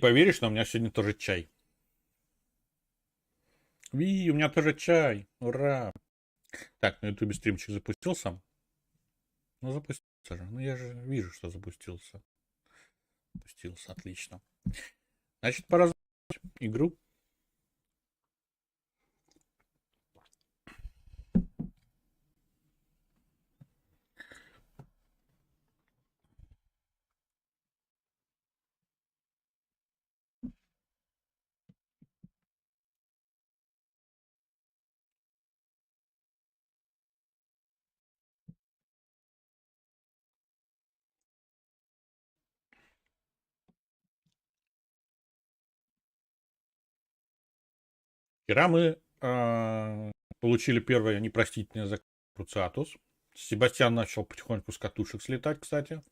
поверишь, но у меня сегодня тоже чай. У меня тоже чай. Ура. Так, на ютубе стримчик запустился. Ну, запустился же. Ну, я же вижу, что запустился. Запустился, отлично. Значит, пора запустить игру. Вчера мы получили первое непростительное за Круциатус. Себастьян начал потихоньку с катушек слетать, кстати.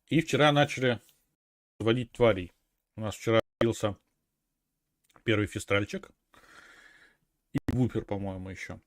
И вчера начали заводить тварей. У нас вчера появился первый фестральчик. И вупер, по-моему, еще.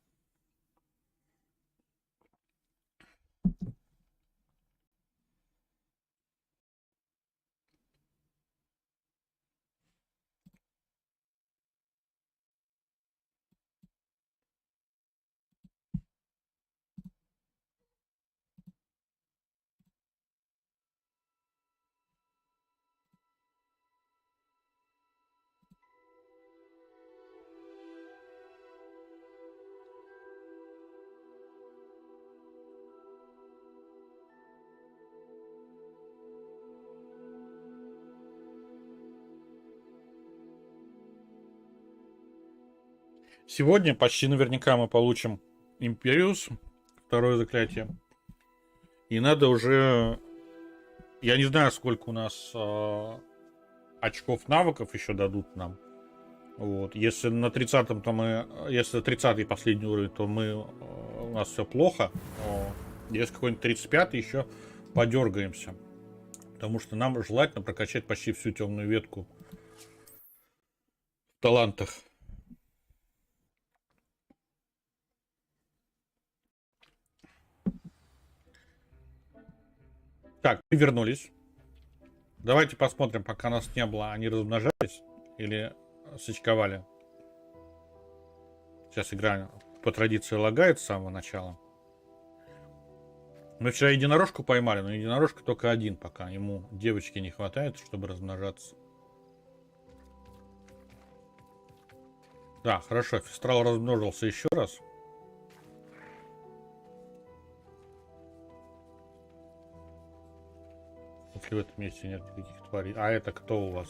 Сегодня почти наверняка мы получим Империус, второе заклятие. И надо уже... Я не знаю, сколько у нас очков навыков еще дадут нам. Вот. Если на 30-м, то мы... Если 30-й последний уровень, то мы... У нас все плохо. Если какой-нибудь 35-й, еще подергаемся. Потому что нам желательно прокачать почти всю темную ветку в талантах. Так, мы вернулись. Давайте посмотрим, пока нас не было, они размножались или сочковали. Сейчас игра по традиции лагает с самого начала. Мы вчера единорожку поймали, но единорожка только один пока. Ему девочки не хватает, чтобы размножаться. Да, хорошо, фестрал размножился еще раз. Если в этом месте нет никаких тварей. А это кто у вас?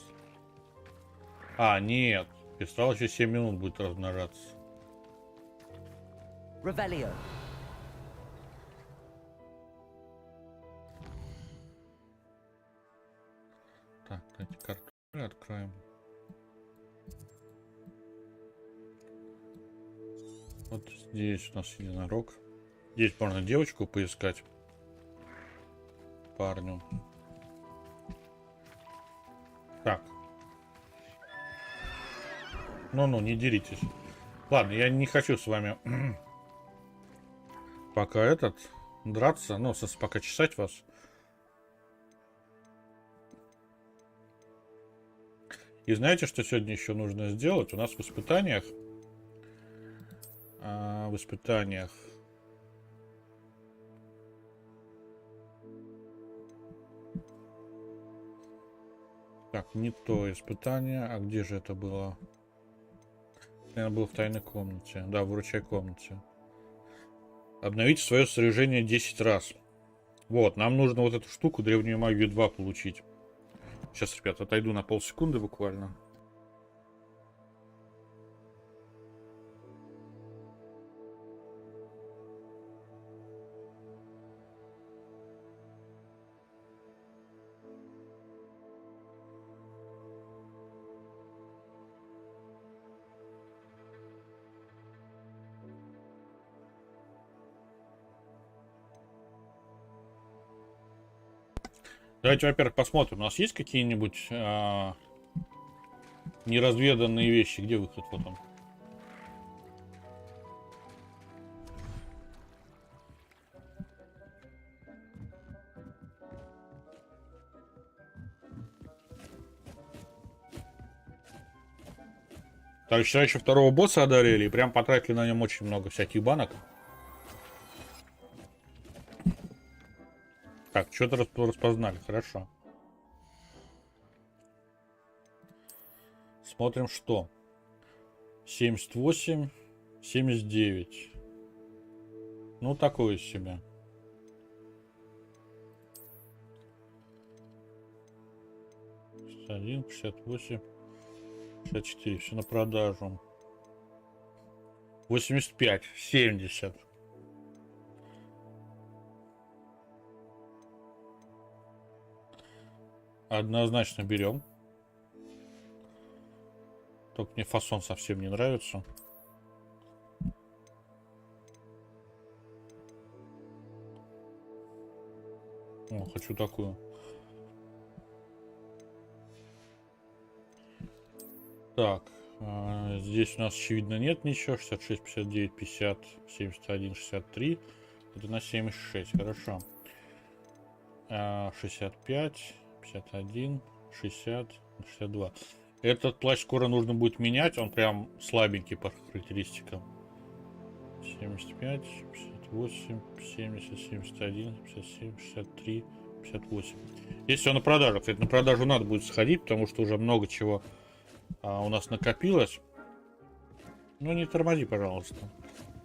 А, нет. Фестрал еще 7 минут будет размножаться. Ревелио. Так, эти карты откроем. Вот здесь у нас единорог. Здесь можно девочку поискать. Парню. Так. Ну-ну, не деритесь. Ладно, я не хочу с вами пока драться. Ну, пока чесать вас. И знаете, что сегодня еще нужно сделать? У нас в испытаниях... Так, не то испытание. А где же это было? Наверное, было в тайной комнате. Да, в вручай комнате. Обновите свое снаряжение 10 раз. Вот, нам нужно вот эту штуку, древнюю магию 2, получить. Сейчас, ребят, отойду на полсекунды буквально. Давайте, во-первых, посмотрим. У нас есть какие-нибудь неразведанные вещи? Где выход? Вот он. Так, вчера еще второго босса одарили и прям потратили на нем очень много всяких банок. Так, что-то распознали, хорошо. Смотрим, что. 78, 79. Ну, такое из себя. Один, 58, 64. Все на продажу. 85, 70. Однозначно берем. Только мне фасон совсем не нравится. О, хочу такую. Так, здесь у нас, очевидно, нет ничего. 66, 59, 50, 71, 63. Это на 76, хорошо. 65, 51, 60, 62. Этот плащ скоро нужно будет менять. Он прям слабенький по характеристикам. 75, 58, 70, 71, 57, 63, 58. Если он на продажу. Кстати, на продажу надо будет сходить, потому что уже много чего у нас накопилось. Ну, не тормози, пожалуйста.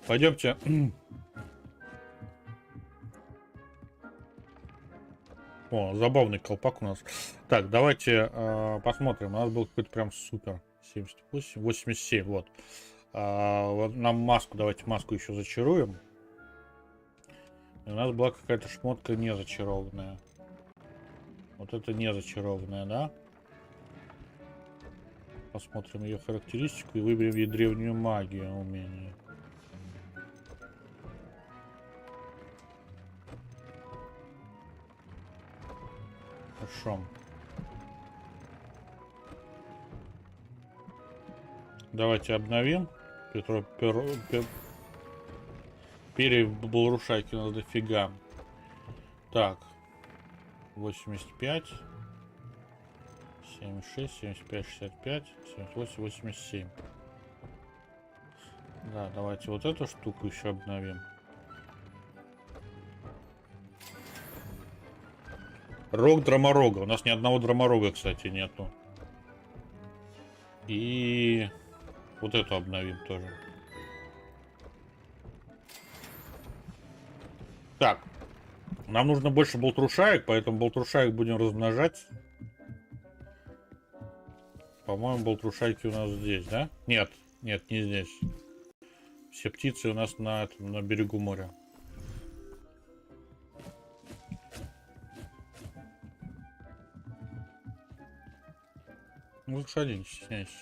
Пойдемте. О, забавный колпак у нас. Так, давайте посмотрим. У нас был какой-то прям супер. 78, 87, вот. Вот нам маску, давайте маску еще зачаруем. И у нас была какая-то шмотка не зачарованная. Вот это не зачарованная, да? Посмотрим ее характеристику и выберем ей древнюю магию умение. Хорошо. Давайте обновим. Перьев балрушайки у нас дофига. Так. 85. 76, 75, 65, 78, 87. Да, давайте вот эту штуку еще обновим. Рог драморога. У нас ни одного драморога, кстати, нету. И вот эту обновим тоже. Так. Нам нужно больше болтрушаек, поэтому болтрушаек будем размножать. По-моему, болтрушайки у нас здесь, да? Нет, нет, не здесь. Все птицы у нас на берегу моря. Ну, заходи, не стесняйся.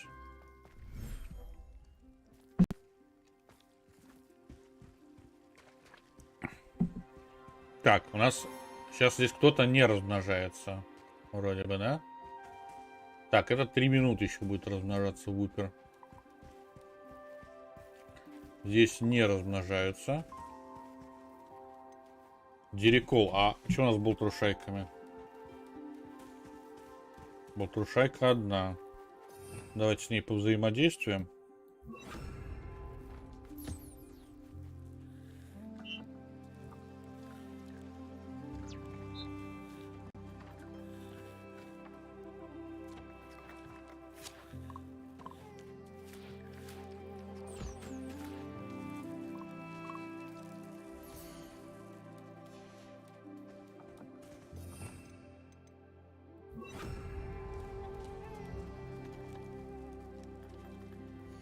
Так, у нас сейчас здесь кто-то не размножается. Вроде бы, да? Так, это 3 минуты еще будет размножаться вупер. Здесь не размножаются. Дирикол. А что у нас с болтрушайками? Болтрушайка одна. Давайте с ней повзаимодействуем.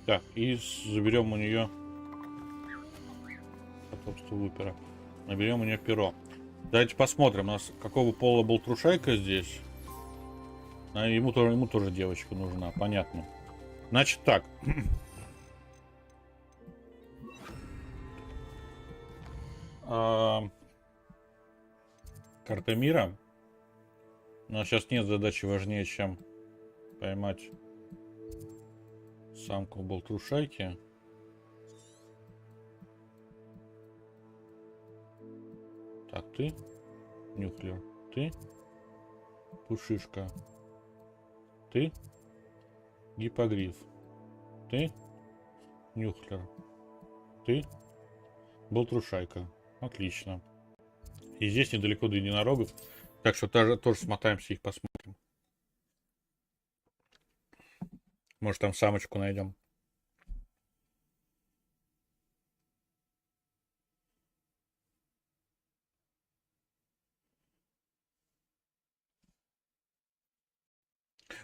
Так, и заберем у нее потомство вупера. Наберем у нее перо. Давайте посмотрим, у нас какого пола болтрушайка здесь. Ему тоже девочка нужна, понятно. Значит так. Карта мира. У нас сейчас нет задачи важнее, чем поймать самку болтрушайки. Так, ты, Нюхлер, ты, Пушишка, ты, Гиппогриф, Ты? Нюхлер. Ты? Болтрушайка. Отлично. И здесь недалеко до единорогов. Так что тоже смотаемся, их посмотрим. Может, там самочку найдем.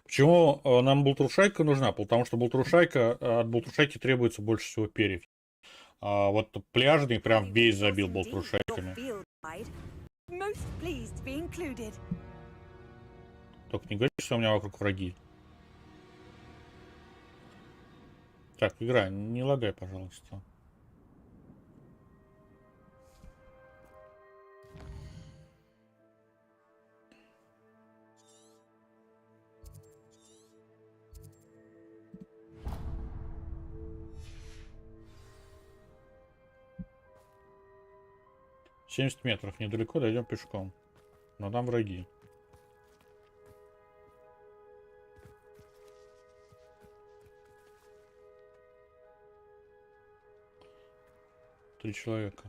Почему нам болтрушайка нужна? Потому что от болтрушайки требуется больше всего перьев. А вот пляжный прям весь забил болтрушайками. Только не говори, что у меня вокруг враги. Так, игра, не лагай, пожалуйста. — 70 метров. Недалеко, дойдем пешком. Но там враги. Три человека.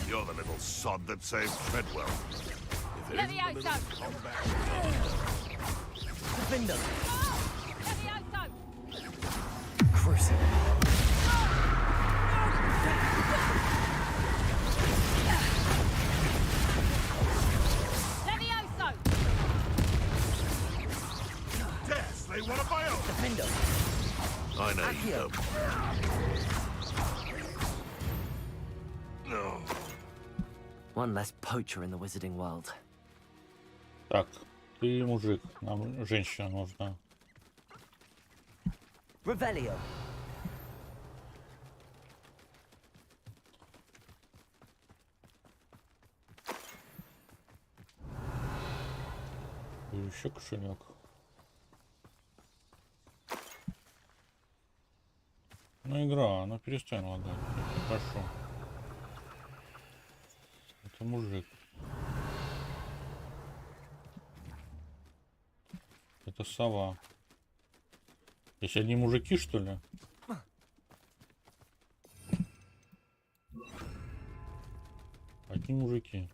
You're the little sod that saved Treadwell. If it isn't the little combat... Defender. Cruising. Yes, they want a bio! Defender. I know you don't. No. One less poacher in the wizarding world. Так, ты мужик, нам женщина нужна. Revelio. И еще кошелек. Ну игра, ну перестань лагать, прошу. Это мужик. Это сова. Здесь одни мужики, что ли? Одни мужики.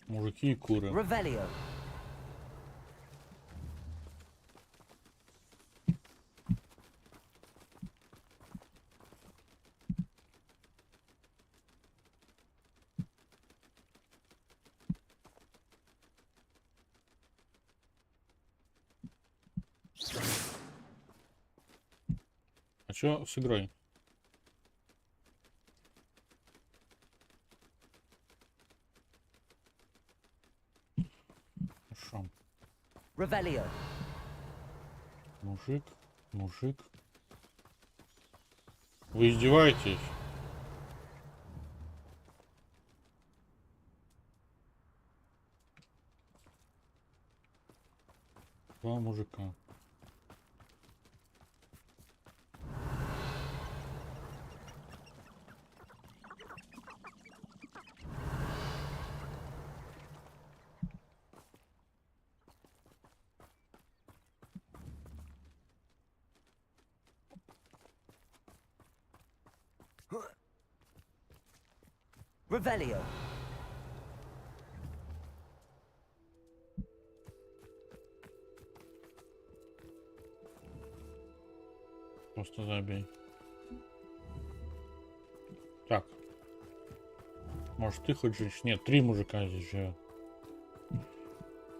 Мужики и куры. Revelio. А чё с игрой? Хорошо. Revelio. Мужик, мужик. Вы издеваетесь? Два мужика. Revelio. Просто забей. Так. Может, ты хоть женщина? Нет, три мужика здесь живет.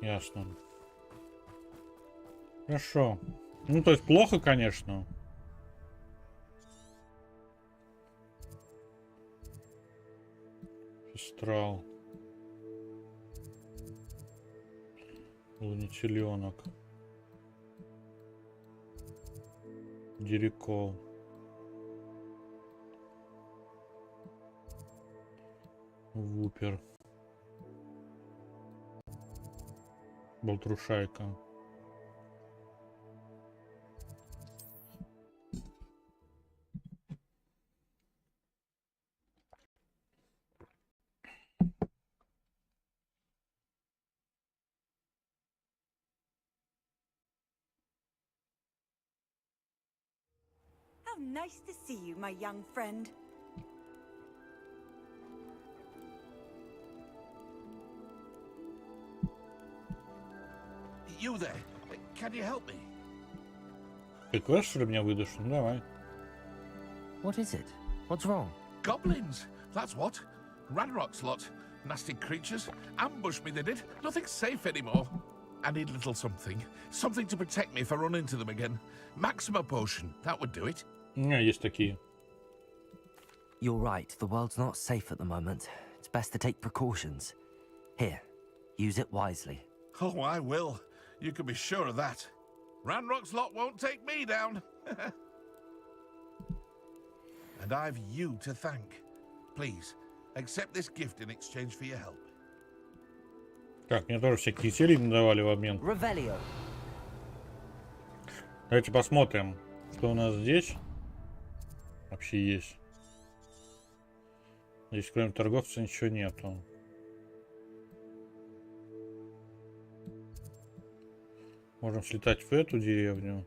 Ясно. Хорошо. Ну, то есть плохо, конечно. Фестрал. Лунителенок. Дирикол. Вупер. Болтрушайка. How nice to see you, my young friend. You there? Can you help me? Ты квест, что ли, меня выдашь? Ну давай. What is it? What's wrong? Goblins, that's what. Ranrock's lot. Nasty creatures. Ambushed me, they did. Nothing's safe anymore. I need a little something. Something to protect me if I run into them again. Maxima potion, that would do it. У меня есть такие. You're right, the world's not safe at the moment. It's best to take precautions. Here, use it wisely. Oh, I will. You can be sure of that. Ranrock's lot won't take me down. And I've you to thank. Please, accept this gift in exchange for your help. Так, мне тоже всякие зелья давали в обмен. Revelio. Давайте посмотрим, что у нас здесь вообще есть. Здесь кроме торговца ничего нету. Можем слетать в эту деревню.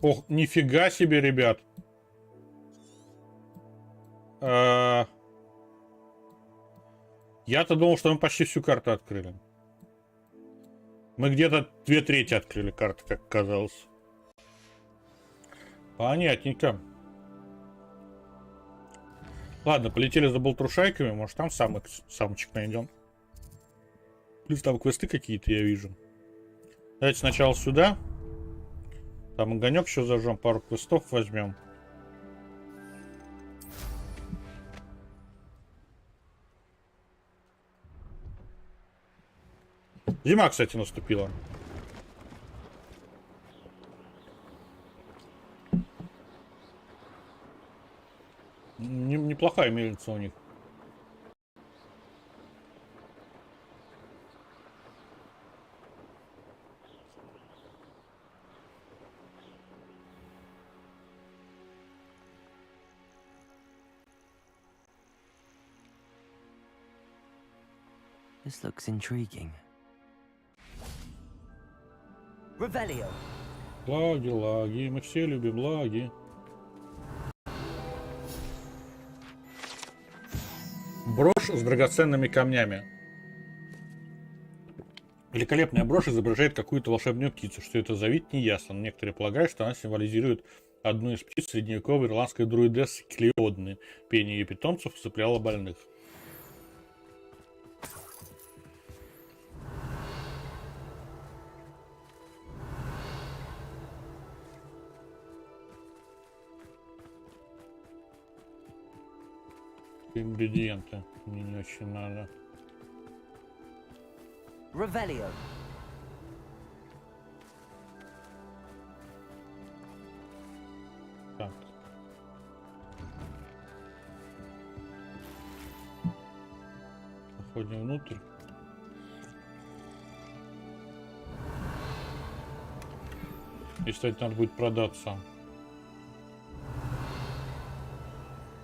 Ох, нифига себе, ребят. Я-то думал, что мы почти всю карту открыли. Мы где-то 2/3 открыли карты, как оказалось. Понятненько. Ладно, полетели за болтрушайками. Может, там самочек найдем. Плюс там квесты какие-то я вижу. Давайте сначала сюда. Там огонек еще зажжем. Пару квестов возьмем. Зима, кстати, наступила. Неплохая мельница у них. This looks intriguing. Revelio. Лаги, лаги. Мы все любим лаги. Брошь с драгоценными камнями. Великолепная брошь изображает какую-то волшебную птицу. Что это за вид, не ясно. Но некоторые полагают, что она символизирует одну из птиц средневековой ирландской друидессы Клеодны. Пение ее питомцев усыпляло больных. Ингредиенты мне не очень надо. Revelio. Так. Заходим внутрь. И, кстати, надо будет продаться.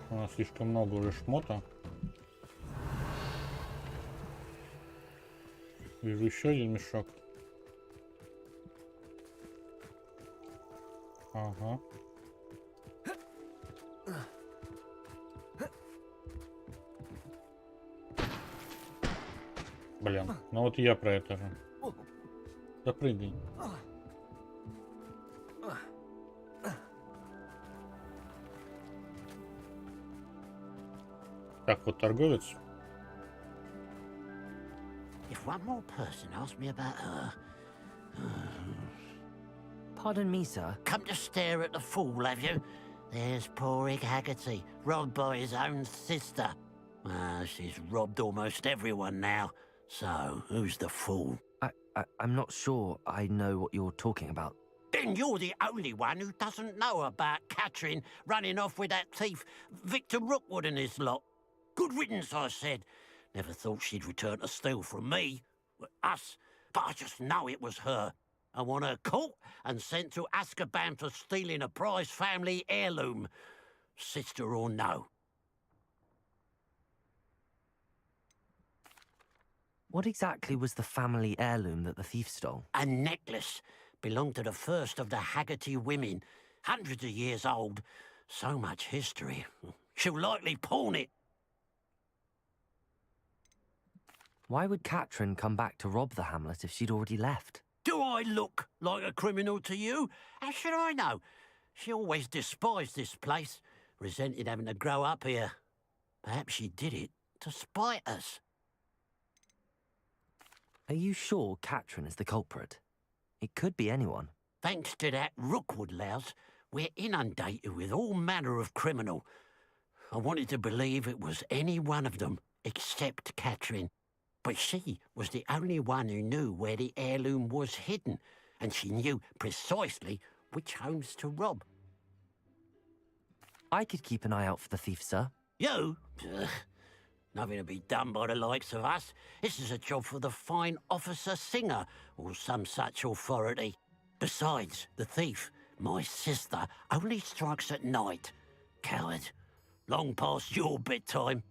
У нас слишком много уже шмота. Вижу еще один мешок. Ага. Блин, ну вот и я про это же. Да прыгай. Так, вот торговец. If one more person asked me about her... Pardon me, sir. Come to stare at the fool, have you? There's poor Ig Haggerty, robbed by his own sister. She's robbed almost everyone now. So, who's the fool? I'm not sure I know what you're talking about. Then you're the only one who doesn't know about Catherine running off with that thief Victor Rookwood and his lot. Good riddance, I said. Never thought she'd return to steal from me, us, but I just know it was her. I want her caught and sent to Azkaban for stealing a prize family heirloom, sister or no. What exactly was the family heirloom that the thief stole? A necklace belonged to the first of the Haggerty women, hundreds of years old. So much history. She'll likely pawn it. Why would Catherine come back to rob the hamlet if she'd already left? Do I look like a criminal to you? How should I know? She always despised this place, resented having to grow up here. Perhaps she did it to spite us. Are you sure Catherine is the culprit? It could be anyone. Thanks to that Rookwood louse, we're inundated with all manner of criminal. I wanted to believe it was any one of them, except Catherine. But she was the only one who knew where the heirloom was hidden, and she knew precisely which homes to rob. I could keep an eye out for the thief, sir. You? Ugh. Nothing to be done by the likes of us. This is a job for the fine officer Singer, or some such authority. Besides, the thief, my sister, only strikes at night. Coward. Long past your bedtime.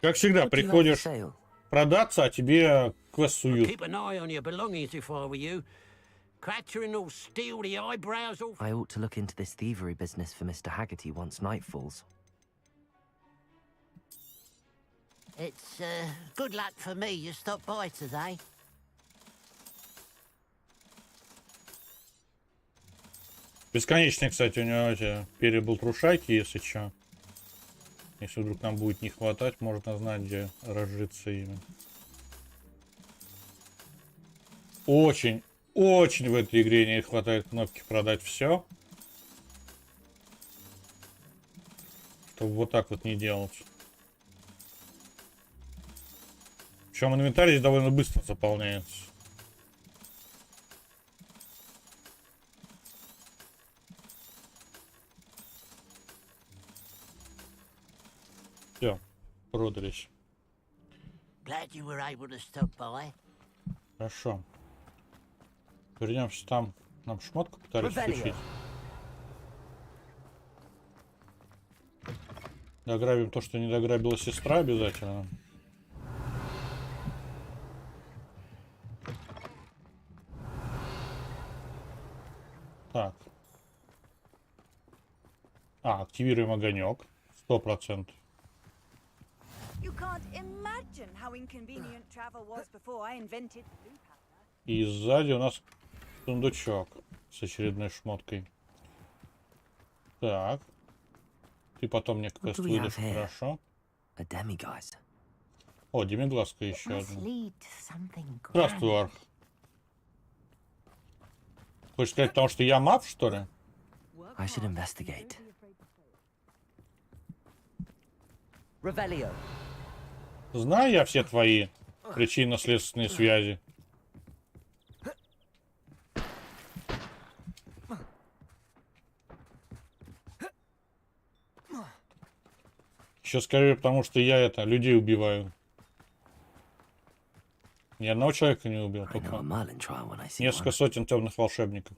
Как всегда, What do you have for приходишь sale? продаться, а тебе квест суют. Keep an eye on your belongings if I were you. Catherine will steal the eyebrows off. I ought to look into this thievery business for Mr. Haggerty once night falls. It's good luck for me you stopped by today. Бесконечные, кстати, у него эти перебултрушайки, если чё. Если вдруг нам будет не хватать, можно знать, где разжиться ими. Очень, очень в этой игре не хватает кнопки продать все. Чтобы вот так вот не делать. Причем инвентарь здесь довольно быстро заполняется. Все, продались. Glad you were able to stop by. Хорошо. Вернемся там. Нам шмотку пытались включить. Дограбим то, что не дограбила сестра обязательно. Так. Активируем огонек. 100%. You can't imagine how inconvenient travel was before I invented blue powder. И сзади у нас сундучок с очередной шмоткой. Так. Ты потом мне квест выдашь, хорошо. A demiguise. О, демиглазка еще Must одна. lead to something grand. Здравствуй, Арх. Хочешь сказать, потому что я маг, что ли? I should investigate. Revelio. Знаю я все твои причинно-следственные связи. Еще скорее, потому что я людей убиваю. Ни одного человека не убил, I know a только Merlin trial when I see несколько one. сотен темных волшебников.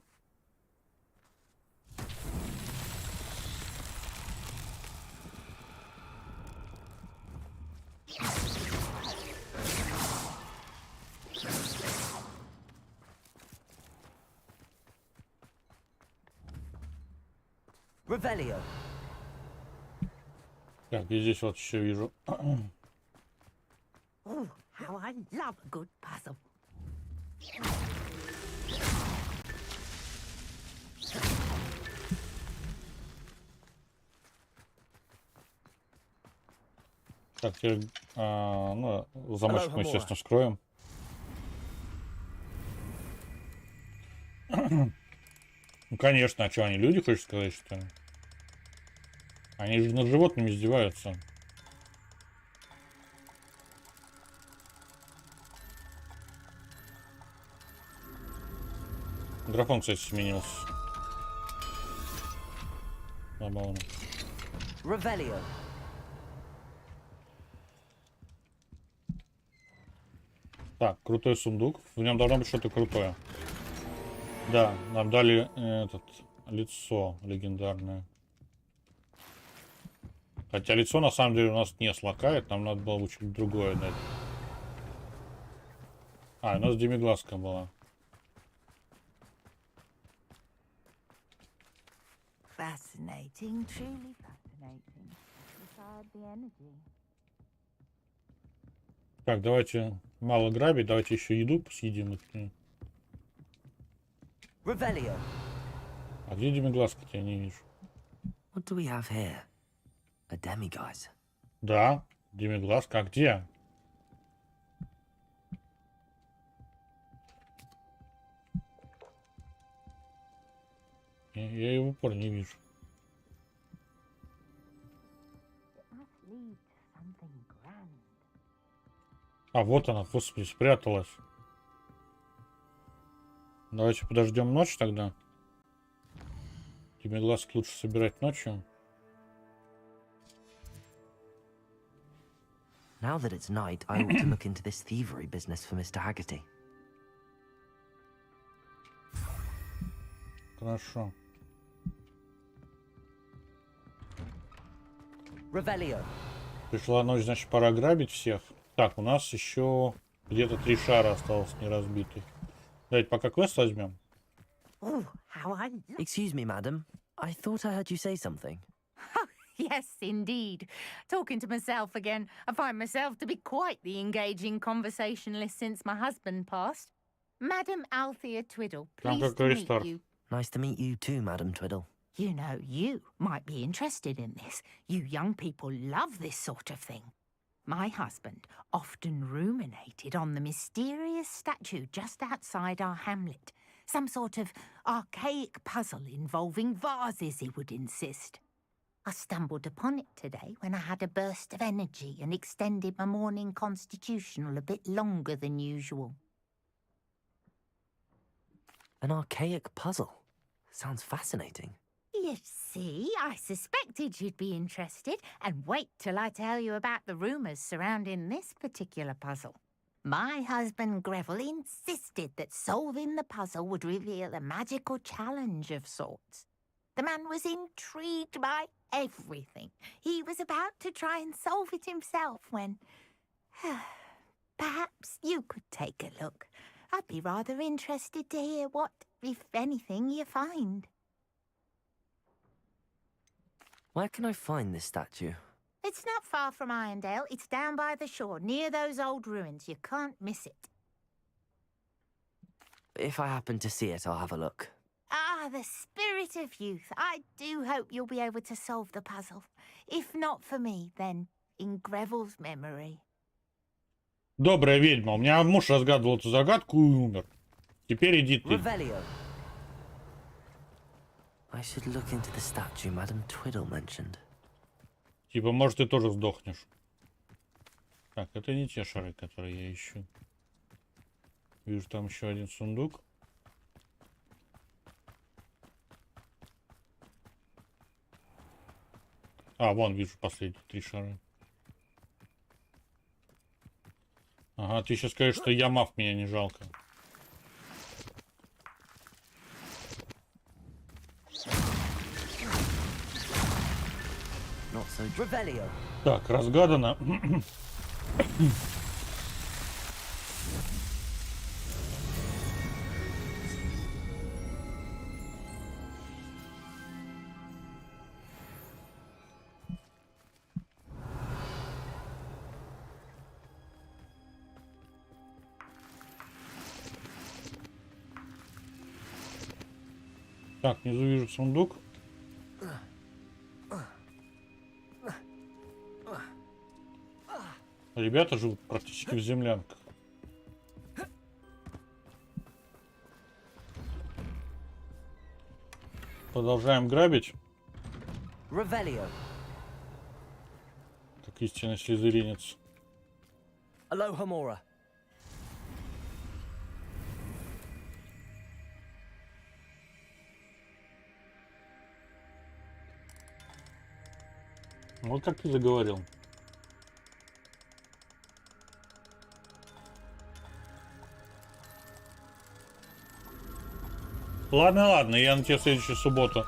Revelio. Так, и здесь вот еще вижу. Oh, how I love a good puzzle. Так, теперь, ну, замочек мы, естественно, вскроем. Ну, конечно, а что, они люди, хочешь сказать, что ли? Они же над животными издеваются. Графон, кстати, сменился. Забавно. Revelio. Так, крутой сундук. В нем должно быть что-то крутое. Да, нам дали этот лицо легендарное. Хотя лицо на самом деле у нас не слакает, нам надо было чуть другое дать. А, у нас демиглазка была. Fascinating, truly fascinating. Beside the energy. Так, давайте мало грабить, давайте еще еду съедим. Revelio. А где демиглазка, я не вижу. What do we have here? A demiguise. Да, демиглазка, а где? Я ее в упор не вижу. It must lead to something grand. А, вот она, господи, спряталась. Давайте подождем ночь тогда. Демиглазки лучше собирать ночью. Now that it's night, I ought to look into this thievery business for Mr. Haggerty. Хорошо. Revelio. Пришла ночь, значит, пора грабить всех. Так, у нас еще где-то 3 шара осталось неразбитых. Давайте пока квест возьмем. Oh, how I love... Excuse me, madam. I thought I heard you say something. Yes, indeed. Talking to myself again. I find myself to be quite the engaging conversationalist since my husband passed. Madam Althea Twiddle, Там pleased как to meet рестарт. you. Nice to meet you too, Madam Twiddle. You know, you might be interested in this. You young people love this sort of thing. My husband often ruminated on the mysterious statue just outside our hamlet. Some sort of archaic puzzle involving vases, he would insist. I stumbled upon it today when I had a burst of energy and extended my morning constitutional a bit longer than usual. An archaic puzzle. Sounds fascinating. You see, I suspected you'd be interested, and wait till I tell you about the rumours surrounding this particular puzzle. My husband Greville insisted that solving the puzzle would reveal a magical challenge of sorts. The man was intrigued by everything. He was about to try and solve it himself when... Perhaps you could take a look. I'd be rather interested to hear what, if anything, you find. Where can I find this statue? It's not far from Irondale. It's down by the shore, near those old ruins. You can't miss it. If I happen to see it, I'll have a look. Ah, the spirit of youth. I do hope you'll be able to solve the puzzle. If not for me, then in Greville's memory. Добрая ведьма, у меня муж разгадывал эту загадку и умер. Теперь иди ты. Revelio. I should look into the statue Madam Twiddle mentioned. Типа, может, ты тоже сдохнешь. Так, это не те шары, которые я ищу. Вижу там еще один сундук. А, вон, вижу последние 3 шара. Ага, ты сейчас скажешь, что я мав, меня не жалко. Not so Revelio. Так, разгадано. Так, внизу вижу сундук. Ребята живут практически в землянках. Продолжаем грабить. Revelio. Как истинный слизеринец. Aloha Mora. Вот как ты заговорил. Ладно, ладно, я на тебя в следующую субботу.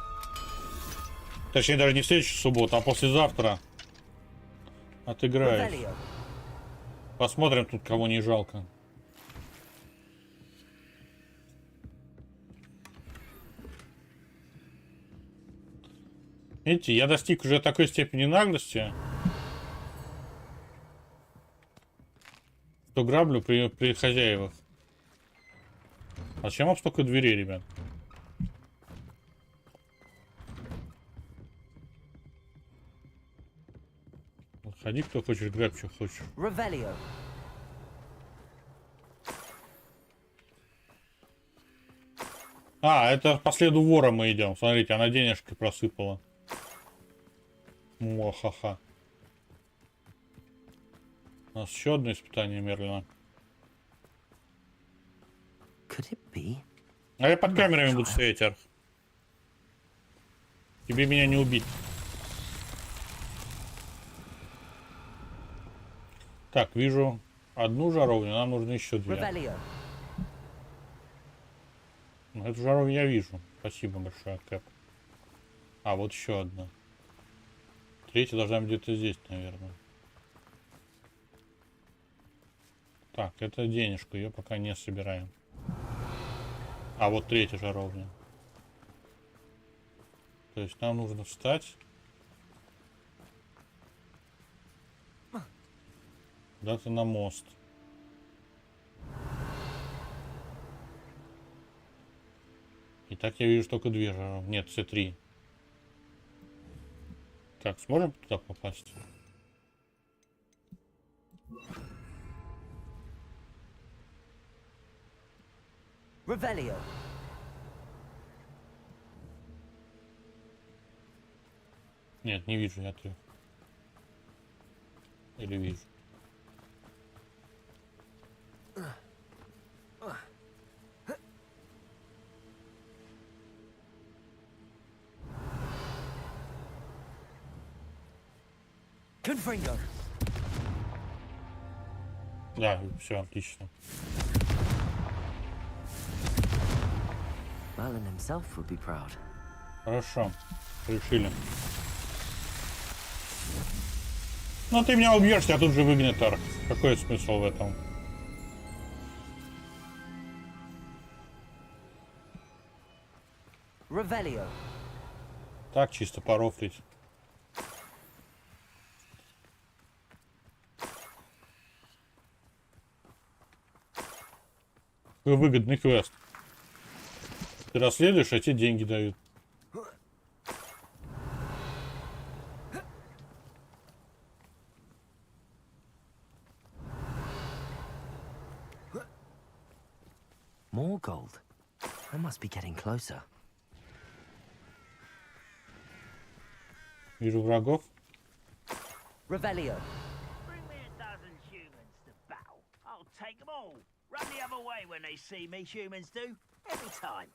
Точнее, даже не в следующую субботу, а послезавтра отыграешь. Revelio. Посмотрим тут, кого не жалко. Видите, я достиг уже такой степени наглости, что граблю при хозяевах. А зачем вам столько дверей, ребят? Ходи, кто хочешь, грабь, что хочешь. Revelio. А, это по следу вора мы идем. Смотрите, она денежки просыпала. Ха-ха. У нас еще одно испытание Мерлина. Could it be? А я под камерами буду стоять, Арх. Тебе меня не убить. Так, вижу одну жаровню, нам нужно еще две. Revelio. Ну, эту жаровню я вижу. Спасибо большое, Кэп. А, вот еще одна. Третья должна быть где-то здесь, наверное. Так, это денежка, ее пока не собираем. А вот третья жаровня. То есть нам нужно встать. Куда-то на мост. И так я вижу только две жаровни. Нет, все три. Так, сможем туда попасть? Revelio. Нет, не вижу я трех. Или вижу. Confringo. Да, все отлично. Merlin himself would be proud. Хорошо. Решили. Ну ты меня убьешь, тебя тут же выгонят, Арх. Какой смысл в этом? Revelio. Так, чисто порофлить. Какой выгодный квест. Ты расследуешь, а тебе деньги дают. More gold. I must be getting closer. Вижу врагов. Revelio. Bring me a dozen humans to battle. I'll take them all. Run the other way when they see me, humans do. Every time.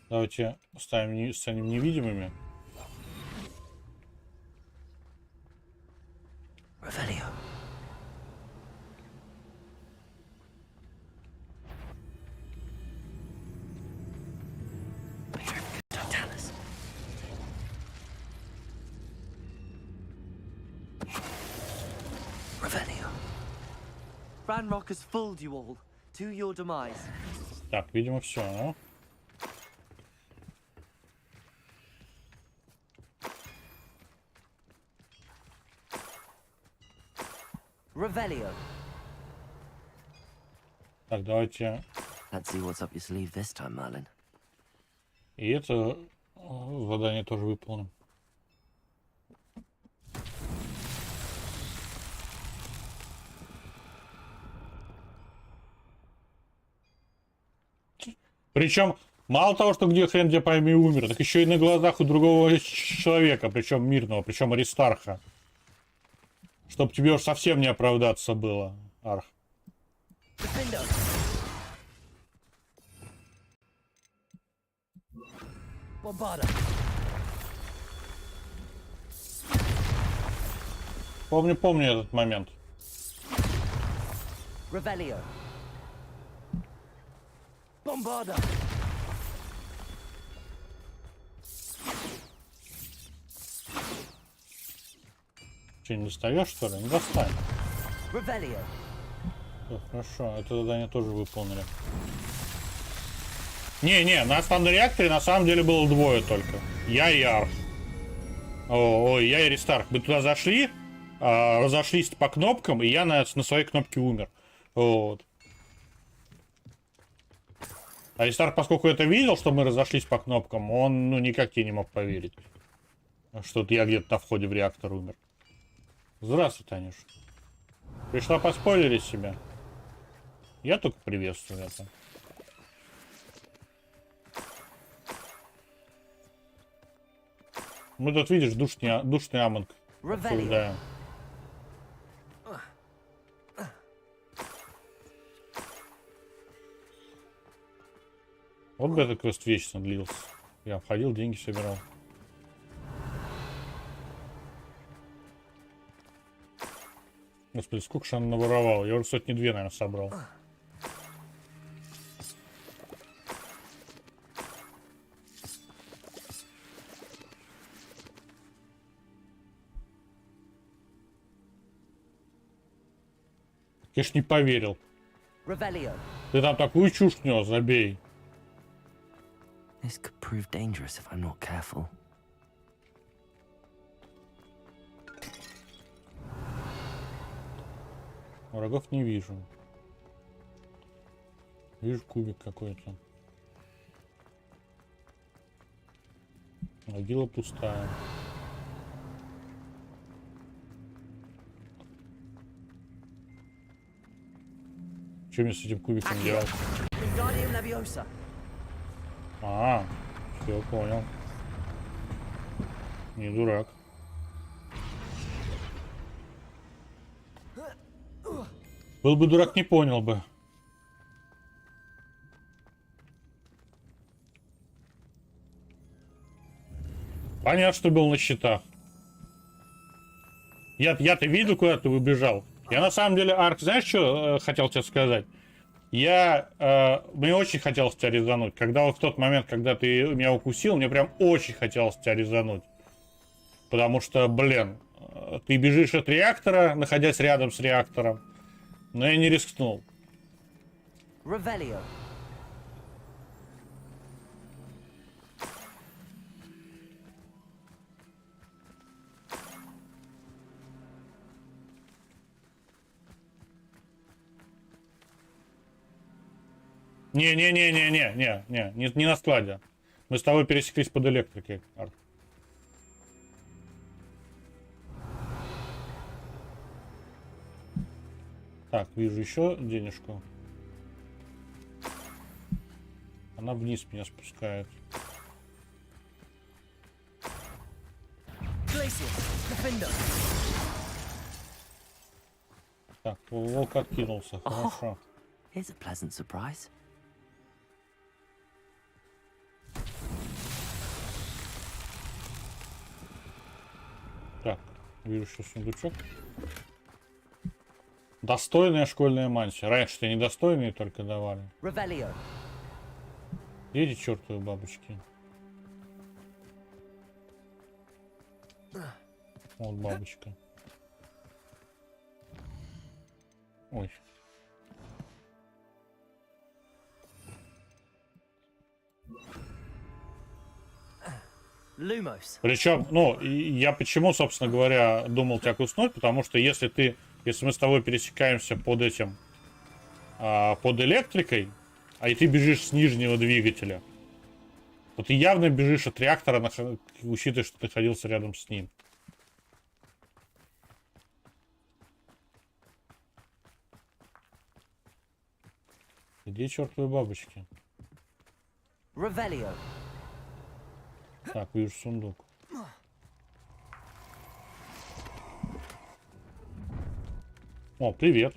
Давайте станем невидимыми. Revelio. Don't tell us. Revelio. Ranrock has fooled you all. To your demise. Так, видимо, все, ну. Revelio. Так, давайте. Let's see what's up your sleeve this time, Merlin. И это задание тоже выполним. Причем, мало того, что где хрен где пойми умер, так еще и на глазах у другого человека, причем мирного, причем Аристарха. Чтоб тебе уж совсем не оправдаться было, Арх. Bombarda. Помню этот момент. Revelio. Bombarda. Че, не достаешь, что ли? Не достань. Revelio. Хорошо, это задание тоже выполнили. Не, на основном реакторе на самом деле было двое только. Я и Арх. Я и Рестарк. Мы туда зашли, разошлись по кнопкам, и я на своей кнопке умер. Вот. А Рестарк, поскольку это видел, что мы разошлись по кнопкам, он, никак не мог поверить, что я где-то на входе в реактор умер. Здравствуй, Танюш. Пришла поспойлерить себя. Я только приветствую это. Мы тут, видишь, душный амонг обсуждаем. Вот бы этот квест вечно длился. Я обходил, деньги собирал. Господи, сколько же она наворовала? Я уже 102, наверное, собрал. Я ж не поверил. Ты там такую чушь нес, забей. This could prove dangerous if I'm not careful. Врагов не вижу. Вижу кубик какой-то. Могила пустая. Что мне с этим кубиком делать? Все, понял. Не дурак. Был бы дурак, не понял бы. Понятно, что был на счетах. Я-то видел, куда ты выбежал. Я на самом деле, Арк, знаешь, что хотел тебе сказать? Мне очень хотелось тебя резануть. Когда вот в тот момент, когда ты меня укусил, мне прям очень хотелось тебя резануть. Потому что, блин, ты бежишь от реактора, находясь рядом с реактором. Но я не рискнул. Revelio. Не на складе. Мы с тобой пересеклись под электрикой, Арк. Так, вижу еще денежку. Она вниз меня спускает. Так, волк откинулся, хорошо. Here's a pleasant surprise. Так, вижу еще сундучок. Достойная школьная мантия. Раньше-то недостойные только давали. Revelio. Эти чертовы бабочки. Вот бабочка. Ой. Lumos. Причем, я почему, собственно говоря, думал тебя куснуть, потому что если мы с тобой пересекаемся под этим, под электрикой, и ты бежишь с нижнего двигателя, то ты явно бежишь от реактора, учитывая, что ты находился рядом с ним. Где чертовы бабочки? Revelio. Так, вижу сундук. О, привет.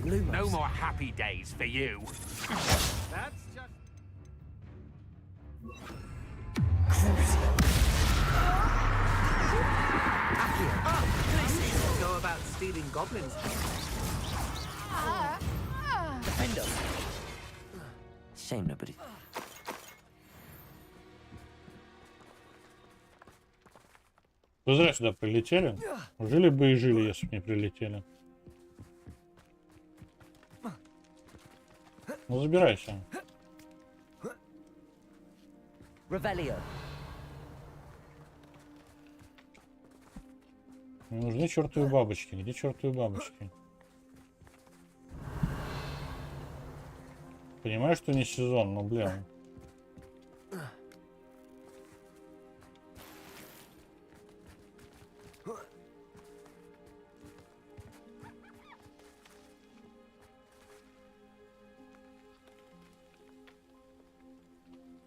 No more happy days for you. That's just... goblins. Defender. Shame nobody. Вы зря сюда прилетели. Жили бы и жили, если бы не прилетели. Ну, забирайся. Revelio. Мне нужны чертовы бабочки. Где чертовы бабочки? Понимаю, что не сезон, но, блин.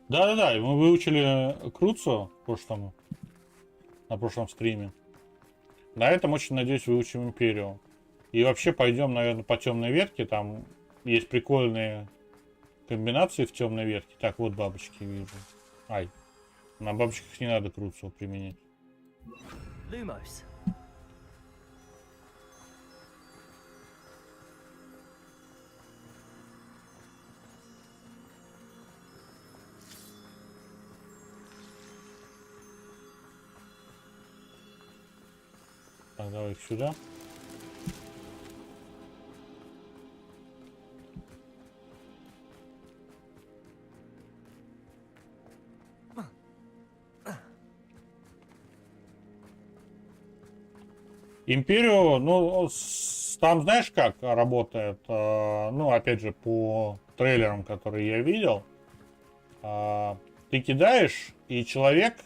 Да-да-да, мы выучили Круцо на прошлом стриме. На этом, очень надеюсь, выучим Империю. И вообще пойдем, наверное, по темной ветке. Там есть прикольные комбинации в темной ветке. Так, вот бабочки вижу. Ай, на бабочках не надо Круцо применять. Lumos. Так, давай их сюда. Империю, ну, там знаешь, как работает, ну, опять же, по трейлерам, которые я видел, ты кидаешь, и человек,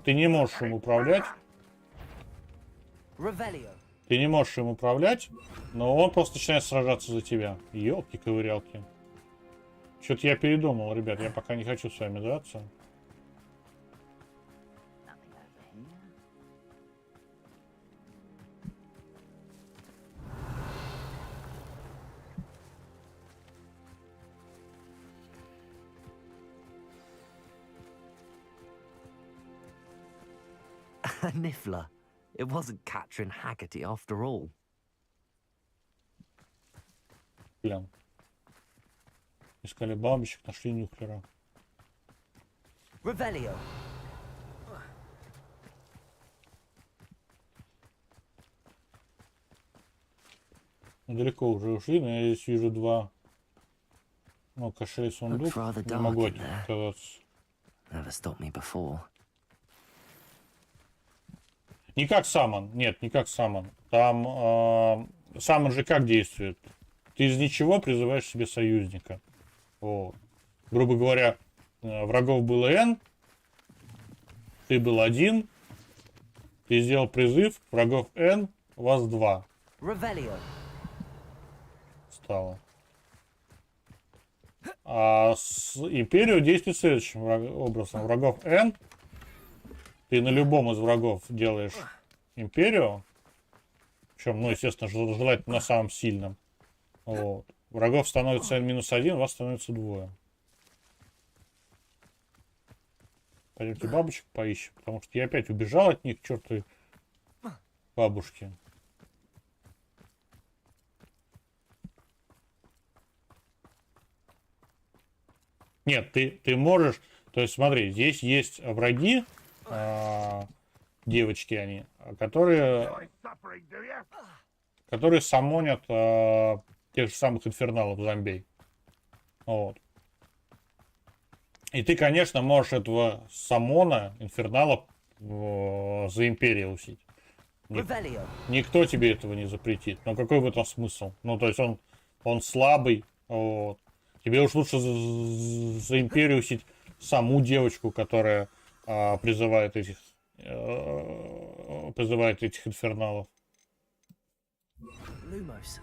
ты не можешь им управлять. Revelio. Ты не можешь им управлять, но он просто начинает сражаться за тебя. Ёлки-ковырялки. Что-то я передумал, ребят, я пока не хочу с вами драться. Niffler. It wasn't Catherine Haggerty after all. Блин. Искали бабочек, нашли нюхлера. Revelio. Далеко уже ушли, но я здесь вижу два. Ну, кошель и сундук. Не могу от них отказаться. Never stopped me before. Не как Саммон. Нет, не как Саммон. Там Саммон же как действует? Ты из ничего призываешь себе союзника. Вот. Грубо говоря, врагов было N, ты был один, ты сделал призыв, врагов N, вас 2. Revelio. Стало. А с Империю действует следующим образом. Врагов N, ты на любом из врагов делаешь Империю, причем, ну, естественно, желательно на самом сильном. Вот. Врагов становится N-1, вас становится 2. Пойдемте бабочек поищем, потому что я опять убежал от них, чертовы бабушки. Нет, ты можешь... То есть, смотри, здесь есть враги, девочки они, которые саммонят тех же самых инферналов зомбей. Вот. И ты, конечно, можешь этого саммона, инфернала, за Империю усить. Никто тебе этого не запретит. Но какой в этом смысл? Ну, то есть он слабый. Вот. Тебе уж лучше за Империю усить саму девочку, которая призывает этих инферналов. Lumos.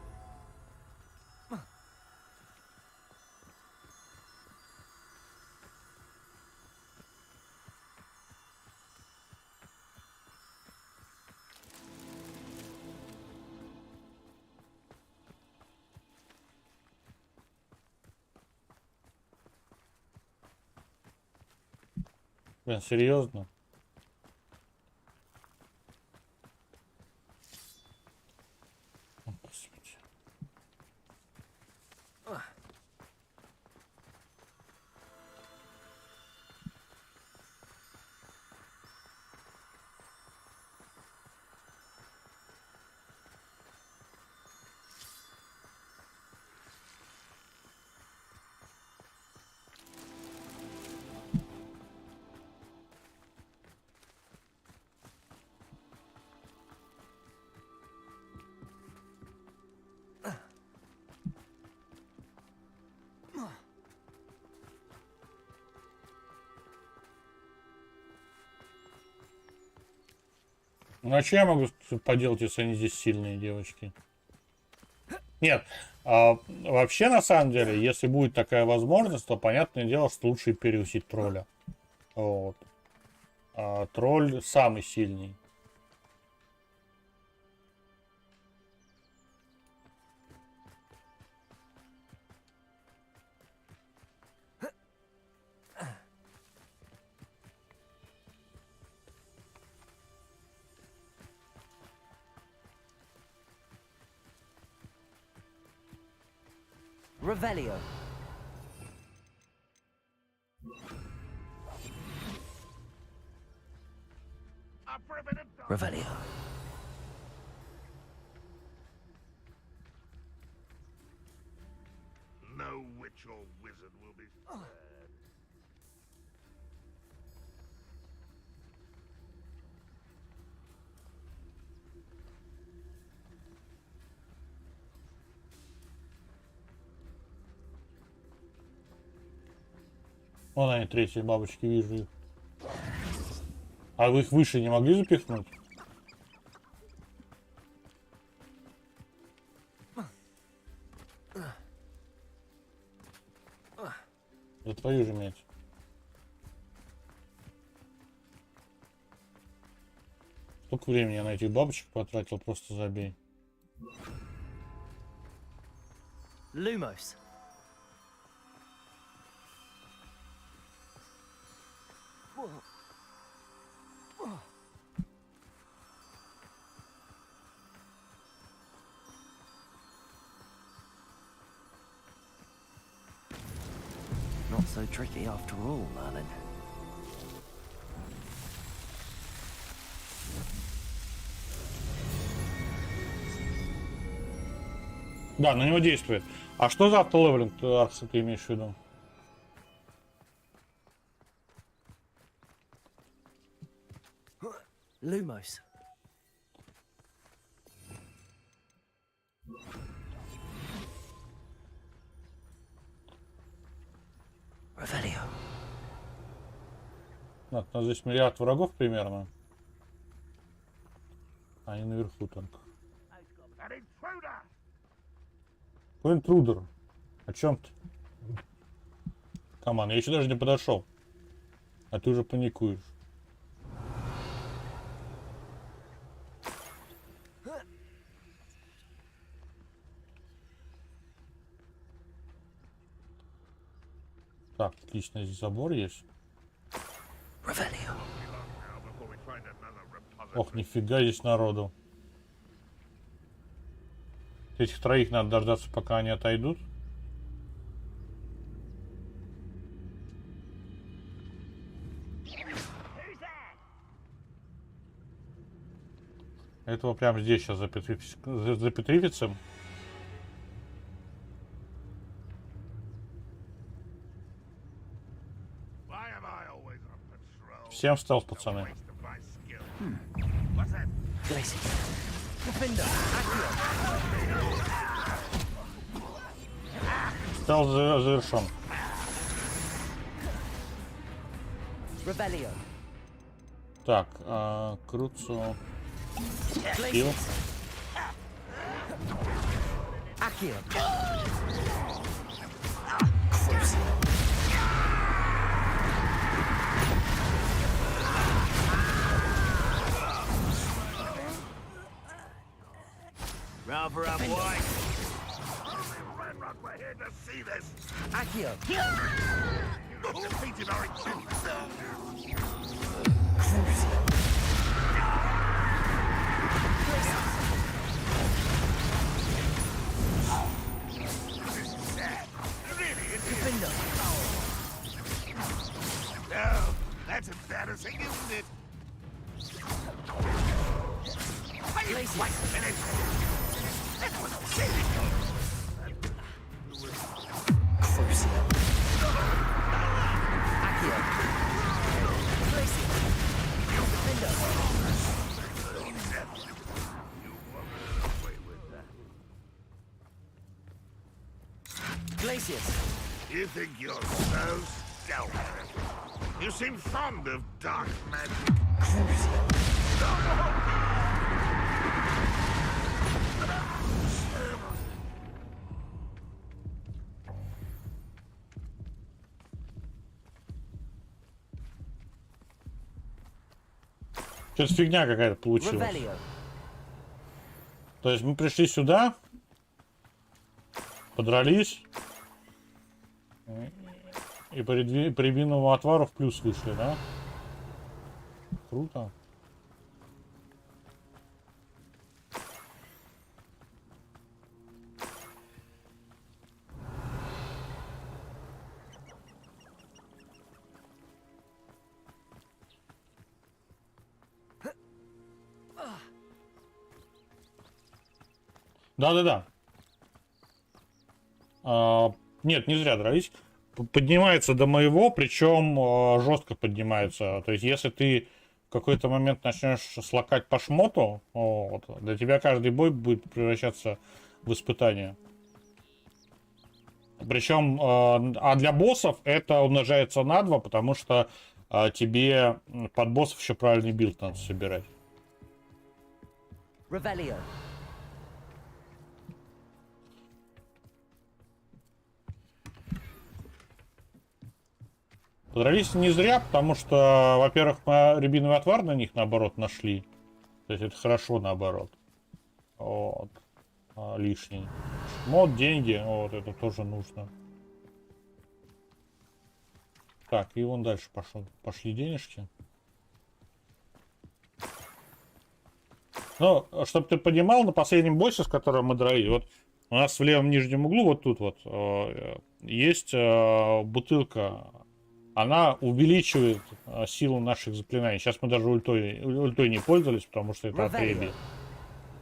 Блин, серьезно? Ну а что я могу поделать, если они здесь сильные девочки? Нет, вообще на самом деле, если будет такая возможность, то понятное дело, что лучше переусить тролля. Вот. Тролль самый сильный. Revelio. Revelio. No witch or wizard will be spared. Вон они, третьи бабочки, вижу их. А вы их выше не могли запихнуть? Да твою же мать. Сколько времени я на этих бабочек потратил, просто забей. Lumos. Not so tricky after all, Merlin. Да, на него действует. А что за автолевелинг, Аркс, ты имеешь в виду? Lumos. Revelio. У нас здесь миллиард врагов примерно. Они наверху только. Какой интрудер? О чем ты? Каман, я еще даже не подошел. А ты уже паникуешь. Так, отлично, здесь забор есть. Revelio. Ох, нифига здесь народу. Этих троих надо дождаться, пока они отойдут. Этого прямо здесь сейчас запетрифицем. Всем встал, пацаны. Стал завершен. Revelio. Так, Круцу. Хил. Accio. Rather I'm white. We're here to see this. Accio. Not defeated our No, that's embarrassing, isn't it? Wait a minute. That was cynical. Crucio. Accio. Glacius. Defender. Glacius. You think you're so stealthy? You seem fond of dark magic. Crucio. Что-то фигня какая-то получилась. Revelio. То есть мы пришли сюда, подрались, и при винному отвару в плюс вышли, да? Круто. Да-да-да. Нет, не зря дрались. Поднимается до моего, причем жестко поднимается. То есть, если ты в какой-то момент начнешь слакать по шмоту, вот, для тебя каждый бой будет превращаться в испытание. Причем, а для боссов это умножается на 2, потому что тебе под боссов еще правильный билд надо собирать. Revelio. Подрались не зря, потому что, во-первых, мы рябиновый отвар на них, наоборот, нашли. То есть это хорошо, наоборот. Вот. Лишний. Мод, деньги, вот, это тоже нужно. Так, и вон дальше пошел. Пошли денежки. Ну, чтобы ты понимал, на последнем боссе, с которым мы дрались, вот у нас в левом нижнем углу, вот тут вот, есть бутылка. Она увеличивает силу наших заклинаний. Сейчас мы даже ультой не пользовались, потому что это отребье.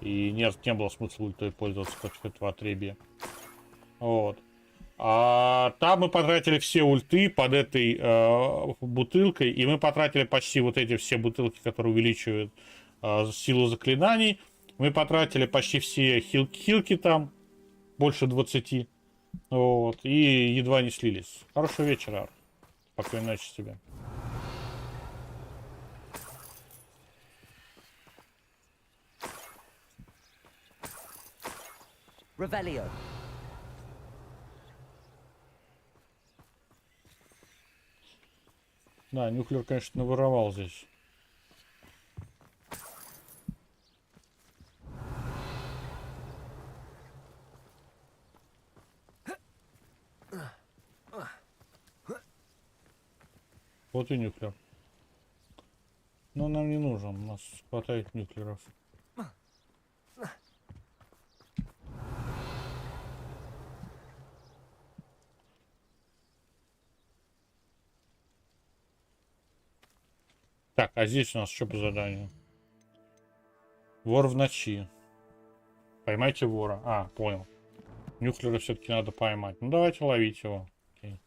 И не было смысла ультой пользоваться против этого отребья. Вот. А там мы потратили все ульты под этой бутылкой. И мы потратили почти вот эти все бутылки, которые увеличивают силу заклинаний. Мы потратили почти все хилки там. Больше 20. Вот. И едва не слились. Хорошего вечера. Спокойной ночи тебе. Revelio. Да, Нюхлер, конечно, наворовал здесь. Вот и Нюхлер. Но нам не нужен, у нас хватает Нюхлеров. Так, а здесь у нас что по заданию? Вор в ночи. Поймайте вора. А, понял. Нюхлера все-таки надо поймать. Ну давайте ловить его. Окей.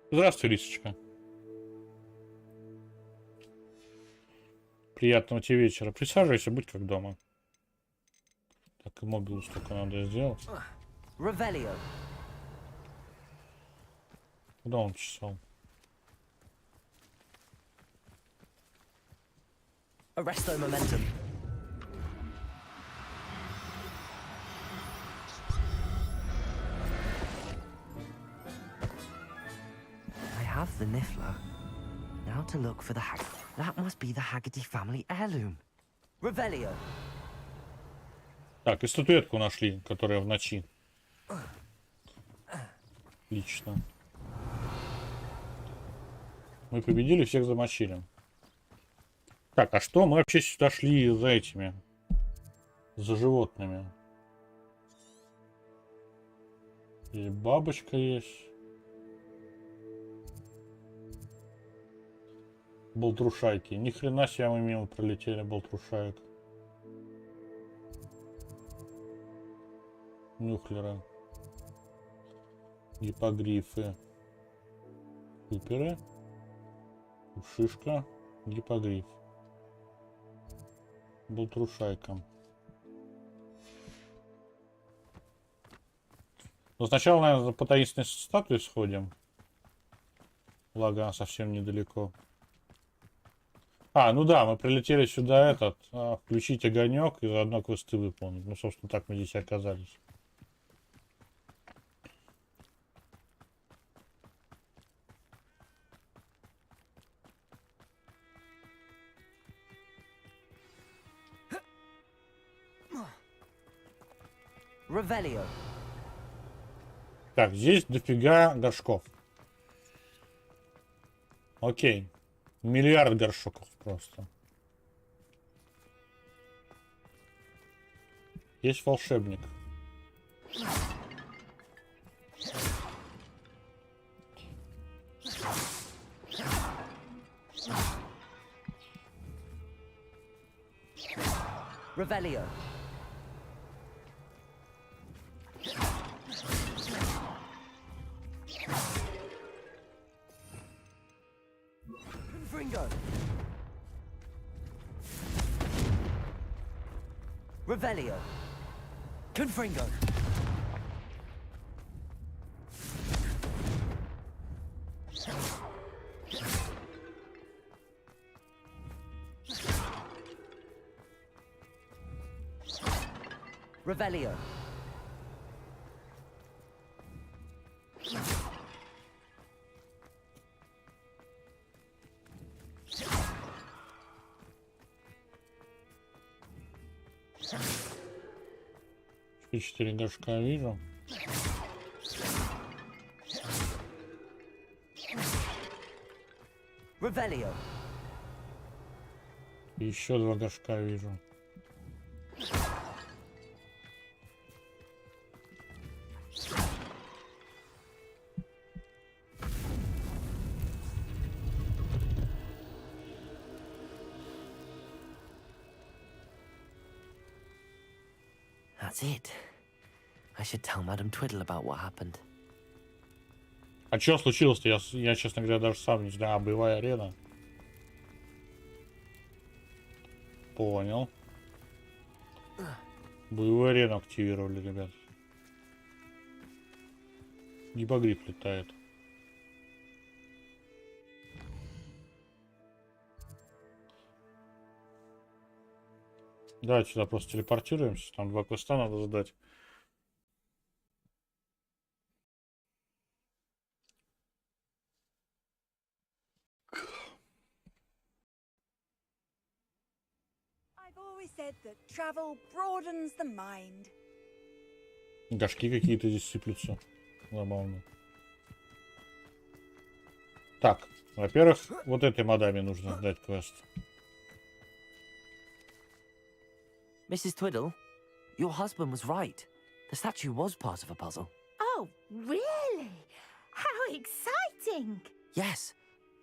Здравствуй, Лисочка. Приятного тебе вечера. Присаживайся, будь как дома. Так, и мобилус только надо сделать. Revelio. Куда он чесал? Arresto momentum. I have the Niffler. Now to look for the hag. That must be the Haggerty family heirloom. Revelio. Так, и статуэтку нашли, которая в ночи. Отлично. Мы победили, всех замочили. Так, а что? Мы вообще сюда шли за этими. За животными. И бабочка есть. Болтрушайки. Ни хрена себе мы мимо пролетели болтрушаек. Нюхлеры. Гиппогрифы. Суперы. Шишка. Гиппогриф. Болтрушайка. Но сначала, наверное, по таинственной статуе сходим. Благо, она совсем недалеко. А, ну да, мы прилетели сюда включить огонек и заодно квесты выполнить. Ну, собственно, так мы здесь и оказались. Revelio. Так, здесь дофига горшков. Окей. Миллиард горшков просто. Есть волшебник. Revelio. Confringo. Revelio. Confringo. Revelio. Четыре горшка вижу. Revelio. Еще два горшка вижу. That's it. I should tell Madame Twiddle about what happened. А что случилось-то? Я, честно говоря, даже сам не знаю. Боевая арена. Понял. Боевую арену активировали, ребят. Гипогриф летает. Давайте сюда просто телепортируемся. Там два квеста надо задать. I've always said that travel broadens the mind. Горшки какие-то здесь сыплются. Забавно. Так, во-первых, вот этой мадаме нужно сдать квест. Mrs. Twiddle, your husband was right. The statue was part of a puzzle. Oh, really? How exciting! Yes,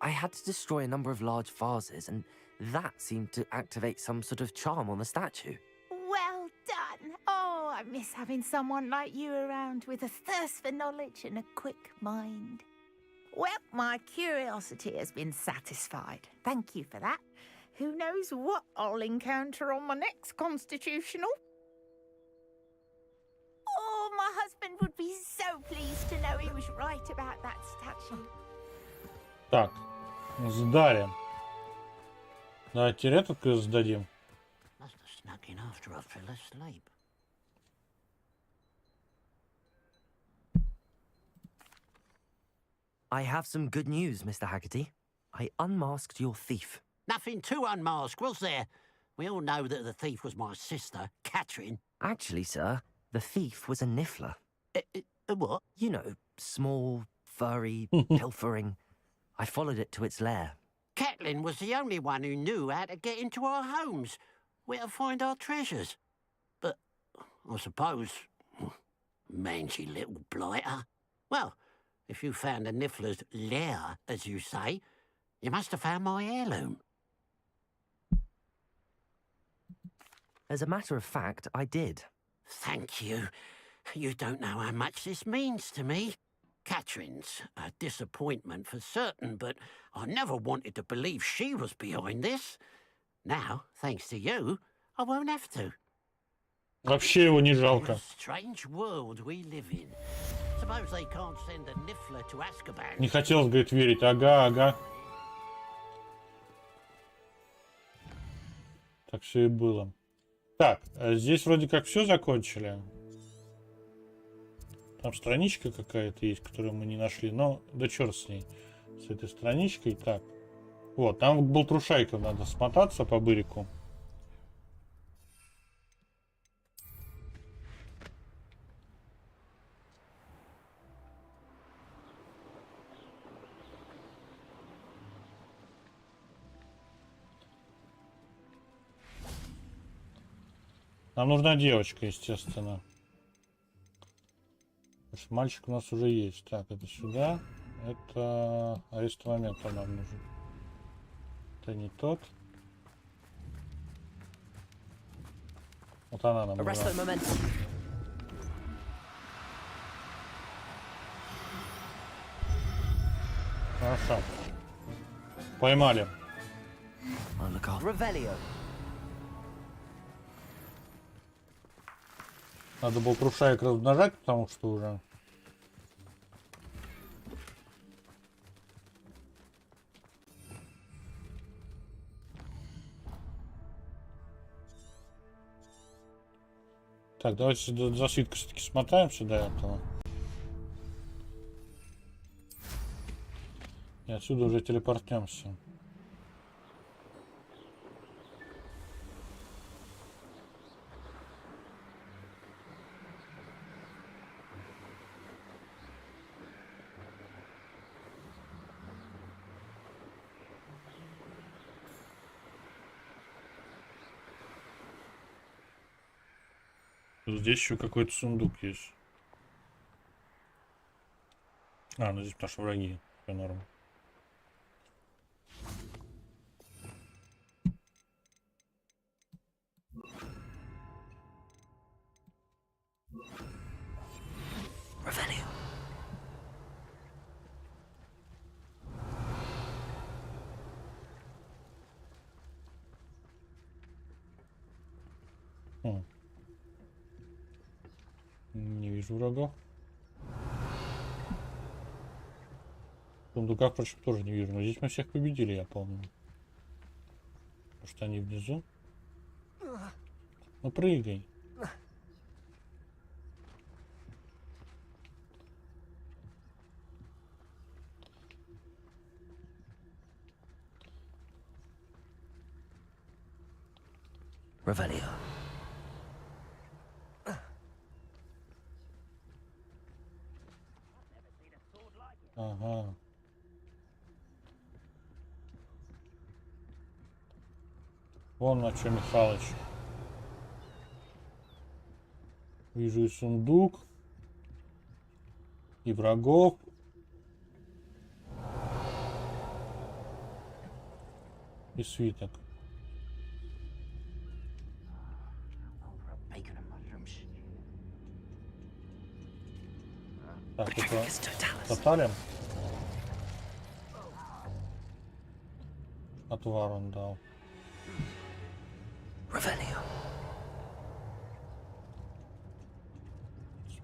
I had to destroy a number of large vases, and that seemed to activate some sort of charm on the statue. Well done. Oh, I miss having someone like you around with a thirst for knowledge and a quick mind. Well, my curiosity has been satisfied. Thank you for that. Who knows what I'll encounter on my next constitutional? Oh, my husband would be so pleased to know he was right about that statue. Так, сдали. Давайте теперь этот квест сдадим. Must have snuck in after I fell asleep. I have some good news, Mr. Haggerty. I unmasked your thief. Nothing to unmask, was there? We all know that the thief was my sister, Catherine. Actually, sir, the thief was a niffler. What? You know, small, furry, pilfering. I followed it to its lair. Catelyn was the only one who knew how to get into our homes, where to find our treasures. But I suppose, mangy little blighter. Well, if you found the niffler's lair, as you say, you must have found my heirloom. As a matter of fact, I did. Thank you. You don't know how much this means to me. Catherine's a disappointment for certain, but I never wanted to believe she was behind this. Now, thanks to you, I won't have to. Вообще его не жалко. What a strange world we live in. suppose they can't send a Niffler to Azkaban. Не хотелось, говорит, верить. Ага, ага. Так все и было. Так, здесь вроде как все закончили. Там страничка какая-то есть, которую мы не нашли. Но да черт с ней. С этой страничкой. Так. Вот, там к Балтрушайкам надо смотаться по бырику. Нам нужна девочка, естественно. Потому что мальчик у нас уже есть. Так, это сюда. Это арест момента нам нужен. Это не тот. Вот она нам нужна. Хорошо. Поймали. Надо было трушаек размножать, потому что уже... Так, давайте за свиткой все-таки смотаемся до этого. И отсюда уже телепортнемся. Здесь еще какой-то сундук есть. А, ну здесь наши враги. Все норм. Не вижу врагов. В сундуках, впрочем, тоже не вижу. Но здесь мы всех победили, я помню. Потому что они внизу. Ну прыгай. Revelio. Ага. Вон на что Михалыч. Вижу и сундук. И врагов. И свиток. Так, это тотален. Отвар он дал.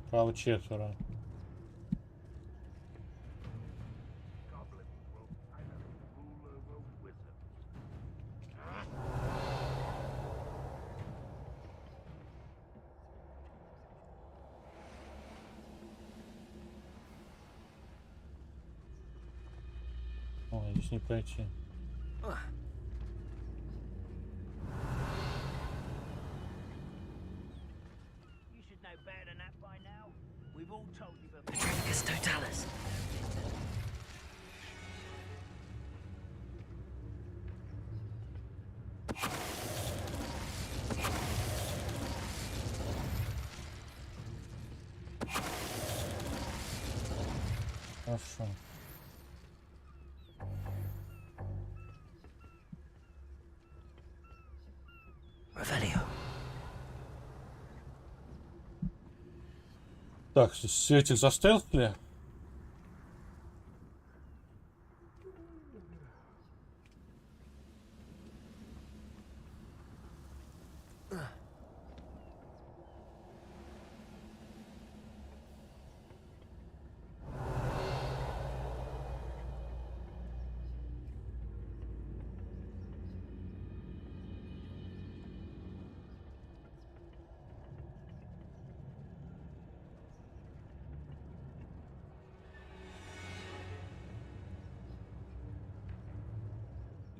Справа четверо. О, здесь не пройти. Хорошо. Так, все этих застелкли.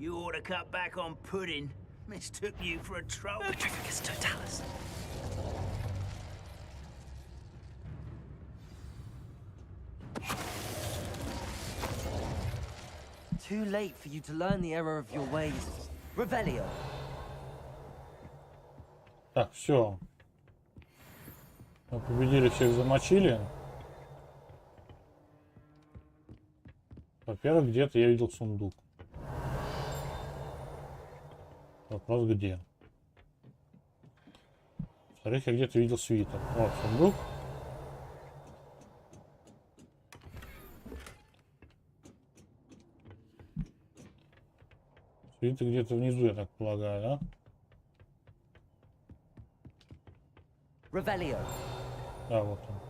You ought to cut back on pudding. Mistook you for a troll. Too late for you to learn the error of your ways. Revelio. Так, все. Мы победили, всех замочили. Во-первых, где-то я видел сундук. Вопрос, где? Во-вторых, я где-то видел свитер. Вот, сундук. Свитер где-то внизу, я так полагаю, да? Revelio. Да, вот он.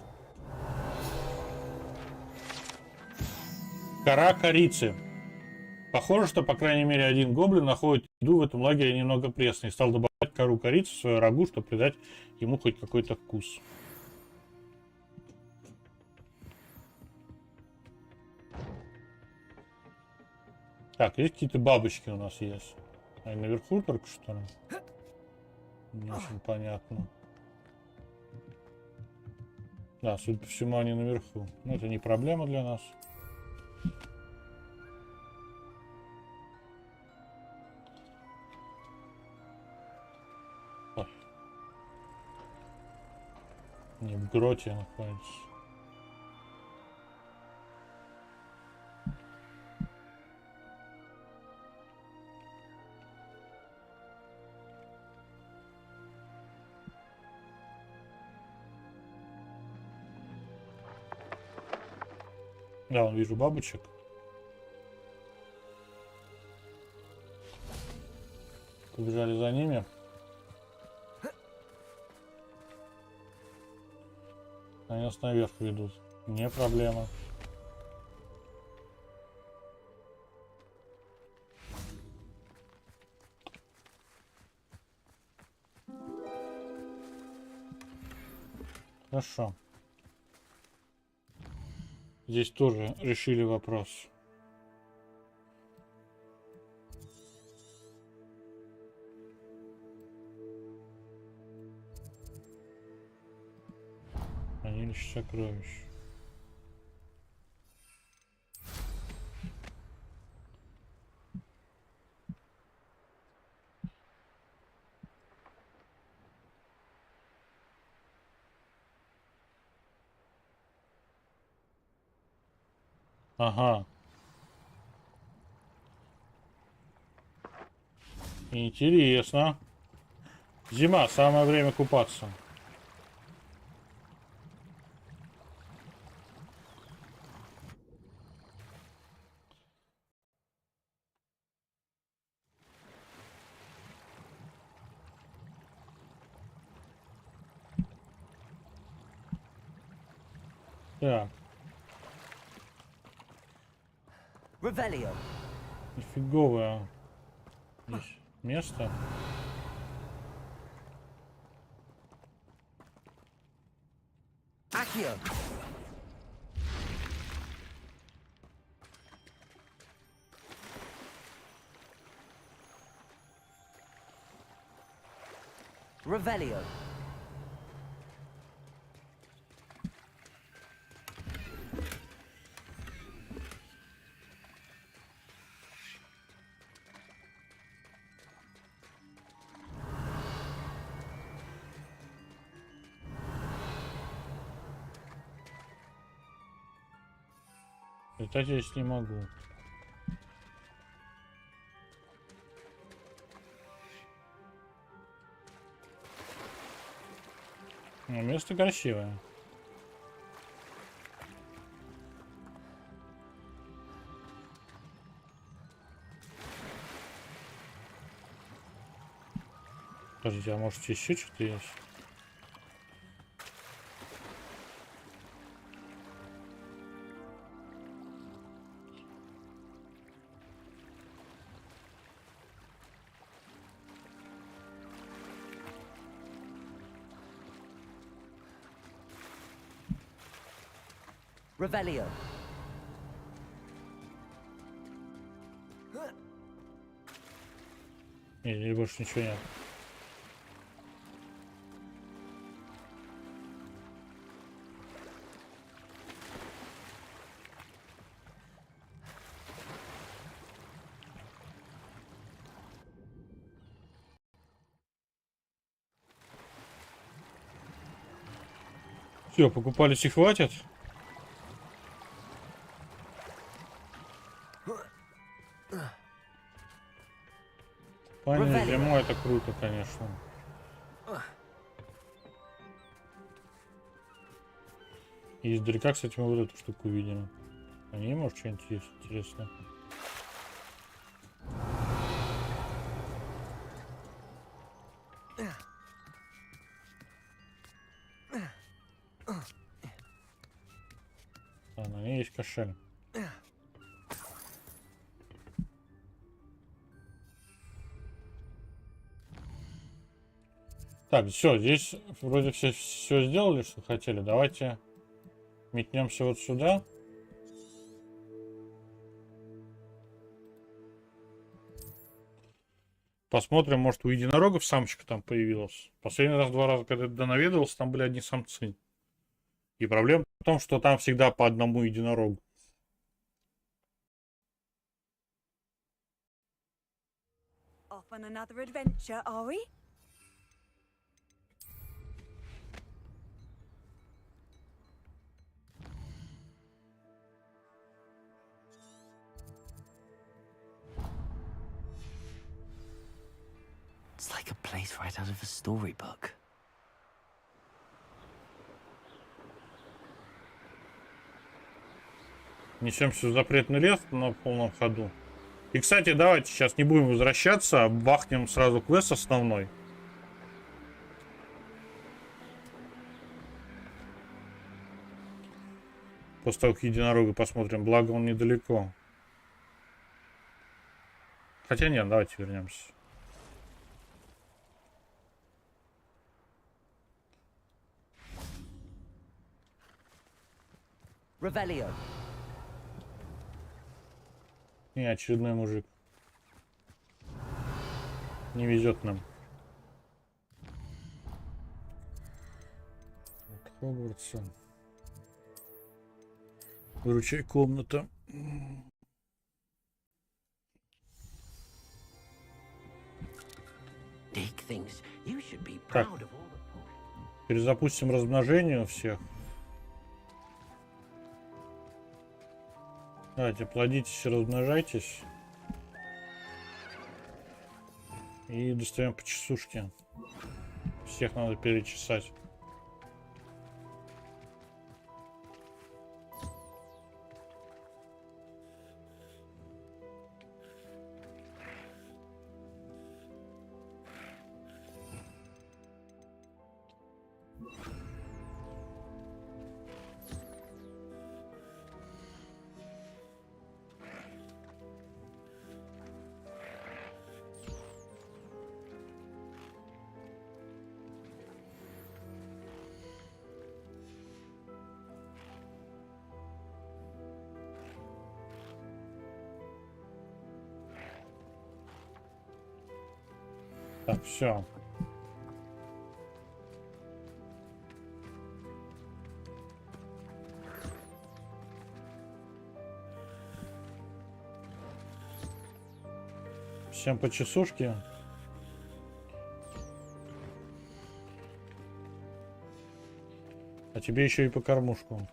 Кора корицы. Похоже, что, по крайней мере, один гоблин находит еду в этом лагере немного пресной и стал добавлять кору корицы в свою рагу, чтобы придать ему хоть какой-то вкус. Так, есть какие-то бабочки у нас есть. Они наверху только что ли? Не очень понятно. Да, судя по всему, они наверху. Но это не проблема для нас. Ой. Не в гроте находится. Да, вон вижу бабочек. Побежали за ними. Они нас наверх ведут. Не проблема. Хорошо. Здесь тоже решили вопрос. Хранилище сокровищ. Ага. Интересно. Зима, самое время купаться. Так. Revelio. Нифиговое здесь место. Accio. Revelio. Летать я здесь не могу. Но место красивое. Подождите, а может еще что-то есть? Revelio. Или больше ничего нет? Все, покупались и хватит. Паня зимой это круто, конечно. И издалека, кстати, мы вот эту штуку видим. А не может что-нибудь есть интересное. А, на ней есть кошель. Так, все, здесь вроде все сделали, что хотели. Давайте метнемся вот сюда. Посмотрим, может, у единорогов самочка там появилась. Последний раз, 2 раза, когда я наведывался, там были одни самцы. И проблема в том, что там всегда по одному единорогу. Off on another adventure, are we? It's like a place right out of a storybook. Несемся в запретный лес на полном ходу. И, кстати, давайте сейчас не будем возвращаться, бахнем сразу квест основной. После того, как единорога посмотрим, благо он недалеко. Хотя нет, давайте вернемся. Revelio. Не, очередной мужик. Не везет нам. Вот, Хогвартса. Выручай комната. Так. Перезапустим размножение у всех. Давайте, плодитесь и размножайтесь. И достаем по часушке. Всех надо перечесать. Так, все. Всем по часушке. А тебе еще и по кормушку.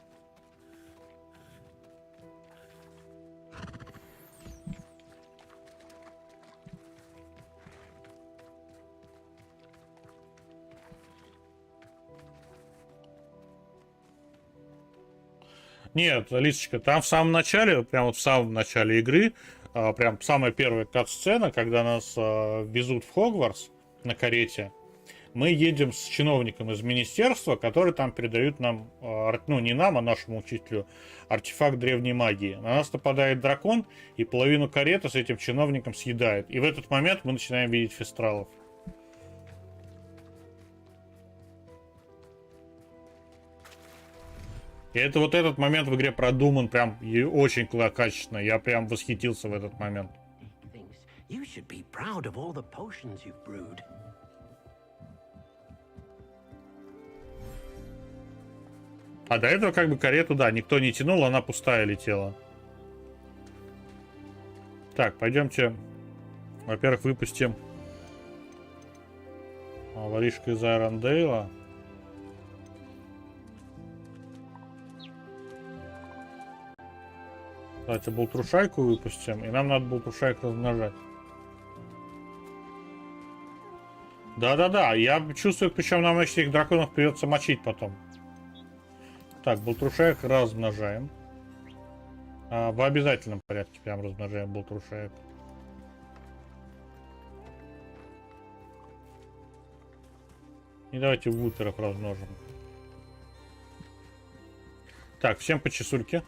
Нет, Лисочка, там в самом начале, прям вот в самом начале игры, прям самая первая кат-сцена, когда нас везут в Хогвартс на карете, мы едем с чиновником из министерства, который там передают нам, ну не нам, а нашему учителю, артефакт древней магии. На нас нападает дракон, и половину кареты с этим чиновником съедает. И в этот момент мы начинаем видеть фестралов. И это вот этот момент в игре продуман прям и очень качественно. Я прям восхитился в этот момент. You should be proud of all the potions you've brewed. А до этого как бы карету, да, никто не тянул, она пустая летела. Так, пойдемте. Во-первых, выпустим воришку из Айрондейла. Давайте болтрушайку выпустим, и нам надо болтрушайку размножать. Да-да-да, я чувствую, причем нам этих драконов придется мочить потом. Так, болтрушаек размножаем. В обязательном порядке прям размножаем болтрушаек. И давайте вутеров размножим. Так, всем по чесульке.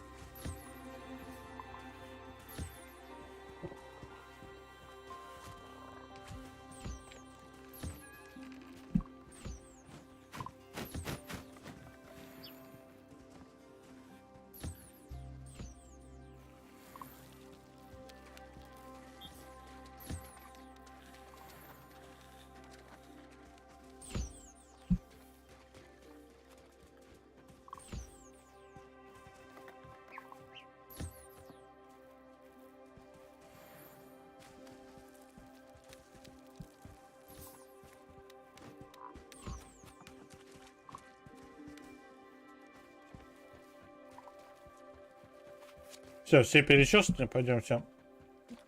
Все перечесаны, пойдемте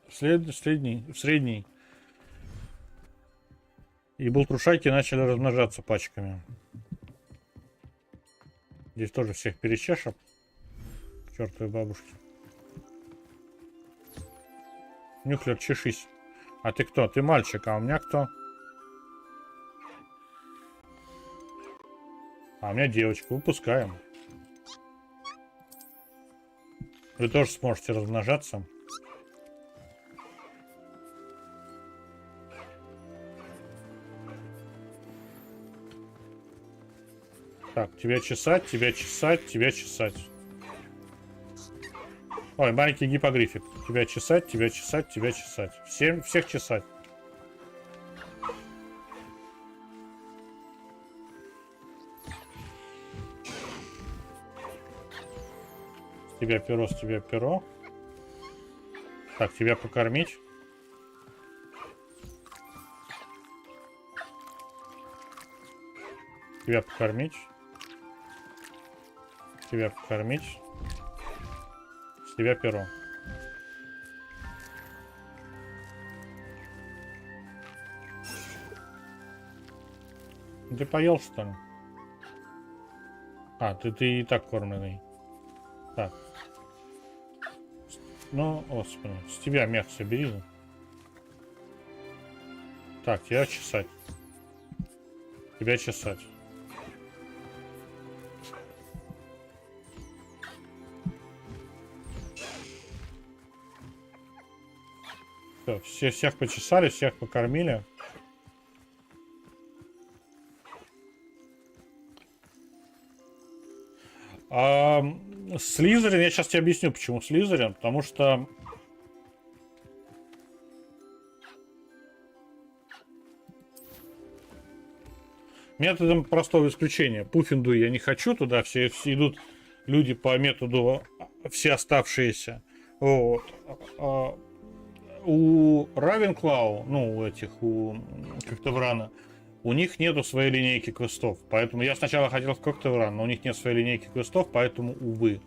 в средний. И болтрушайки начали размножаться пачками. Здесь тоже всех перечешем. К чертовой бабушке. Нюхлер, чешись. А ты кто? Ты мальчик, а у меня кто? А у меня девочка. Выпускаем. Вы тоже сможете размножаться. Так, тебя чесать, тебя чесать, тебя чесать. Ой, маленький гипогрифик. Тебя чесать, тебя чесать, тебя чесать. Всех чесать. С тебя перо, с тебя перо. Так, тебя покормить. Тебя покормить. Тебя покормить. С тебя перо. Ты поел, что ли? А, ты и так кормленный. Так. Ну, господи, с тебя мех собери. Так, тебя чесать. Тебя чесать. Все, всех почесали, всех покормили. Слизерин, я сейчас тебе объясню, почему Слизерин. Потому что методом простого исключения. Пуффинду я не хочу, туда все идут люди по методу все оставшиеся. Вот. У Равенклау, ну, у Коктеврана, у них нету своей линейки квестов. Поэтому я сначала хотел в Коктевран, но у них нет своей линейки квестов, поэтому, увы.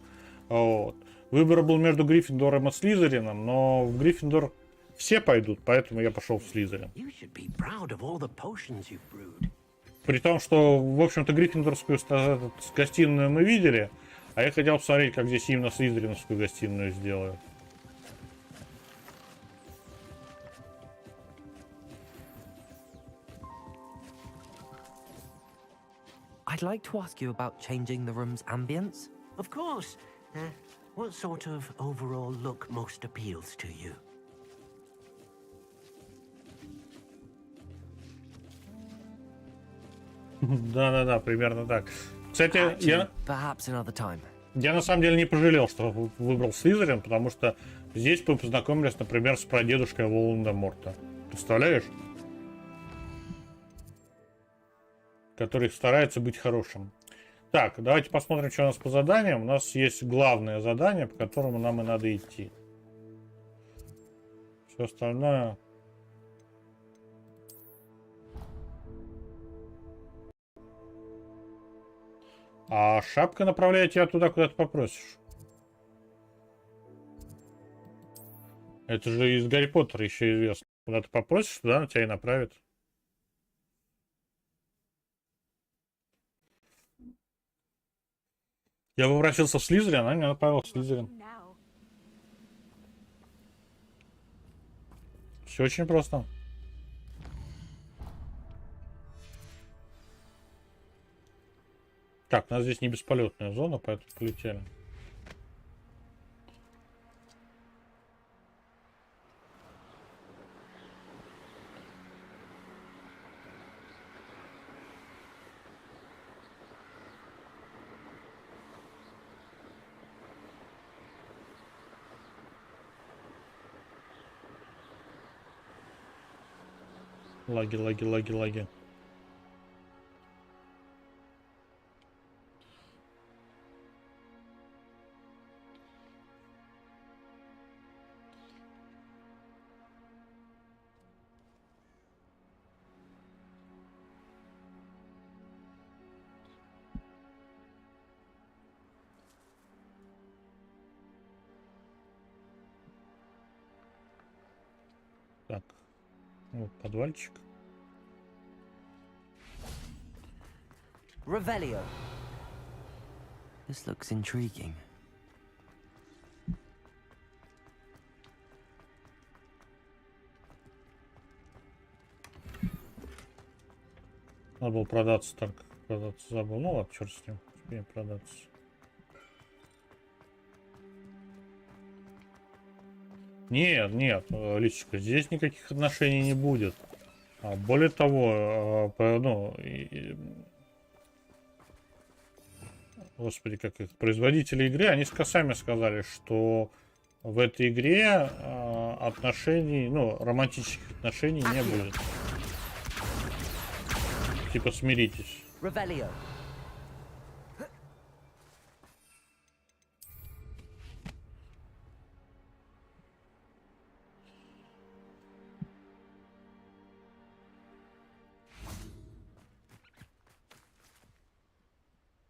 Вот. Выбор был между Гриффиндором и Слизерином, но в Гриффиндор все пойдут, поэтому я пошел в Слизерин. При том, что, в общем-то, Гриффиндорскую гостиную мы видели, а я хотел посмотреть, как здесь именно Слизериновскую гостиную сделают. I'd like to ask you about changing the room's ambience. Of course. What sort of overall look most appeals to you? Да-да-да, примерно так. Кстати, Actually, perhaps another time. я на самом деле не пожалел, что выбрал Слизерин, потому что Здесь мы познакомились, например, с прадедушкой Волан-де-Морта. Представляешь? Который старается быть хорошим. Так, давайте посмотрим, что у нас по заданиям. У нас есть главное задание, по которому нам и надо идти. Все остальное... А шапка направляет тебя туда, куда ты попросишь. Это же из Гарри Поттера еще известно. Куда ты попросишь, туда на тебя и направит. Я попросился в Слизерин, она меня направила в Слизерин. Все очень просто. Так, у нас здесь не бесполетная зона, поэтому полетели. Лаги, лаги, лаги, лаги. Так, вот подвальчик. Revelio. This looks intriguing. Надо было продаться, так продаться забыл. Ну ладно, черт с ним, успеем продаться. Нет, нет, Лисичка, здесь никаких отношений не будет. Более того, ну, господи, как их, производители игры, они сами сказали, что в этой игре отношений, ну, романтических отношений не будет. Типа смиритесь. Revelio.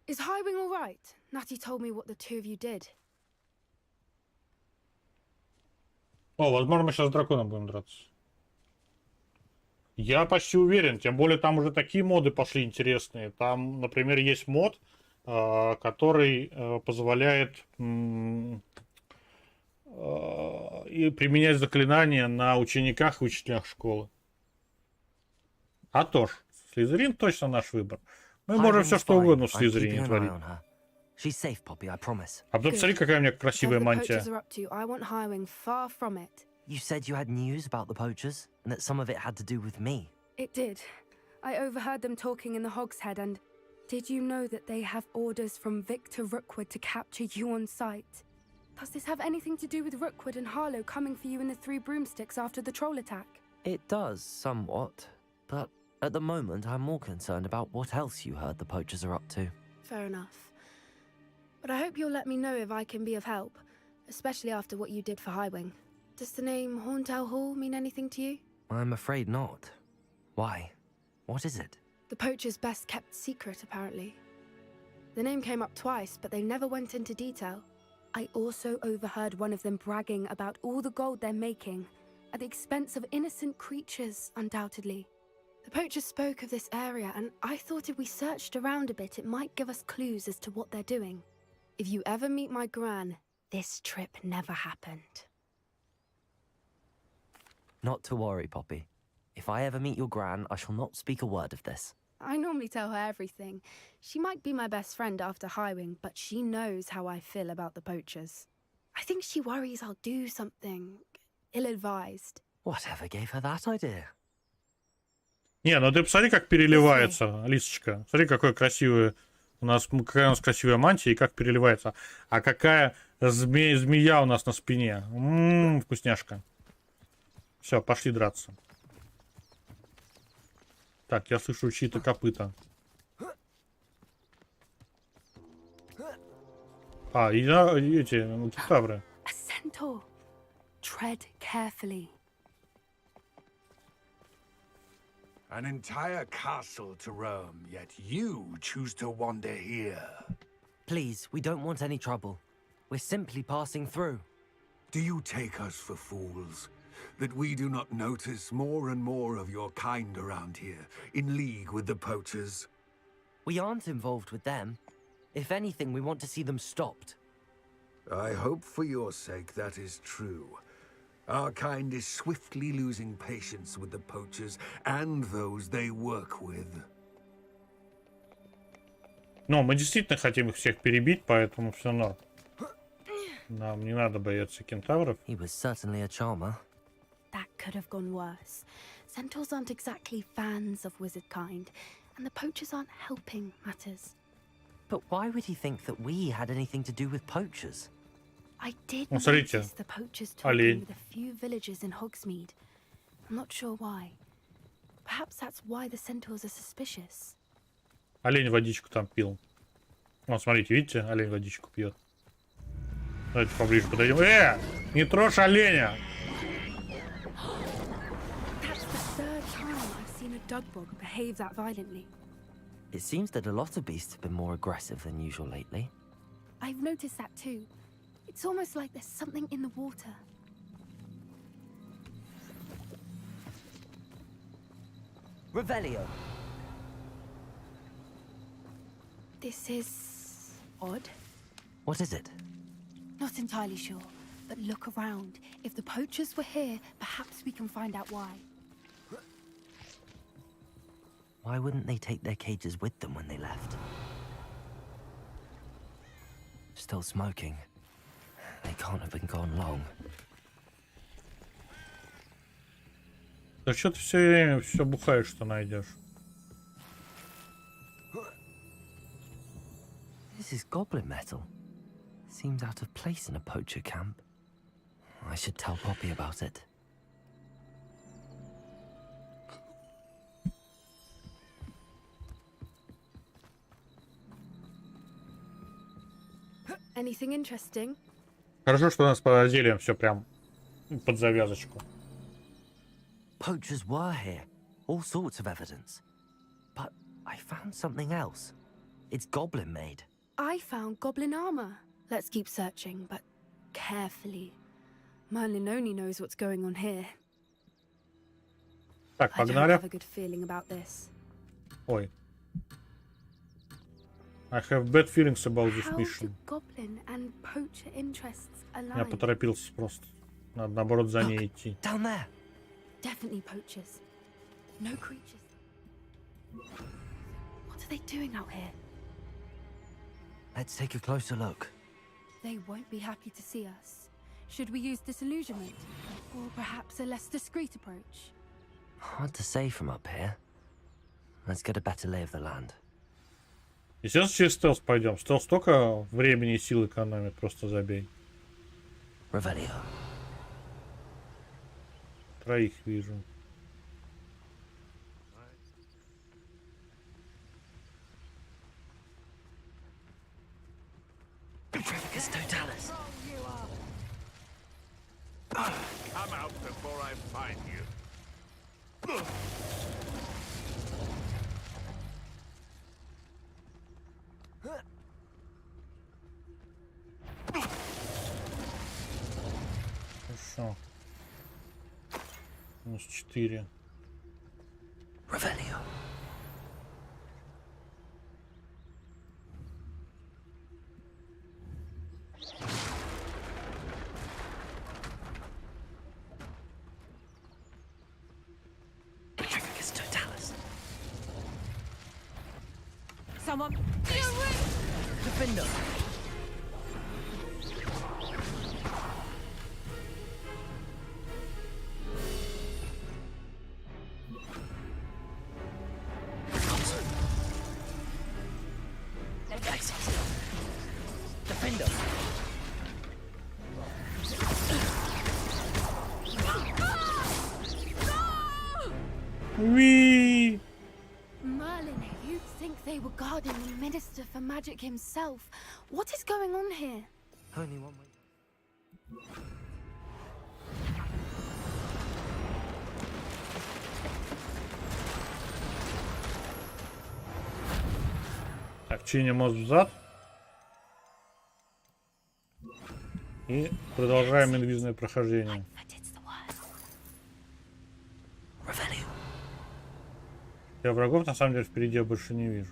Is Highwing all right? Natty told me what the two of you did. О, возможно, мы сейчас с драконом будем драться. Я почти уверен, тем более там уже такие моды пошли интересные. Там, например, есть мод, который позволяет и применять заклинания на учениках и учителях школы. А то ж, Слизерин точно наш выбор. Мы можем все что угодно в Слизерине творить. А потом посмотри, какая у меня красивая мантия. You said you had news about the poachers, and that some of it had to do with me. It did. I overheard them talking in the Hogshead, and did you know that they have orders from Victor Rookwood to capture you on sight? Does this have anything to do with Rookwood and Harlow coming for you in the Three Broomsticks after the troll attack? It does, somewhat. But at the moment, I'm more concerned about what else you heard the poachers are up to. Fair enough. But I hope you'll let me know if I can be of help, especially after what you did for Highwing. Does the name Horntail Hall mean anything to you? I'm afraid not. Why? What is it? The poacher's best kept secret, apparently. The name came up twice, but they never went into detail. I also overheard one of them bragging about all the gold they're making, at the expense of innocent creatures, undoubtedly. The poacher spoke of this area, and I thought if we searched around a bit, it might give us clues as to what they're doing. If you ever meet my gran, this trip never happened. Not to worry, Poppy. If I ever meet your gran, I shall not speak a word of this. I normally tell her everything. She might be my best friend after Highwing, but she knows how I feel about the poachers. I think she worries I'll do something ill-advised. Whatever gave her that idea? Не, ну ты посмотри, как переливается, Лисочка. Смотри, какая у нас красивая мантия и как переливается. А какая Змея у нас на спине. Вкусняшка. Все, пошли драться. Так, я слышу чьи-то копыта. А, и эти кентавры. A centaur. Tread carefully. An entire castle to roam, yet you choose to wander here. Please, we don't want any trouble. We're simply passing through. Do you take us for fools? That we do not notice more and more of your kind around here, in league with the poachers? We aren't involved with them. If anything, we want to see them stopped. I hope for your sake that is true. Our kind is swiftly losing patience with the poachers and those they work with. Но мы действительно хотим их всех перебить, поэтому все норм. Нам не надо бояться кентавров. He was certainly a charmer. That could have gone worse. Centaurs aren't exactly fans of wizard kind, and the poachers aren't helping matters. But why would he think that we had anything to do with poachers? I did Смотрите, notice the poachers олень. talking with a few villagers in Hogsmeade. I'm not sure why. Perhaps that's why the centaurs are suspicious. Олень водичку там пил. Вот, смотрите, видите? Олень водичку пьет. Давайте поближе подойдем. Не трожь оленя! That's the third time I've seen a dugbog behave that violently. It seems that a lot of beasts have been more aggressive than usual lately. I've noticed that too. It's almost like there's something in the water. Revelio. This is odd. What is it? Not entirely sure, but look around. If the poachers were here, perhaps we can find out why. Why wouldn't they take their cages with them when they left? Still smoking. They can't have been gone long. Да что ты все время все бухаешь, что найдешь? This is goblin metal. Seems out of place in a poacher camp. I should tell Poppy about it. Anything interesting? Хорошо, что у нас по зельям все прям под завязочку. Poachers were here. All sorts of evidence. But I found something else. It's goblin made. I found goblin armor. Let's keep searching, but carefully. Merlin only knows what's going on here. Так, I don't погнали. have a good feeling about this. Ой. I have bad feelings about this How mission. do goblin and poacher interests Я align? поторопился просто. Надо, наоборот, за ней идти. Down there. Definitely poachers. No creatures. What are they doing out here? Let's take a closer look. They won't be happy to see us. Should we use disillusionment? Or perhaps a less discreet approach? Hard to say from up here. Let's get a better lay of the land. Естественно, через стелс пойдем. Стелс столько времени и сил экономит, просто забей. Revelio. Троих вижу. Petrificus totalis. Come out before I find you. Хорошо. Минус 4. Revelio. Petrificus totalis. Someone. Defender. Defender. Whee! Merlin, you'd think they were guarding the Minister for Magic himself. What is going on here? Only one way. Так, чиним мост взад. И продолжаем инвизное прохождение. Я врагов на самом деле впереди я больше не вижу.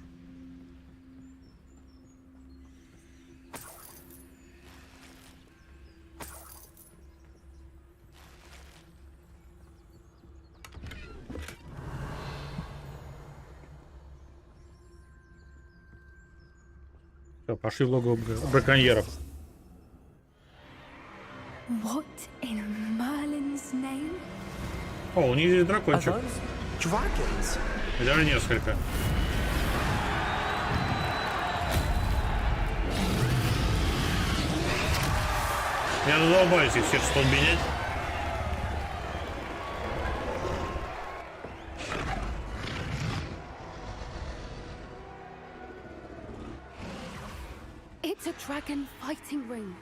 Все, пошли в логово браконьеров. What in Merlin's name? О, у них здесь дракончик. Dragons? И даже несколько. Я задолбаюсь их всех столбенять. It's a dragon fighting ring.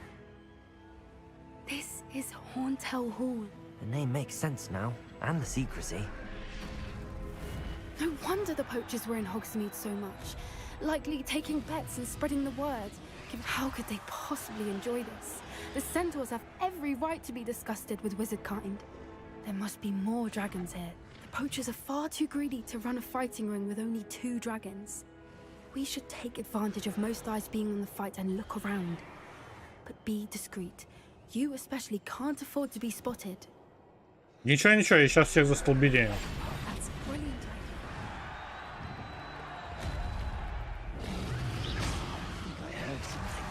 This is Hauntel Hall. The name makes sense now, and the secrecy. No wonder the poachers were in Hogsmeade so much. Likely taking bets and spreading the word. How could they possibly enjoy this? The centaurs have every right to be disgusted with wizard kind. There must be more dragons here. The poachers are far too greedy to run a fighting ring with only 2 dragons. We should take advantage of most eyes being on the fight and look around. But be discreet. You especially can't afford to be spotted. Ничего, ничего, я сейчас всех застолбенею. That's brilliant. I heard something.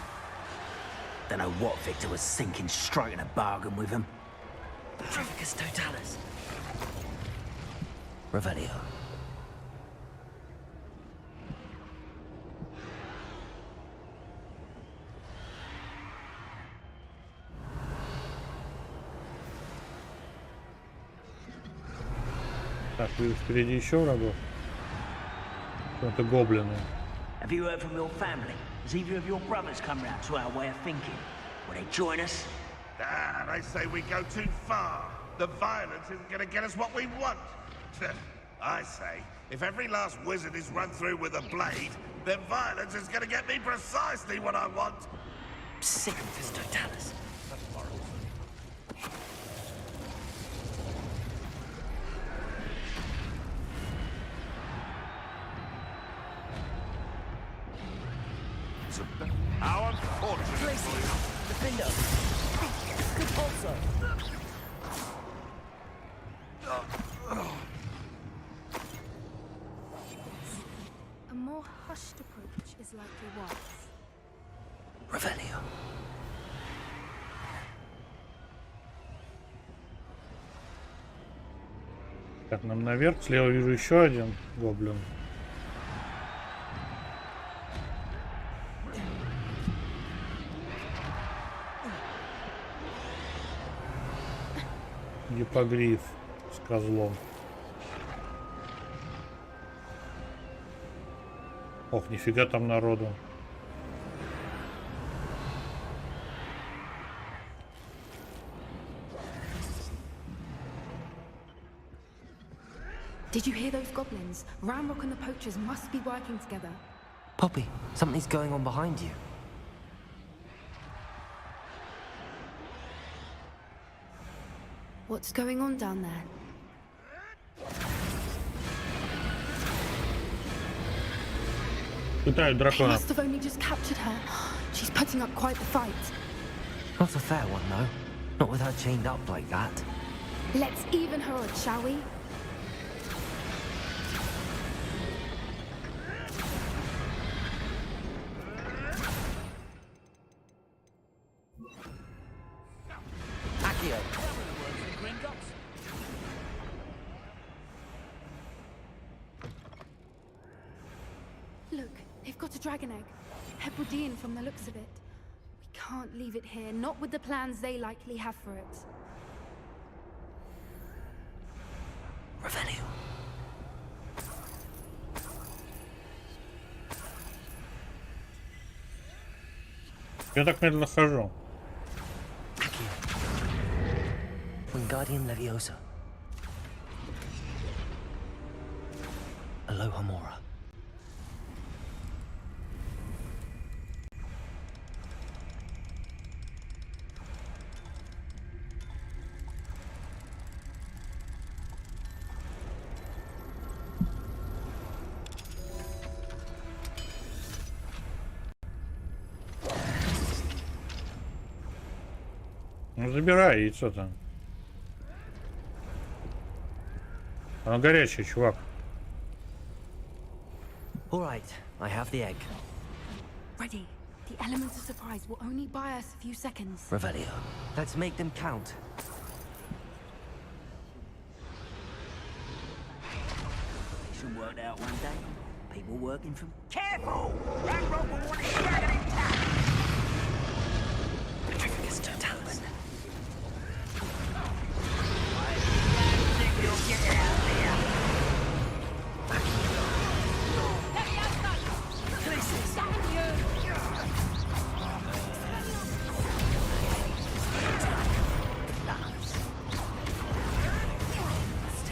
Don't know what Victor was thinking, striking a bargain with him. Trafficus Totalis. Revelio. Так, впереди еще врагов. Это гоблины. Have you heard from your family? Has either of your brothers come round to our way of thinking? Will they join us? Ah, they say we go too far. The violence isn't going to get us what we want. I say, if every last wizard is run through with a blade, then violence is going to get me precisely what I want. Sick of this Totalis. How unfortunate for you. Defender. Good also. A more hushed approach is likely wise. Revelio. Так, нам наверх. Слева вижу еще один гоблин. Гиппогриф с козлом. Ох, нифига там народу. Did you hear those goblins? Ramrock and the poachers must be working together. Poppy, something's going on behind you. What's going on down there? Пытают They дракона. must have only just captured her. She's putting up quite the fight. Not a fair one, though. Not with her chained up like that. Let's even her odds, shall we? Accio. Look, they've got a dragon egg. Hebridean from the looks of it. We can't leave it here, not with the plans they likely have for it. Revelio. Я так медленно хожу. Wingardium Leviosa. Aloha Mora. Ну забирай яйцо там. Оно горячее, чувак. All right, I have the egg. Ready. The elements of surprise will only buy us a few seconds. Revelio. Let's make them count. Should work out one day. People working from. Careful! Ranrock will want his dragon intact! Petrificus Totalis. I don't think you'll get it out there.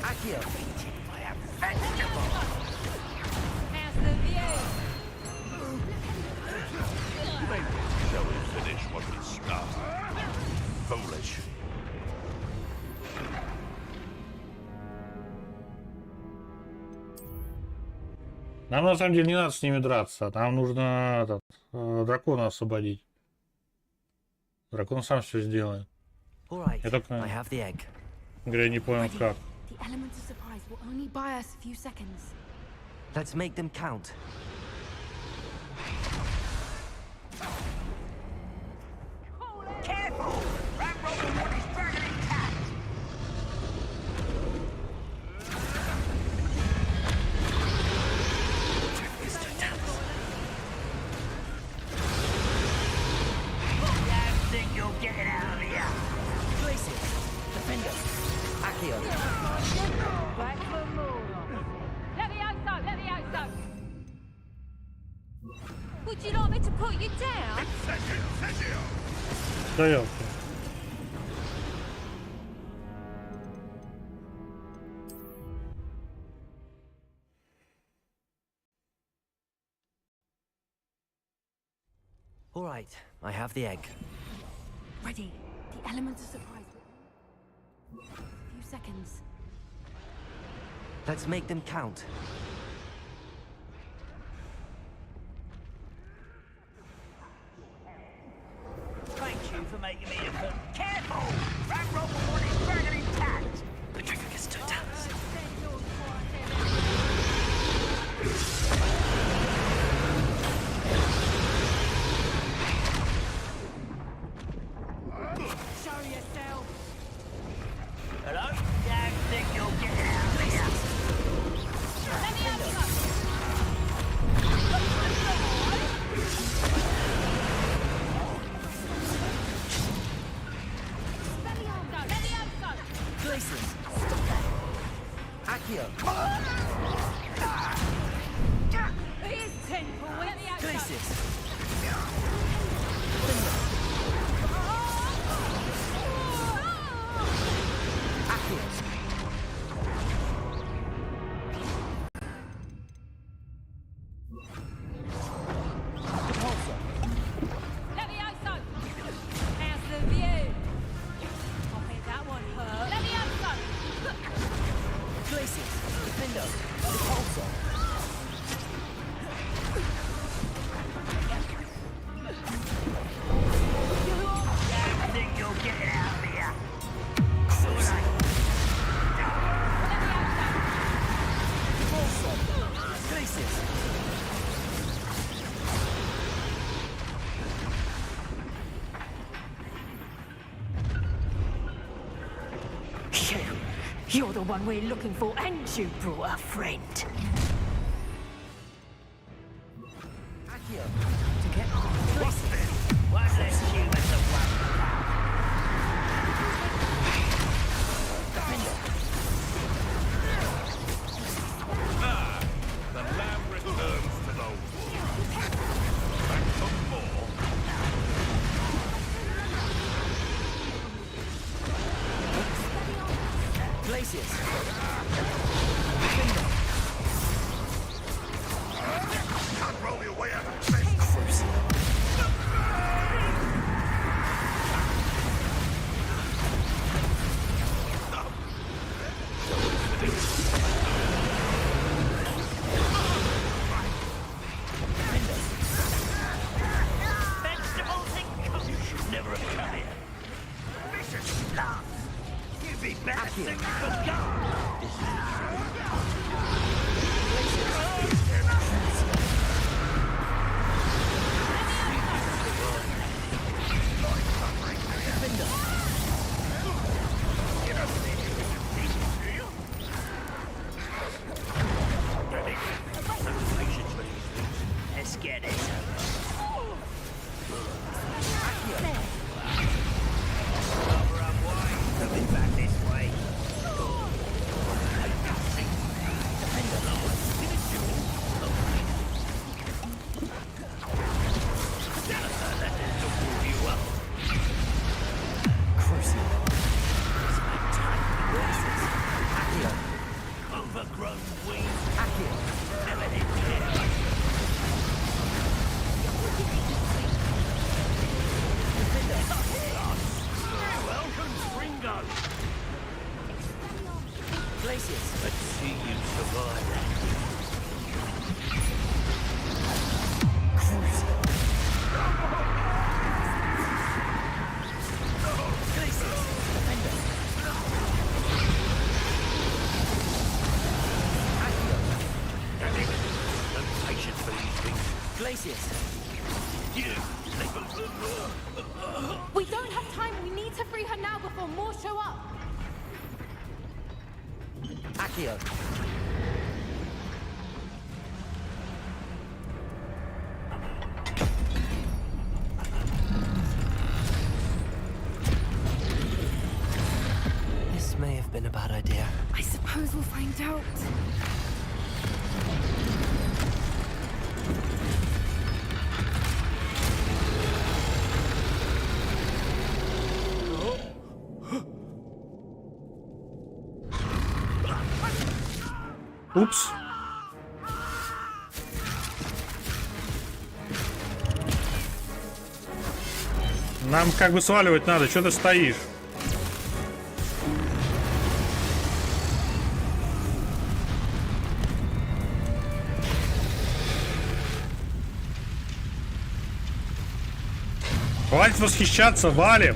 Accio. I am vegetable! Shall we finish what we started? Foolish. Нам на самом деле не надо с ними драться. Нам нужно дракона освободить. Дракон сам все сделает. All right, Я только, I have the egg. говоря, не понял как. The elements of surprise will only buy us a few seconds. Let's make them count. Careful! Ranrock will want his dragon intact! I don't think you'll get it out of here! Places. Defender. Accio. Would you like me to put you down? Стоял. All right, I have the egg. Ready. The elements of surprise will... A few seconds. Let's make them count. Thank you for making me a fool. Careful! Ranrock will want his dragon intact! Petrificus Totalis. Show yourself. Hello? Don't think you'll get it out of here! Let me have some. Places. Accio. Here's 10 points. Let me have some. Places. Accio. Let me have some. How's the view? I think that one hurt. Let me have some. Places. Defender. Repulsor. Don't think you'll get it out of here! Places. You're the one we're looking for, and you brought a friend. Accio. To get on. What's this? What's this human to worry about? The lamb returns to the wood. Back for more. We don't have time. We need to free her now before more show up. Accio. This may have been a bad idea. I suppose we'll find out. Упс. Нам как бы сваливать надо. Что ты стоишь? Хватит восхищаться, валим.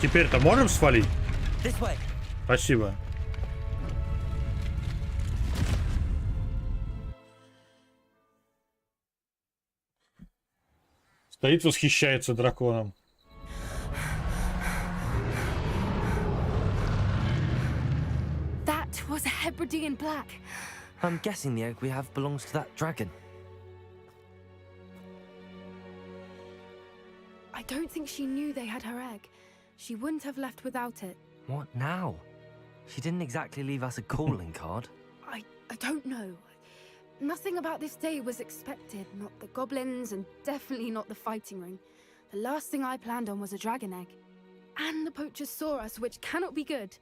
Теперь-то можем свалить? Спасибо. Стоит, восхищается драконом. That was a Hebridean black. I'm guessing the egg we have belongs to that dragon. I don't think she knew they had her egg. She wouldn't have left without it. What now? She didn't exactly leave us a calling card. I don't know. Nothing about this day was expected. Not the goblins, and definitely not the fighting ring. The last thing I planned on was a dragon egg. And the poachers saw us, which cannot be good.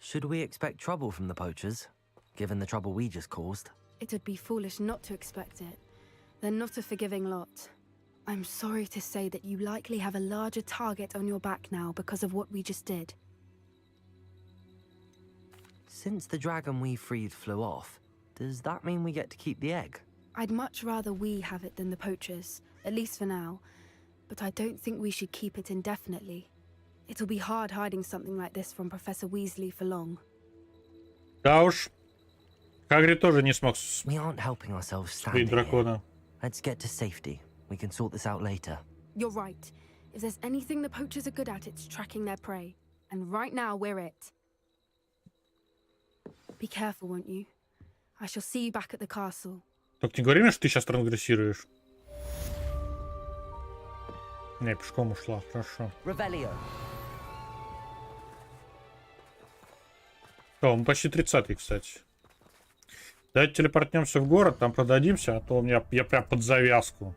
Should we expect trouble from the poachers, given the trouble we just caused? It would be foolish not to expect it. They're not a forgiving lot. I'm sorry to say that you likely have a larger target on your back now because of what we just did. Since the dragon we freed flew off, does that mean we get to keep the egg? I'd much rather we have it than the poachers, at least for now. But I don't think we should keep it indefinitely. It'll be hard hiding something like this from Professor Weasley for long. Да уж. Хагрид тоже не смог We aren't helping ourselves сбить stand here. дракона. Let's get to safety. We can sort this out later. You're right. If there's anything the poachers are good at, it's tracking their prey. And right now, we're it. Be careful, won't you? I shall see you back at the castle. Только не говори мне, что ты сейчас трансгрессируешь. Не, пешком ушла, хорошо. Revelio. О, мы почти 30-й, кстати. Давайте телепортнемся в город, там продадимся, а то у меня я прям под завязку.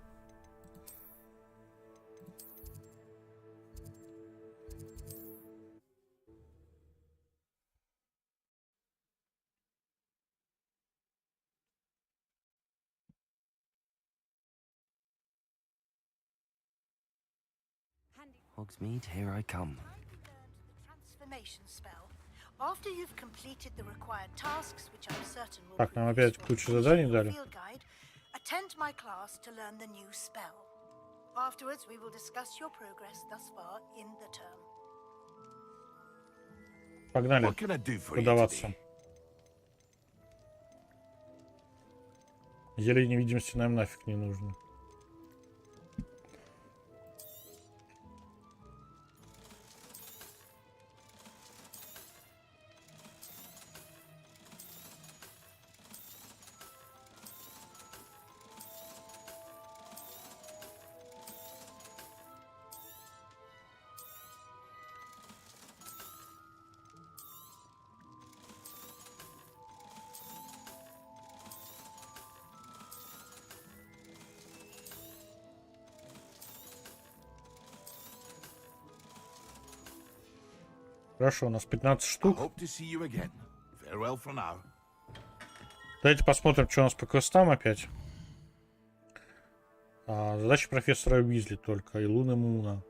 Hogsmeade, here I come. Transformation spell. After you've completed the required tasks, which I'm certain will Так, нам опять кучу заданий дали. field guide, attend my class to learn the new spell. Afterwards, we will discuss your progress thus far in the term. Погнали What can I do for you продаваться. Зелье невидимости нам нафиг не нужно. Хорошо, у нас 15 штук. Hope to see you again. Farewell for now. Давайте посмотрим, что у нас по квестам опять. Задача профессора Уизли только и Луны Муна.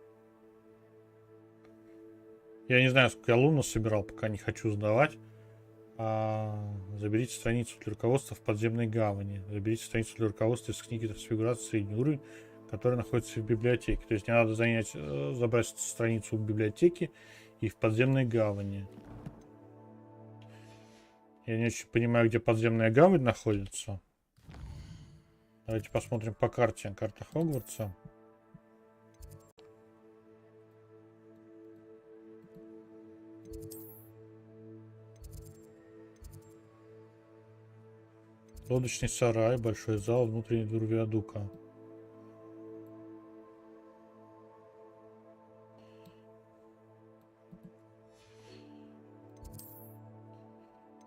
Я не знаю, сколько я лун собирал, пока не хочу сдавать. Заберите страницу для руководства в подземной гавани. Заберите страницу для руководства из книги трансфигурации средний уровень, которая находится в библиотеке. То есть мне надо забрать страницу в библиотеке и в подземной гавани. Я не очень понимаю, где подземная гавань находится. Давайте посмотрим по карте. Карта Хогвартса. Лодочный сарай, большой зал, внутренний двор виадука.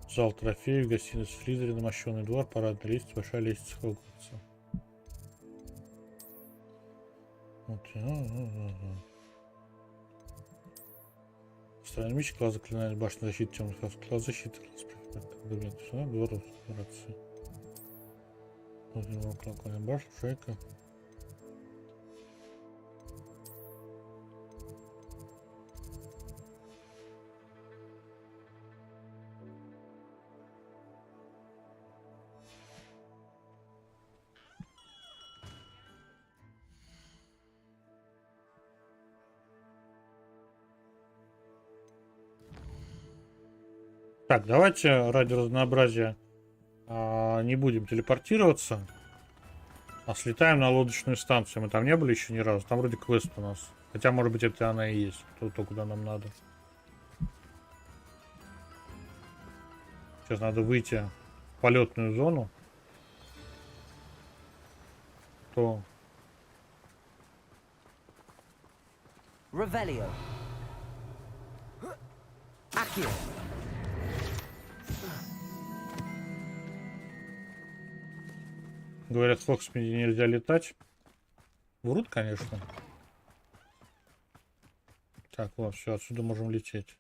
Зал трофеев, гостиница Слизерина, мощеный двор, парадная лестница, большая лестница Хогвартса. Вот. Астрономический класс заклинания башни защиты темных класс защиты двор операции. Башня, шайка. Так, давайте ради разнообразия не будем телепортироваться, а слетаем на лодочную станцию. Мы там не были еще ни разу. Там вроде квест у нас. Хотя, может быть, это она и есть. То, куда нам надо. Сейчас надо выйти в полетную зону. То... Revelio. Accio. Говорят, в Фоксмиде нельзя летать. Врут, конечно. Так, вот, все, отсюда можем лететь.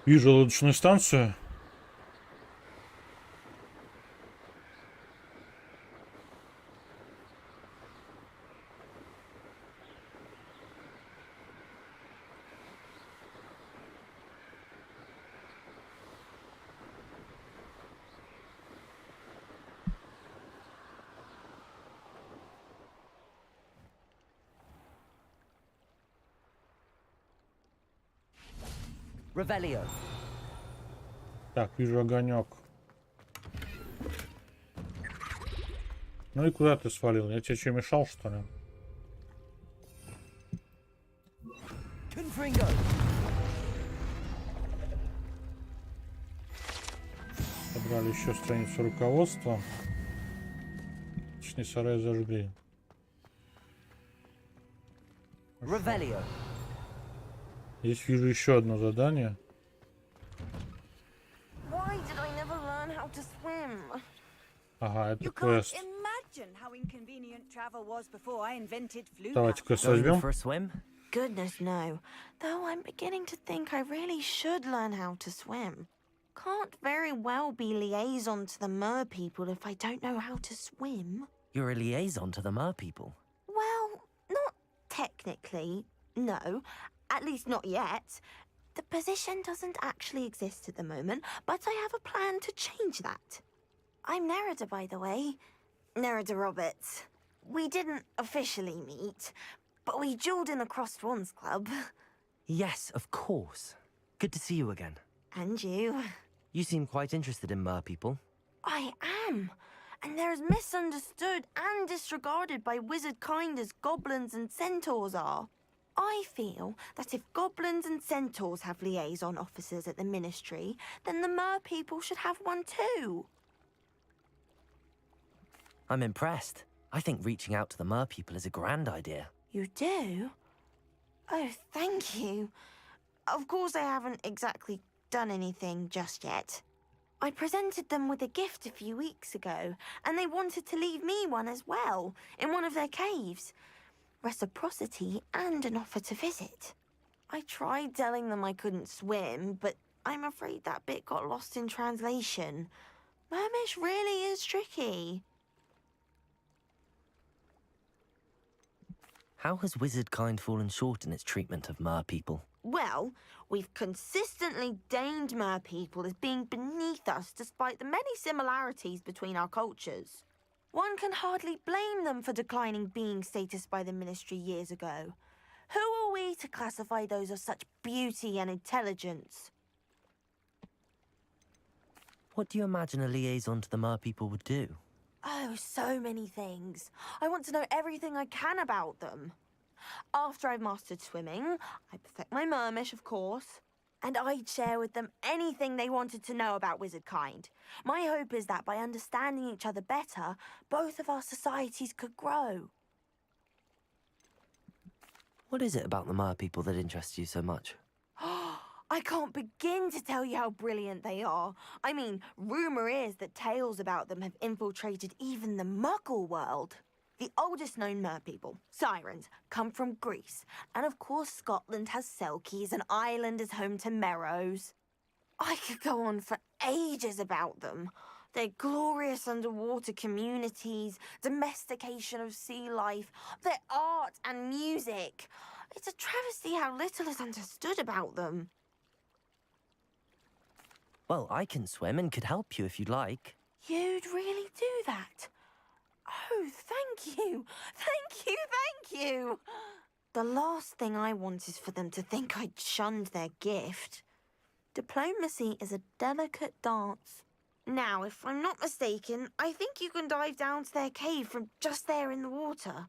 Вижу лодочную станцию. Revelio. Так, вижу огонек. Ну и куда ты свалил? Я тебе что, мешал, что ли? Confringo. Собрали еще страницу руководства. Точнее, сарай зажгли. Revelio. Здесь вижу еще одно задание. Why did I never learn how to swim? Ага, это You can't квест. imagine how inconvenient travel was before I invented flu. Давайте квест Going возьмем. for a swim? Goodness, no. Though I'm beginning to think I really should learn how to swim. Can't very well be liaison to the mer people if I don't know how to swim. You're a liaison to the mer people. Well, not technically, no. At least not yet. The position doesn't actually exist at the moment, but I have a plan to change that. I'm Nerida, by the way. Nerida Roberts. We didn't officially meet, but we duelled in the Crossed Swans Club. Yes, of course. Good to see you again. And you. You seem quite interested in mer people. I am. And they're as misunderstood and disregarded by wizard kind as goblins and centaurs are. I feel that if goblins and centaurs have liaison officers at the ministry, then the mer people should have one too. I'm impressed. I think reaching out to the mer people is a grand idea. You do? Oh, thank you. Of course I haven't exactly done anything just yet. I presented them with a gift a few weeks ago, and they wanted to leave me one as well, in one of their caves. Reciprocity and an offer to visit. I tried telling them I couldn't swim, but I'm afraid that bit got lost in translation. Mermish really is tricky. How has wizard kind fallen short in its treatment of mer people? Well, we've consistently deemed mer people as being beneath us despite the many similarities between our cultures. One can hardly blame them for declining being status by the Ministry years ago. Who are we to classify those of such beauty and intelligence? What do you imagine a liaison to the mer people would do? Oh, so many things. I want to know everything I can about them. After I've mastered swimming, I perfect my mermish, of course, and I'd share with them anything they wanted to know about wizard kind. My hope is that by understanding each other better, both of our societies could grow. What is it about the mer people that interests you so much? I can't begin to tell you how brilliant they are. I mean, rumour is that tales about them have infiltrated even the Muggle world. The oldest known mer people, sirens, come from Greece. And of course Scotland has Selkies and Ireland is home to Merrows. I could go on for ages about them. Their glorious underwater communities, domestication of sea life, their art and music. It's a travesty how little is understood about them. Well, I can swim and could help you if you'd like. You'd really do that? Oh, thank you! Thank you, thank you! The last thing I want is for them to think I'd shunned their gift. Diplomacy is a delicate dance. Now, if I'm not mistaken, I think you can dive down to their cave from just there in the water.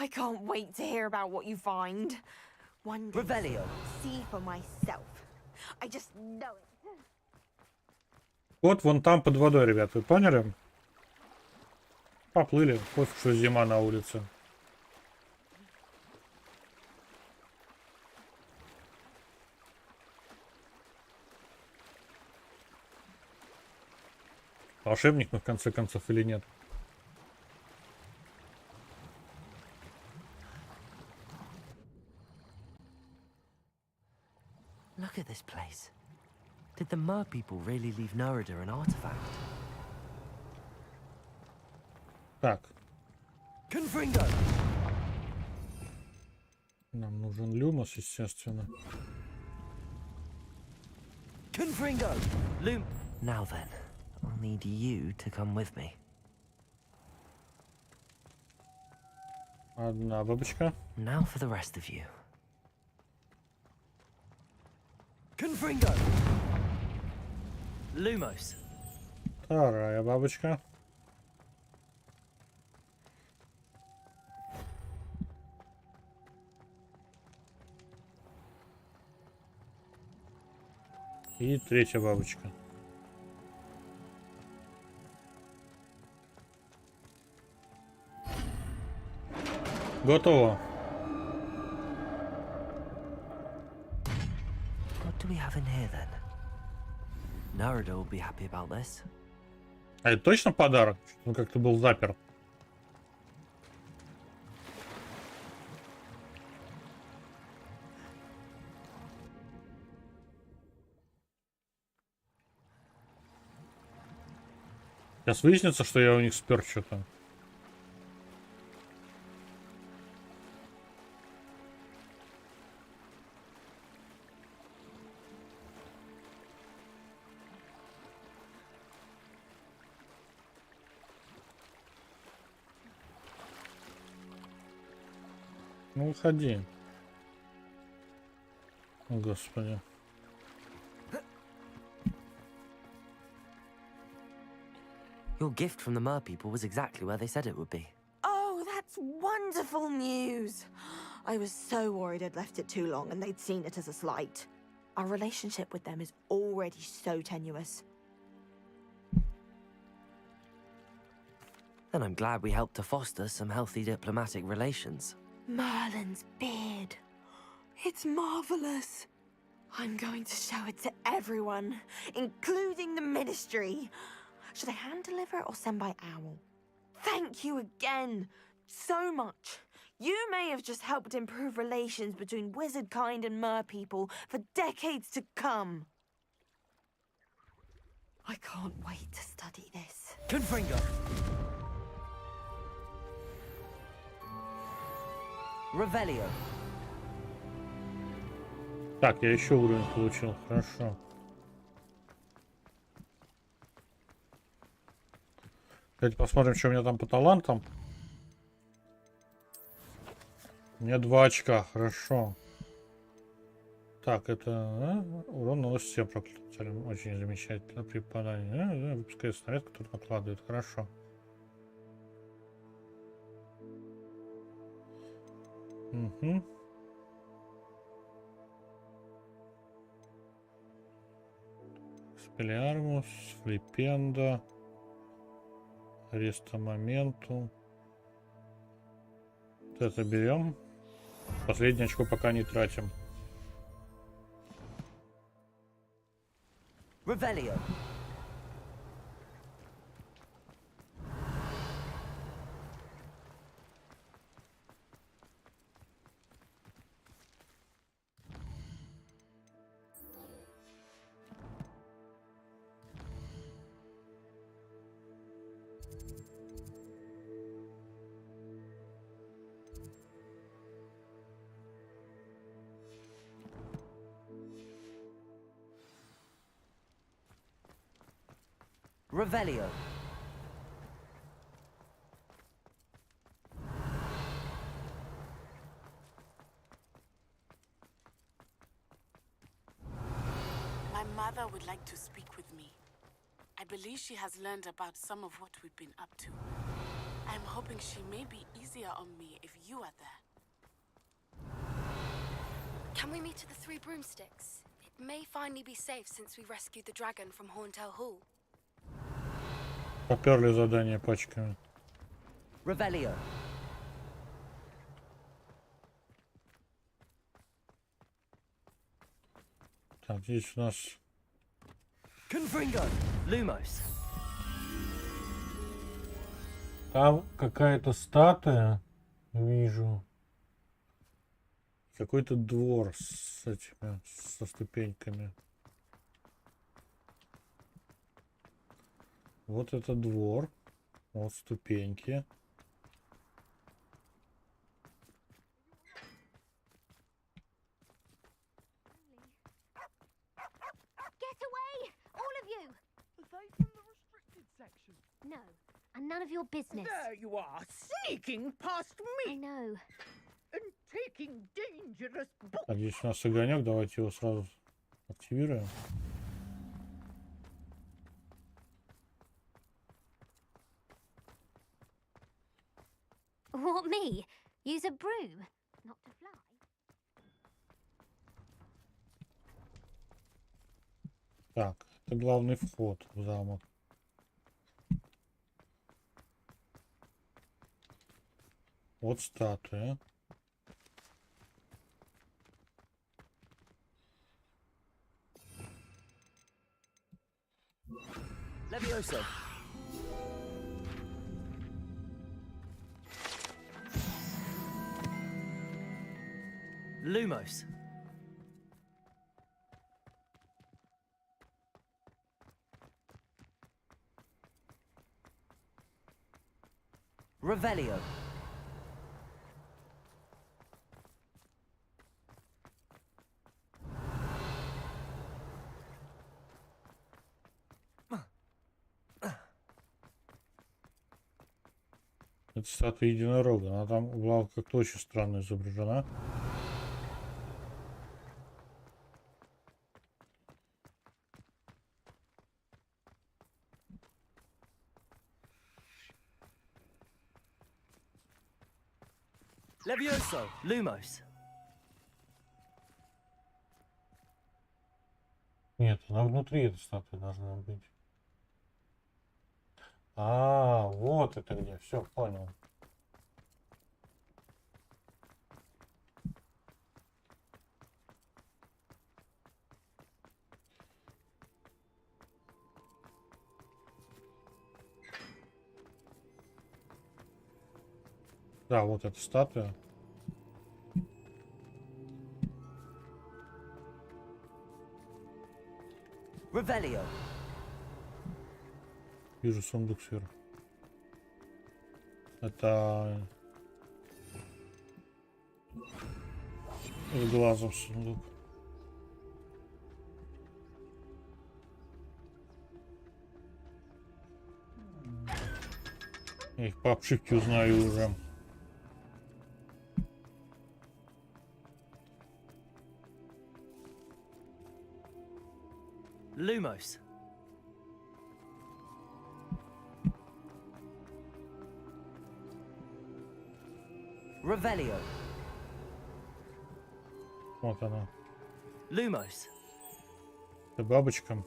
I can't wait to hear about what you find. One day, Revelio. see for myself. I just know it. Вот вон там под водой, ребят, вы поняли? Поплыли, пофиг, что зима на улице. Волшебник мы в конце концов или нет? Look at this place. Did the mer people really leave Nerida an artifact? Так. Confringo! Нам нужен люмос, естественно. Confringo! Loom! Now then, I'll need you to come with me. Одна бабочка. Now for the rest of you. Confringo! Lumos. Вторая бабочка. И третья бабочка. Готово. What do we have in here then? Nerida will be happy about this. А это точно подарок? Он как-то был заперт. Сейчас выяснится, что я у них спер что-то. Ну, уходи. О, Господи. Your gift from the mer people was exactly where they said it would be. Oh, that's wonderful news. I was so worried I'd left it too long and they'd seen it as a slight. Our relationship with them is already so tenuous. Then I'm glad we helped to foster some healthy diplomatic relations. Merlin's beard. It's marvelous. I'm going to show it to everyone, including the Ministry. Should I hand deliver it or send by owl? Thank you again so much. You may have just helped improve relations between wizard kind and mer people for decades to come. I can't wait to study this. Confringo. Revelio. Так, я еще уровень получил. Хорошо. Давайте посмотрим, что у меня там по талантам. У меня 2 очка. Хорошо. Так, это урон наносит всем проклятым целям. Очень замечательно. При попадании. Выпускает снаряд, который накладывает. Хорошо. Угу. Спелиармус, Флипенда, Ареста Моменту. Вот это берем. Последнее очко пока не тратим. Revelio. Revelio. My mother would like to speak with me. I believe she has learned about some of what we've been up to. I'm hoping she may be easier on me if you are there. Can we meet at the Three Broomsticks? It may finally be safe since we rescued the dragon from Horntail Hall. Поперли задание пачками. Revelio. Так, здесь у нас... Confringo. Lumos. Там какая-то статуя. Вижу. Какой-то двор с этими, со ступеньками. Вот это двор. Вот ступеньки. Get away! All of you! Are they from the restricted section? No, and none of your business. There you are, sneaking past I me know. and taking dangerous books. А здесь у нас огонек. Давайте его сразу активируем. What, me? Use a broom? Not to fly? Так, это главный вход в замок. Вот статуя. Levioso. Lumos. Revelio. Это статуя единорога. Она там была как-то очень странно изображена. Levioso. Lumos. Нет, она внутри этой статуи должна быть. А, вот это где. Все, понял. Да, вот эта статуя. Revelio. Вижу сундук сверху. Это с глазом сундук. Я их по обшивке узнаю уже. Lumos. Revelio. Вот она. Lumos. Это бабочка.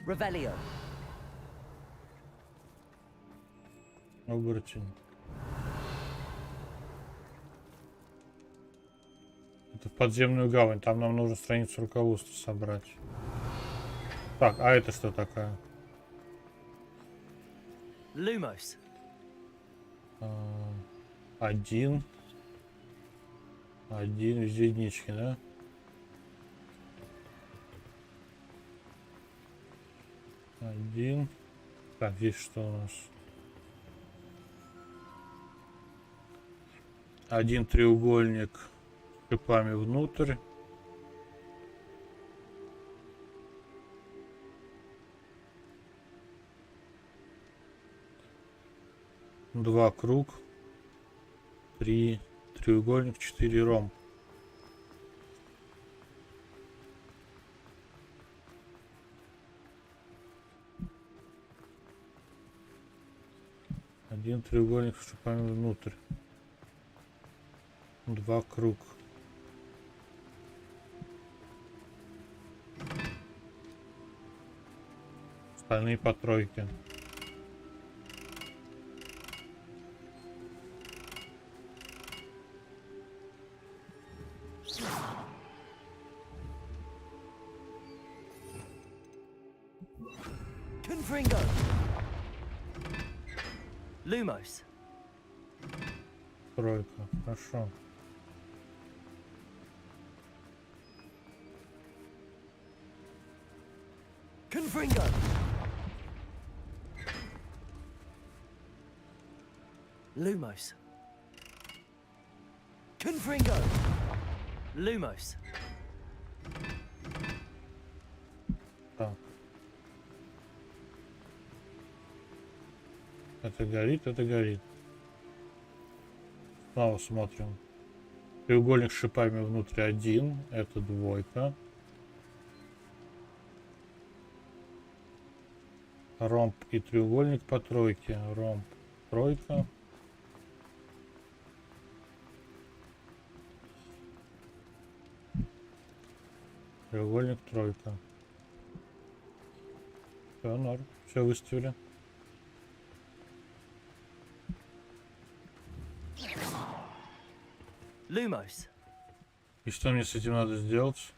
Revelio. Оборотень. Это в подземную гавань. Там нам нужно страницу руководства собрать. Так, а это что такое? Lumos. Один. Везде единички, да? Один. Так, здесь что у нас? Один треугольник с шипами внутрь. Два круг. Три треугольник, 4 ромб. Один треугольник с шипами внутрь. Два круг. Остальные по тройке. Confringo. Lumos. Тройка. Хорошо. Confringo. Lumos. Confringo. Lumos. Так. Это горит, это горит. Снова смотрим. Треугольник с шипами внутри один. Это двойка. Ромб и треугольник по тройке. Ромб, тройка. Треугольник, тройка. Все, норм. Все выставили. Lumos. И что мне с этим надо сделать?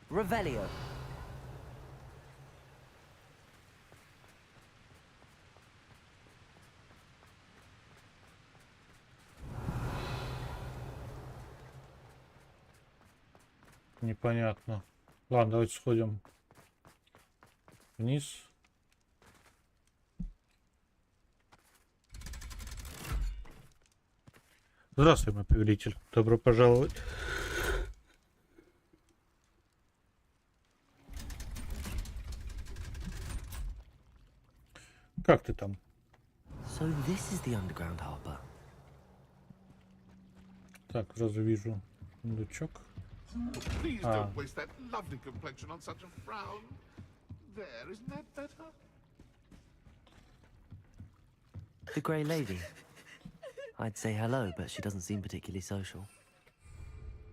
Revelio. Непонятно. Ладно, давайте сходим вниз. Здравствуй, мой повелитель. Добро пожаловать. Как ты там? So this is the underground harbor. Так, сразу вижу сундучок. Please don't waste that lovely complexion on such a frown. There, isn't that better? The grey lady. I'd say hello, but she doesn't seem particularly social.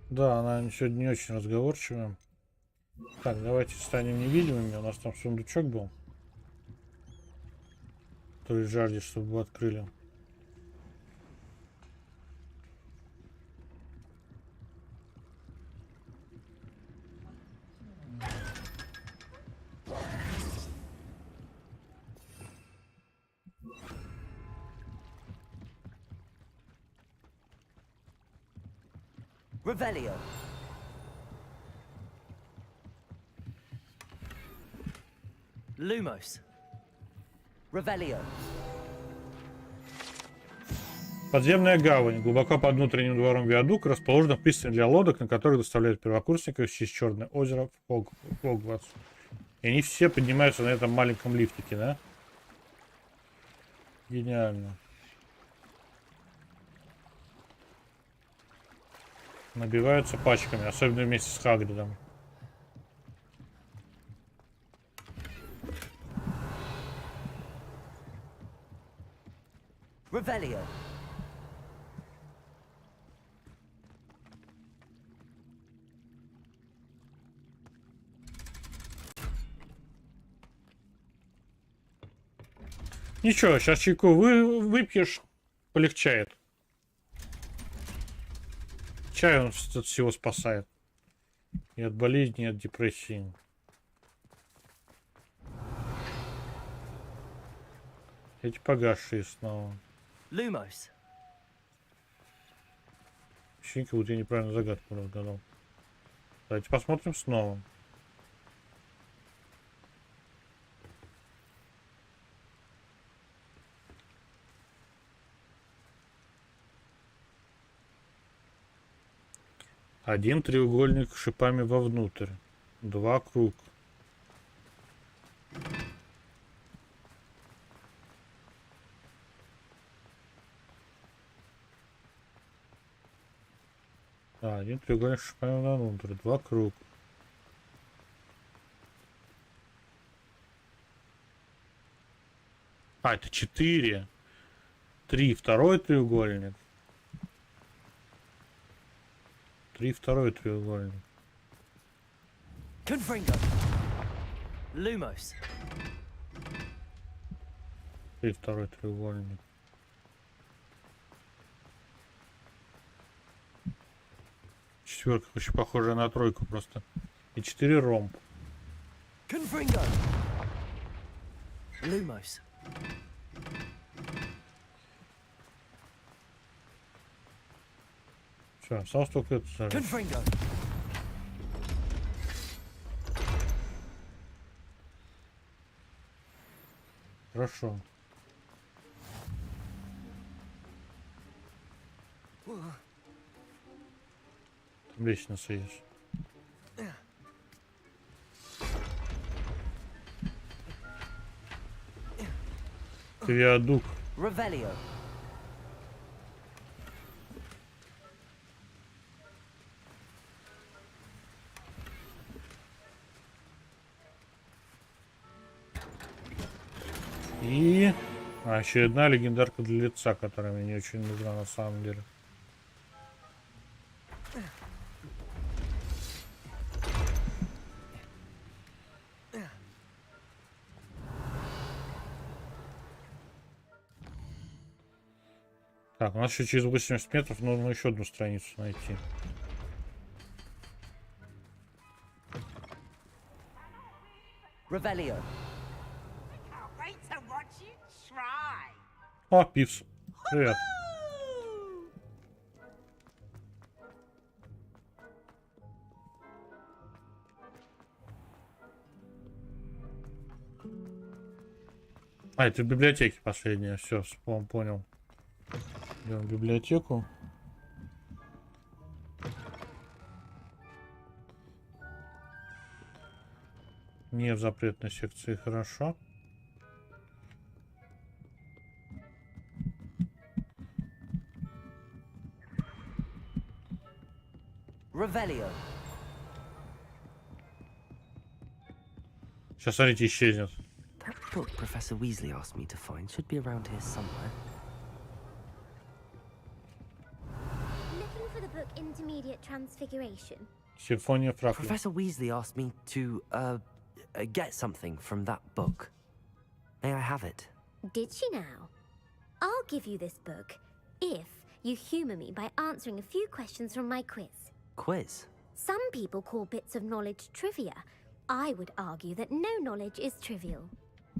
Да, она сегодня не очень разговорчивая. Так, давайте станем невидимыми. У нас там сундучок был. То есть жажде, чтобы его открыли. Revelio. Lumos. Revelio. Подземная гавань. Глубоко под внутренним двором виадук расположена пристань для лодок, на которых доставляют первокурсников через Черное озеро в Хогвартс. И они все поднимаются на этом маленьком лифтике, да? Гениально. Набиваются пачками, особенно вместе с Хагридом. Revelio. Ничего, сейчас чайку выпьешь, полегчает. Чай он от всего спасает. И от болезни, и от депрессии. Эти погасшие снова. Lumos. Ощущение, как будто я неправильно загадку разгадал. Давайте посмотрим снова. Один треугольник с шипами вовнутрь. Два круг. Да, один треугольник с шипами вовнутрь. Два круг. А, это 4. 3. Второй треугольник. 3. Второй треугольник. Confringo. Lumos. 3. Второй треугольник. Четверка очень похожая на тройку просто. И 4 ромб. Confringo. Lumos. Все, осталось только это. Confringo. Хорошо. Там лестница есть. Виадук. Revelio. И очередная легендарка для лица, которая мне не очень нужна на самом деле. Так, у нас еще через 80 метров нужно еще одну страницу найти. Revelio. О, Пивс. Привет. А, это в библиотеке последняя. Все, понял. Идем в библиотеку. Не в запретной секции, хорошо. Revelio. Сейчас, смотрите, исчезнет. book Professor Weasley asked me to find should be around here somewhere. Looking for the book Intermediate Transfiguration. Симфония Фракли. Professor Weasley asked me to, get something from that book. May I have it? Did she now? I'll give you this book if you humour me by answering a few questions from my quiz. Quiz? Some people call bits of knowledge trivia. I would argue that no knowledge is trivial.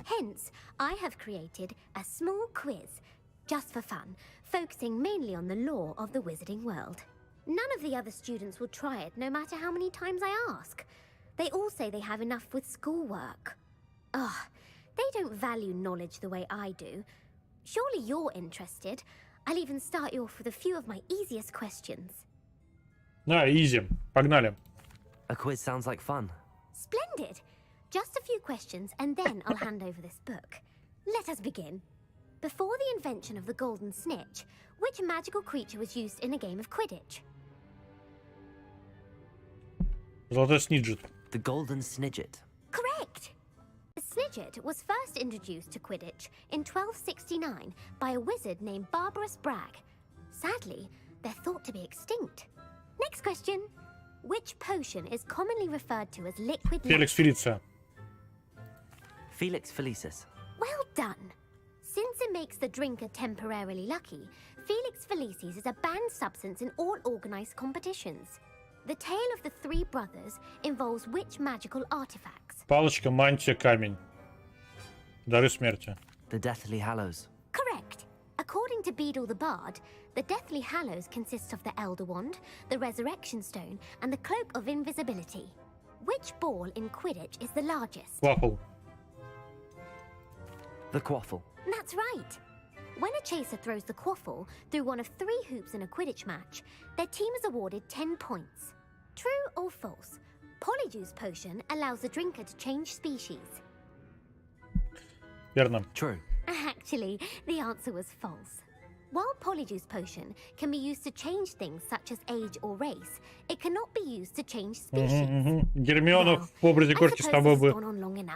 Hence, I have created a small quiz, just for fun, focusing mainly on the lore of the wizarding world. None of the other students will try it, no matter how many times I ask. They all say they have enough with schoolwork. Ugh, they don't value knowledge the way I do. Surely you're interested. I'll even start you off with a few of my easiest questions. Да, easy. Погнали. A quiz sounds like fun. Splendid! Just a few questions and then I'll hand over this book. Let us begin. Before the invention of the golden snitch, which magical creature was used in a game of Quidditch? Золотой сниджет. The Golden Snidget. Correct! The Snidget was first introduced to Quidditch in 1269 by a wizard named Barbarous Bragg. Sadly, they're thought to be extinct. Next question. Which potion is commonly referred to as liquid Феликс Фелиция. Felix Felicis. Well done. Since it makes the drinker temporarily lucky, Felix Felicis is a banned substance in all organized competitions. The tale of the three brothers involves which magical artifacts? Палочка, мантия, камень. Дары смерти. The Deathly Hallows. Correct. According to Beedle the Bard, the Deathly Hallows consists of the Elder Wand, the Resurrection Stone, and the Cloak of Invisibility. Which ball in Quidditch is the largest? Quaffle. The Quaffle. That's right. When a chaser throws the quaffle through one of 3 hoops in a Quidditch match, their team is awarded 10 points. True or false? Polyjuice potion allows the drinker to change species. Верно. True. Actually, the answer was false. While Polyjuice potion can be used to change things such as age or race, it cannot be used to change species. Гермиона в образе Корти с тобой бы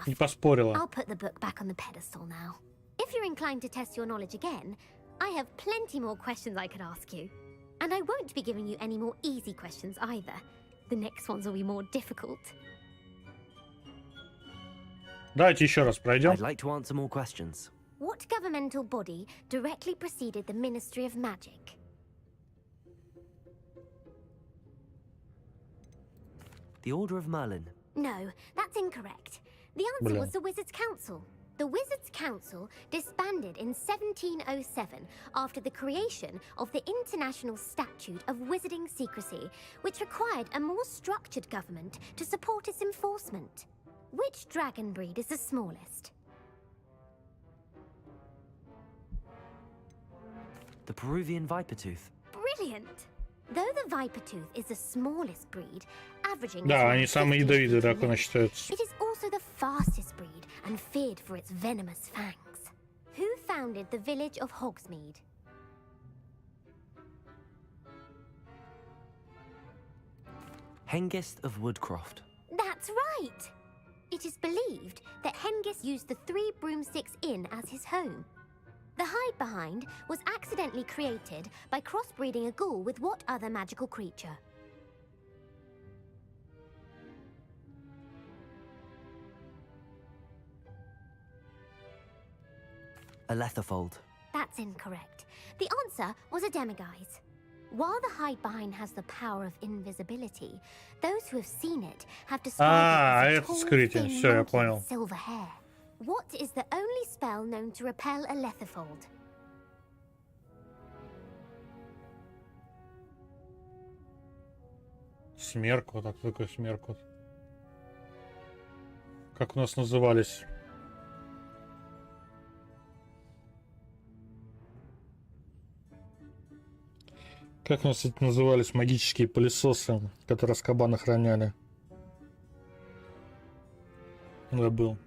не поспорила. I'll put the book back on the pedestal now. If you're inclined to test your knowledge again, I have plenty more questions I could ask you. And I won't be giving you any more easy questions either. The next ones will be more difficult. Давайте еще раз пройдем. I'd like to answer more questions. What governmental body directly preceded the Ministry of Magic? The Order of Merlin. No, that's incorrect. The answer was the Wizards' Council. The Wizards' Council disbanded in 1707 after the creation of the International Statute of Wizarding Secrecy, which required a more structured government to support its enforcement. Which dragon breed is the smallest? The Peruvian Vipertooth. Brilliant! Though the Vipertooth is the smallest breed, averaging Да, они самые ядовитые драконы считаются. it is also the fastest breed and feared for its venomous fangs. Who founded the village of Hogsmeade? Hengist of Woodcroft. That's right! It is believed that Hengist used the 3 Broomsticks Inn as his home. The hide-behind was accidentally created by crossbreeding a ghoul with what other magical creature? A Letherfold. That's incorrect. The answer was a demiguise. While the hide-behind has the power of invisibility, those who have seen it have described it as a tall, скрытие. thin Всё, я monkey понял. with silver hair. What is the only spell known to repel a Letherfold? Смеркот, а кто такой Смеркот? Как у нас назывались? Как у нас эти назывались магические пылесосы, которые Азкабан охраняли? Забыл.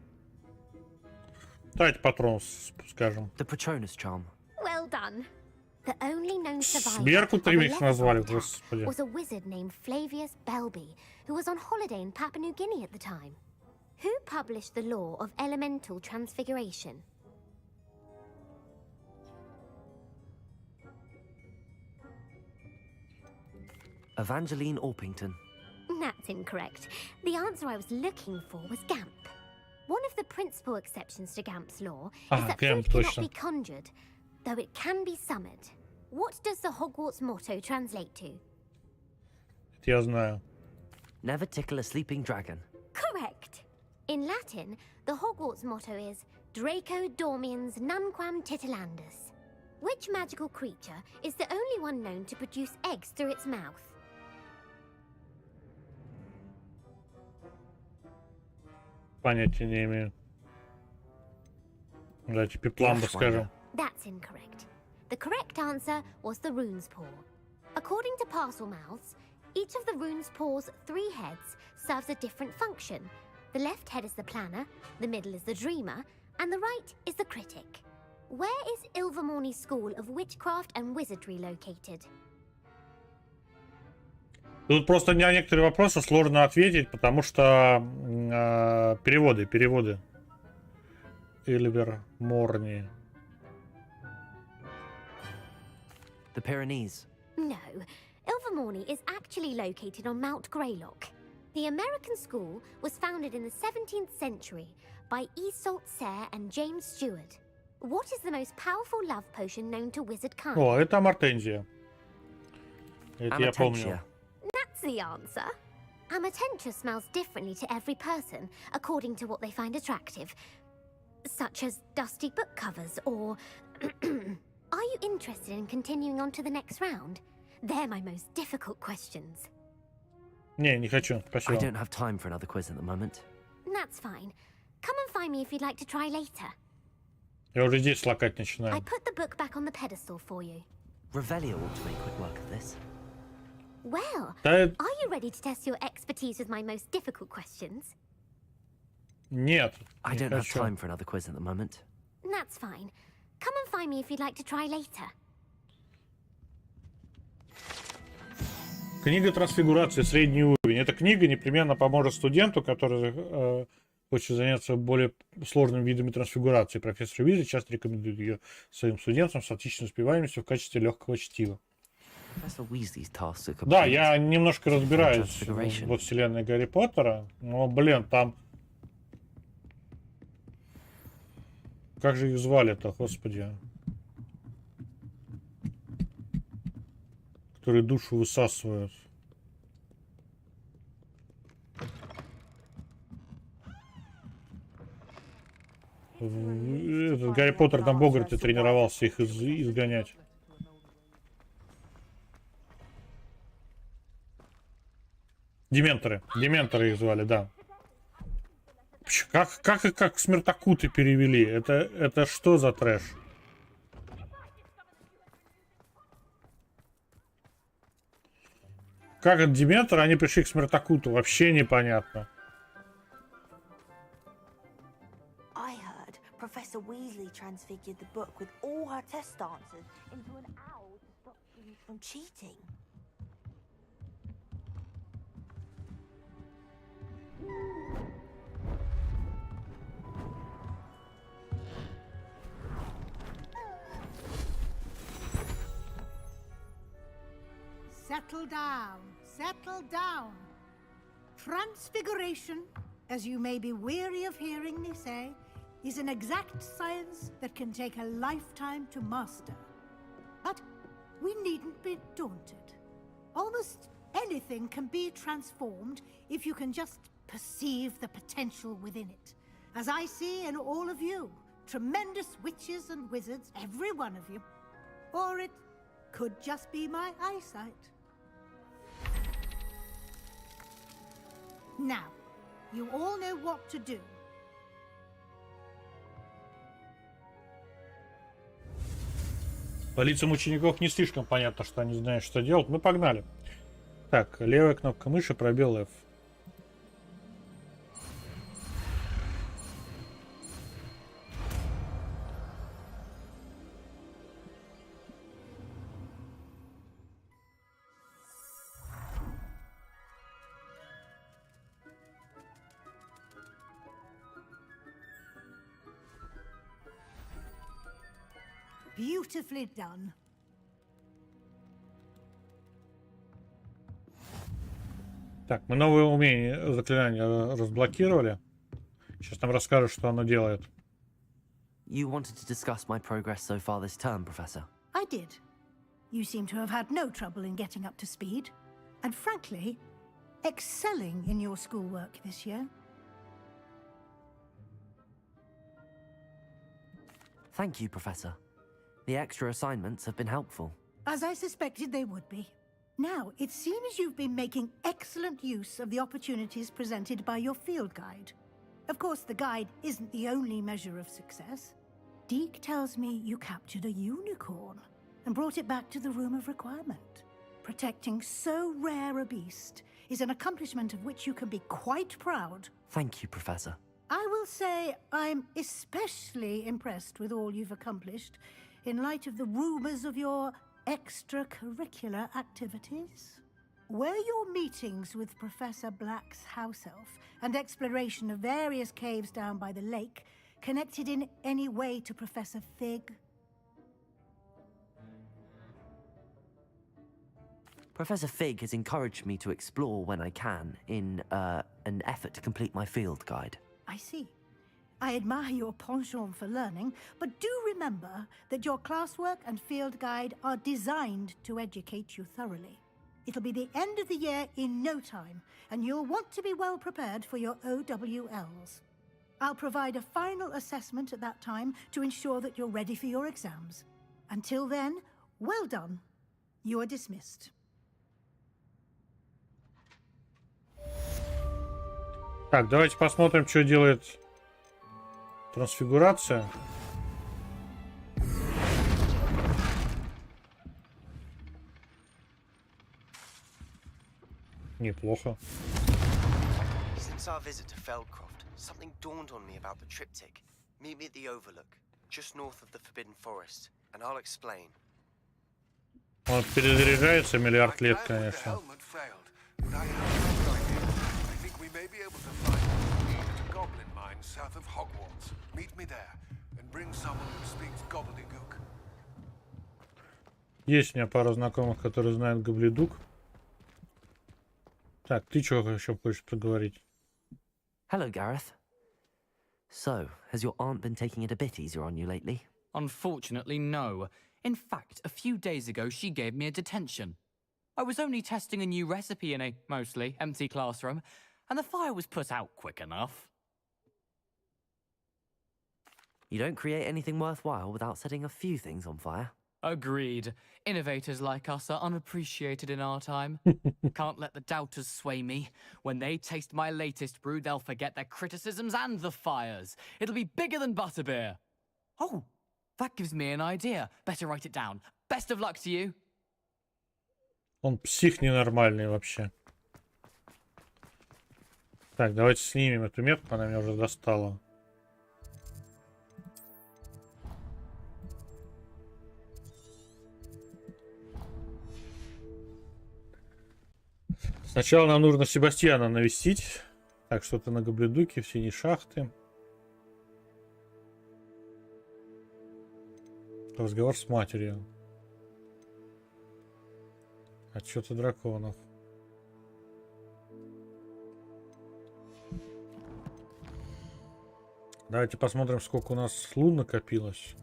Давайте патрон скажем. The Patronus Charm. Well done. The only known survivor Смеркут of a их назвали, Letherfold господи. was a wizard named Flavius Belby, who was on holiday in Papua New Guinea at the time. Who published the law of elemental transfiguration? Evangeline Orpington. That's incorrect. The answer I was looking for was Gamp. One of the principal exceptions to Gamp's law is that Gamp, food cannot точно. be conjured, though it can be summoned. What does the Hogwarts motto translate to? Это я знаю. Never tickle a sleeping dragon. Correct. In Latin, the Hogwarts motto is Draco dormiens nunquam titilandus. Which magical creature is the only one known to produce eggs through its mouth? Понятия не имею. Давайте пепламбу скажем. That's incorrect. The correct answer was the rune's paw. According to parcel mouths, each of the rune's paw's 3 heads serves a different function. The left head is the planner, the middle is the dreamer, and the right is the critic. Where is Ilvermorny School of Witchcraft and Wizardry located? Тут просто на некоторые вопросы сложно ответить, потому что переводы. Ilvermorny. The Pyrenees. No, Ilvermorny is actually located on Mount Greylock. The American school was founded in the 17th century by Isolde Sayre and James Stewart. What is the most powerful love potion known to wizard kind? О, это Амартензия. Это я помню. That's the answer. Amatentia smells differently to every person, according to what they find attractive. Such as dusty book covers, or... Are you interested in continuing on to the next round? They're my most difficult questions. Не хочу, спасибо. I don't have time for another quiz at the moment. That's fine. Come and find me if you'd like to try later. Я уже здесь лакать I начинаю. put the book back on the pedestal for you. Revelio ought to make quick work of this. Well, Да, are you ready to test your expertise with my most difficult questions? нет, I не don't have хочу. time for another quiz at the moment. That's fine. Come and find me if you'd like to try later. Книга трансфигурации, средний уровень. Эта книга непременно поможет студенту, который хочет заняться более сложными видами трансфигурации. Профессор Уизли часто рекомендует ее своим студентам с отличной успеваемостью в качестве легкого чтива. Да, я немножко разбираюсь во вселенной Гарри Поттера, но, блин, там... Как же их звали-то, господи? Которые душу высасывают. Этот Гарри Поттер на Богарте тренировался их изгонять. Дементоры их звали, да. Как смертокуты перевели? Это что за трэш? Как от Дементора они пришли к смертокуту? Вообще непонятно. I heard Professor Weasley transfigured the book with all her test answers into an owl to stop students from cheating. Settle down, settle down. Transfiguration, as you may be weary of hearing me say, is an exact science that can take a lifetime to master. But we needn't be daunted. Almost anything can be transformed if you can just perceive the potential within it. As I see in all of you, tremendous witches and wizards, every one of you. Or it could just be my eyesight. Now, you all know what to do. По лицам учеников не слишком понятно, что они знают, что делать. Мы погнали. Так, левая кнопка мыши, пробел F. Beautifully done. Так, мы новое умение, заклинание разблокировали. Сейчас нам расскажут, что оно делает. You wanted to discuss my progress so far this term, Professor? I did. You seem to have had no trouble in getting up to speed. And frankly, excelling in your schoolwork this year. Thank you, Professor. The extra assignments have been helpful. As I suspected they would be. Now, it seems you've been making excellent use of the opportunities presented by your field guide. Of course, the guide isn't the only measure of success. Deke tells me you captured a unicorn and brought it back to the Room of Requirement. Protecting so rare a beast is an accomplishment of which you can be quite proud. Thank you, Professor. I will say I'm especially impressed with all you've accomplished in light of the rumors of your extracurricular activities. Were your meetings with Professor Black's house elf and exploration of various caves down by the lake connected in any way to Professor Fig? Professor Fig has encouraged me to explore when I can in an effort to complete my field guide. I see. I admire your penchant for learning, but do remember that your classwork and field guide are designed to educate you thoroughly. It'll be the end of the year in no time, and you'll want to be well prepared for your OWLs. I'll provide a final assessment at that time to ensure that you're ready for your exams. Until then, well done. You are dismissed. Так, давайте посмотрим, что делает трансфигурация. Неплохо. Since our visit to Feldcroft, something dawned on me about the triptych. Meet me at the Overlook, just north of the Forbidden Forest, and I'll explain. Он перезаряжается миллиард лет, конечно. I think we may be able to find a goblin mine south of Hogwarts. Meet me there and bring someone who speaks gobbledygook. Есть у меня пара знакомых, которые знают гоблидук. Так, ты что еще хочешь поговорить? Hello, Gareth. So, has your aunt been taking it a bit easier on you lately? Unfortunately, no. In fact, a few days ago, she gave me a detention. I was only testing a new recipe in a mostly empty classroom, and the fire was put out quick enough. You don't create anything worthwhile without setting a few things on fire. Agreed. Innovators like us are unappreciated in our time. Can't let the doubters sway me. When they taste my latest brew, they'll forget their criticisms and the fires. It'll be bigger than butterbeer. Oh, that gives me an idea. Better write it down. Best of luck to you. Он псих ненормальный вообще. Так, давайте снимем эту метку, она меня уже достала. Сначала нам нужно Себастьяна навестить. Так, что-то на гоблидуке, в синей шахты. Разговор с матерью. Отчеты драконов. Давайте посмотрим, сколько у нас лун накопилось.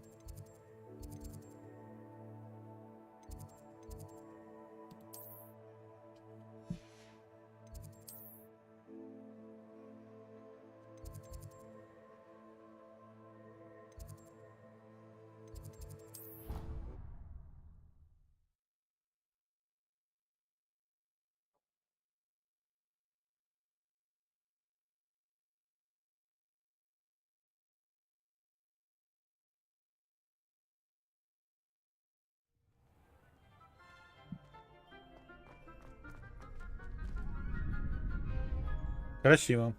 Красиво.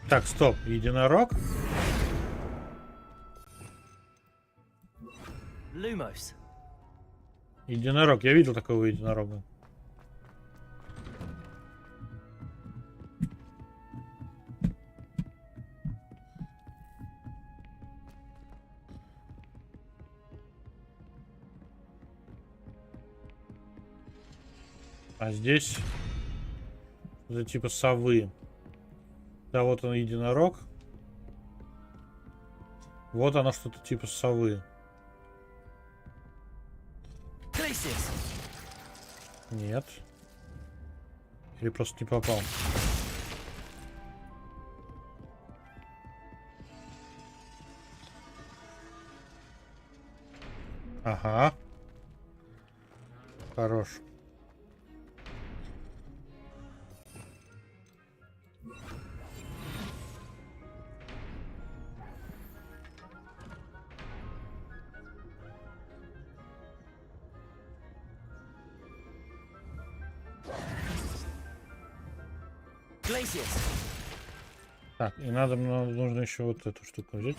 Так, стоп. Единорог? Lumos. Единорог. Я видел такого единорога. А здесь это типа совы. Да, вот он единорог. Вот оно что-то типа совы. Нет. Или просто не попал. Ага. Хорош. Так, и нужно еще вот эту штуку взять.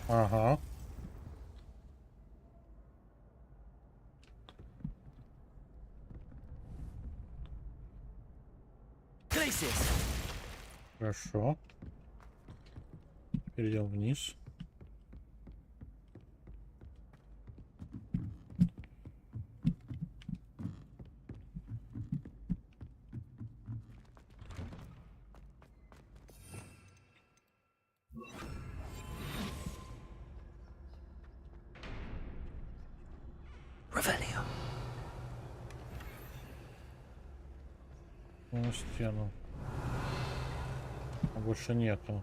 Ага. Хорошо. Теперь идем вниз. На стену. А больше нету.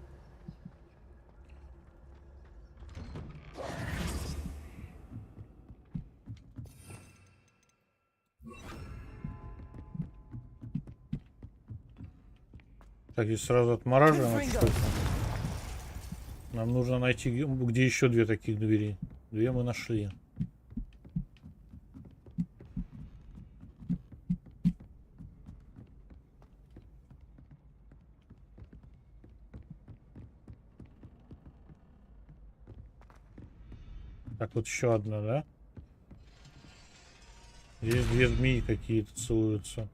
Так, здесь сразу отмораживаем. Нам нужно найти, где еще две таких двери. Две мы нашли. Так, вот еще одна, да? Здесь две змеи какие-то целуются.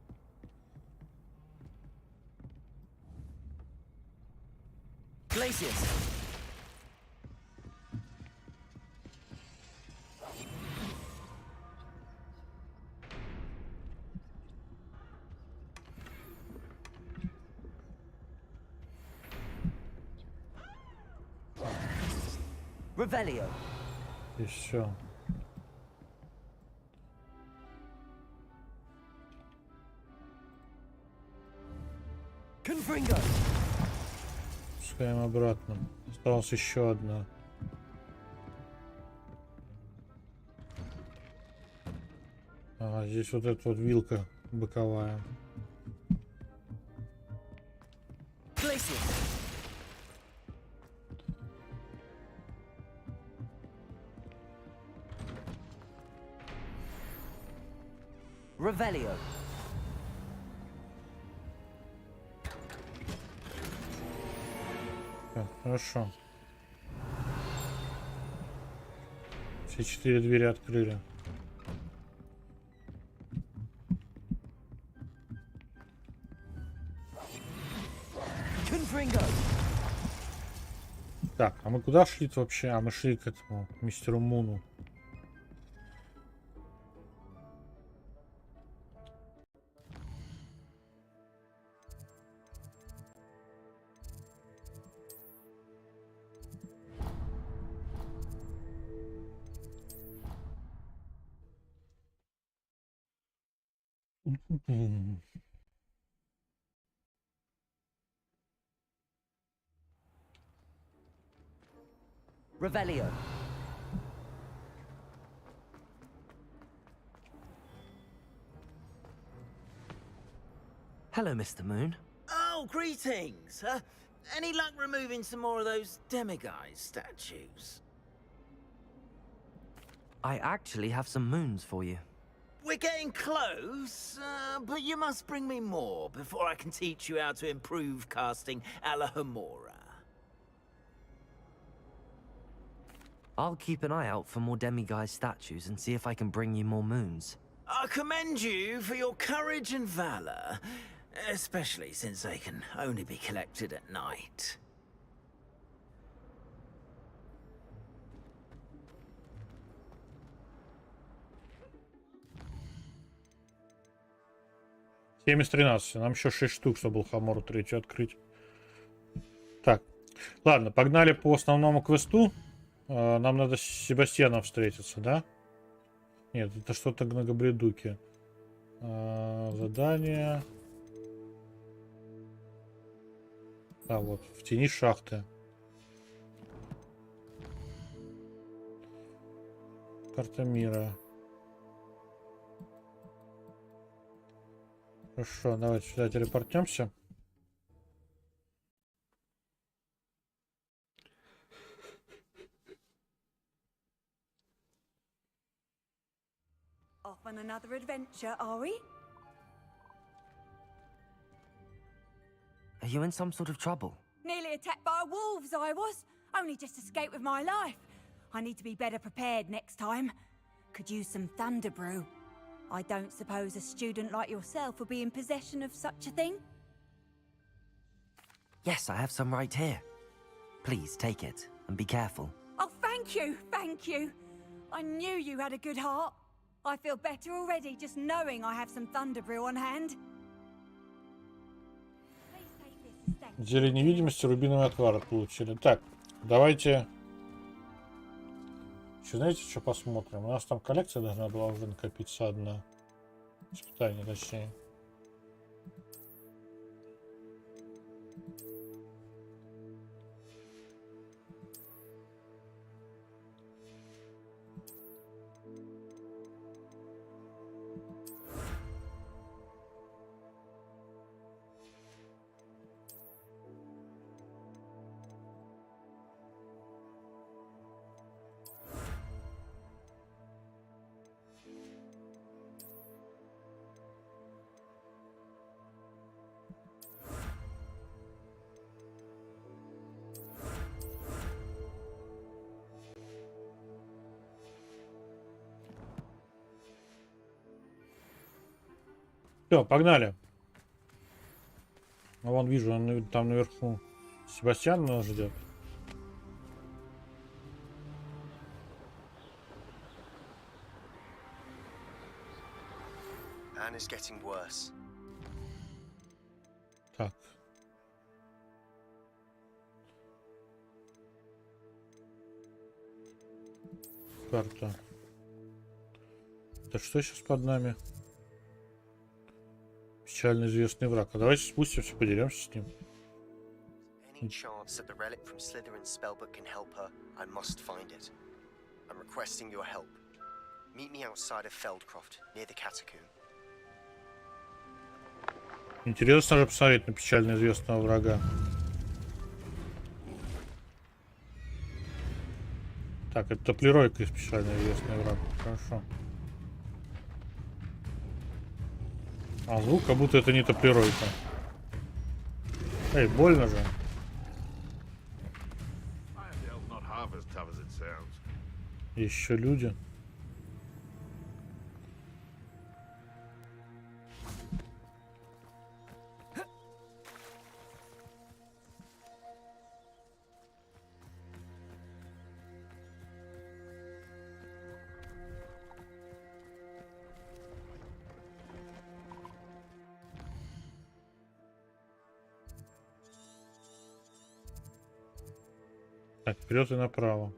Revelio. И все. Confringo. Пускаем обратно. Осталась еще одна. Ага, здесь вот эта вот вилка боковая. Revelio. Так, хорошо. Все 4 двери открыли. Так, а мы куда шли-то вообще? А мы шли к этому мистеру Муну. Revelio. Hello, Mr. Moon. Oh, greetings. Any luck removing some more of those demiguise statues? I actually have some moons for you. we're getting close, but you must bring me more before I can teach you how to improve casting a la Hamora. I'll keep an eye out for more demiguise statues and see if I can bring you more moons. I commend you for your courage and valor, especially since they can only be collected at night. Семь из 13. Нам еще 6 штук, чтобы был Хамору третью открыть. Так. Ладно, погнали по основному квесту. Нам надо с Себастьяном встретиться, да? Нет, это что-то на Габридуке. Задание. А, вот, в тени шахты. Карта мира. Хорошо, давайте сюда телепортнемся. Off on another adventure, are we? Are you in some sort of trouble? Nearly attacked by wolves, I was. Only just escaped with my life. I need to be better prepared next time. Could use some thunder brew. I don't suppose a student like yourself will be in possession of such a thing? Yes, I have some right here. Please take it and be careful. Oh, thank you, thank you. I knew you had a good heart. I feel better already just knowing I have some thunder brew on hand. Зелье невидимости, рубиновый отвар получили. Так, давайте... Еще знаете, что посмотрим? У нас там коллекция должна была уже накопиться одна. Испытание, точнее. Все, погнали. А вон вижу, он там наверху. Себастьян нас ждет. Anna's getting worse. Так. Карта. Это что сейчас под нами? Печально известный враг. А давайте спустимся, подеремся с ним. Any chance that the relic from Slytherin's spellbook can help her, I must find it. I'm requesting your help. Meet me outside of Feldcroft, near the catacomb. Интересно же посмотреть на печально известного врага. Так, это топлеройка из печально известный враг. Хорошо. А звук, как будто это не топлеройка. Эй, больно же. Еще люди. Так, вперед и направо.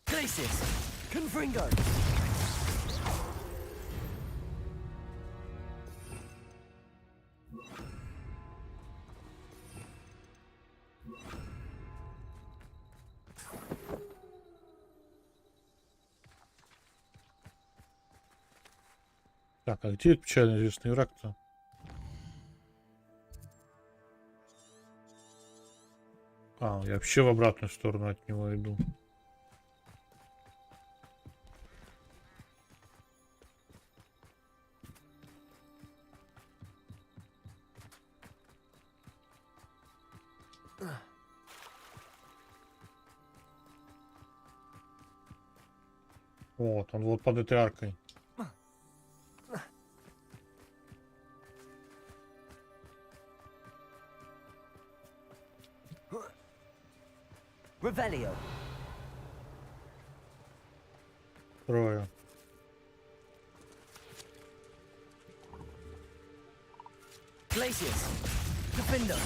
Places! Confringo! Так, а где печально известный враг-то? А, я вообще в обратную сторону от него иду. Вот, он вот под этой аркой. Revelio. Трое. Glacius. Defender.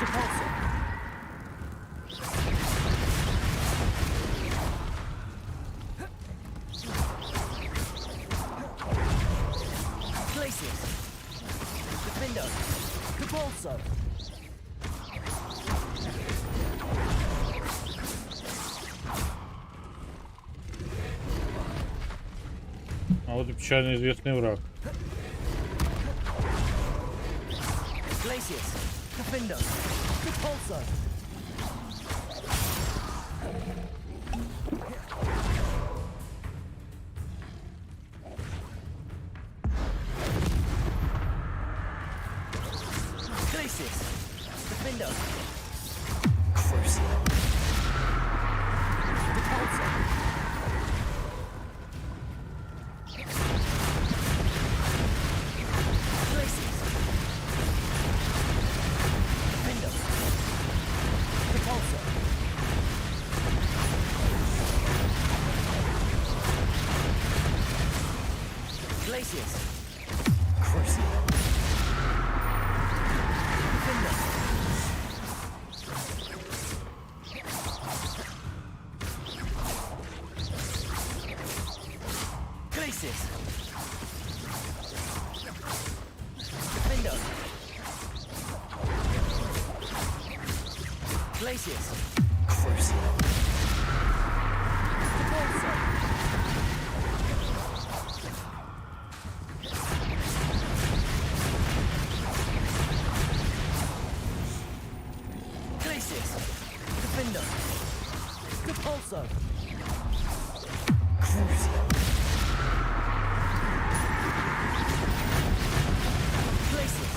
Depulso. Glacius. Defender. Depulso. А вот и печально известный враг. Glacius. Defender. Depulso. Glacius. Defender. Crucial. Depulso. Glacius. Defender. Depulso. Glacius. Crucial. Defender. Glacius. Defender. Glacius. Crucial. Depulso. Glacius. Defender. Depulso. Crucial. Glacius.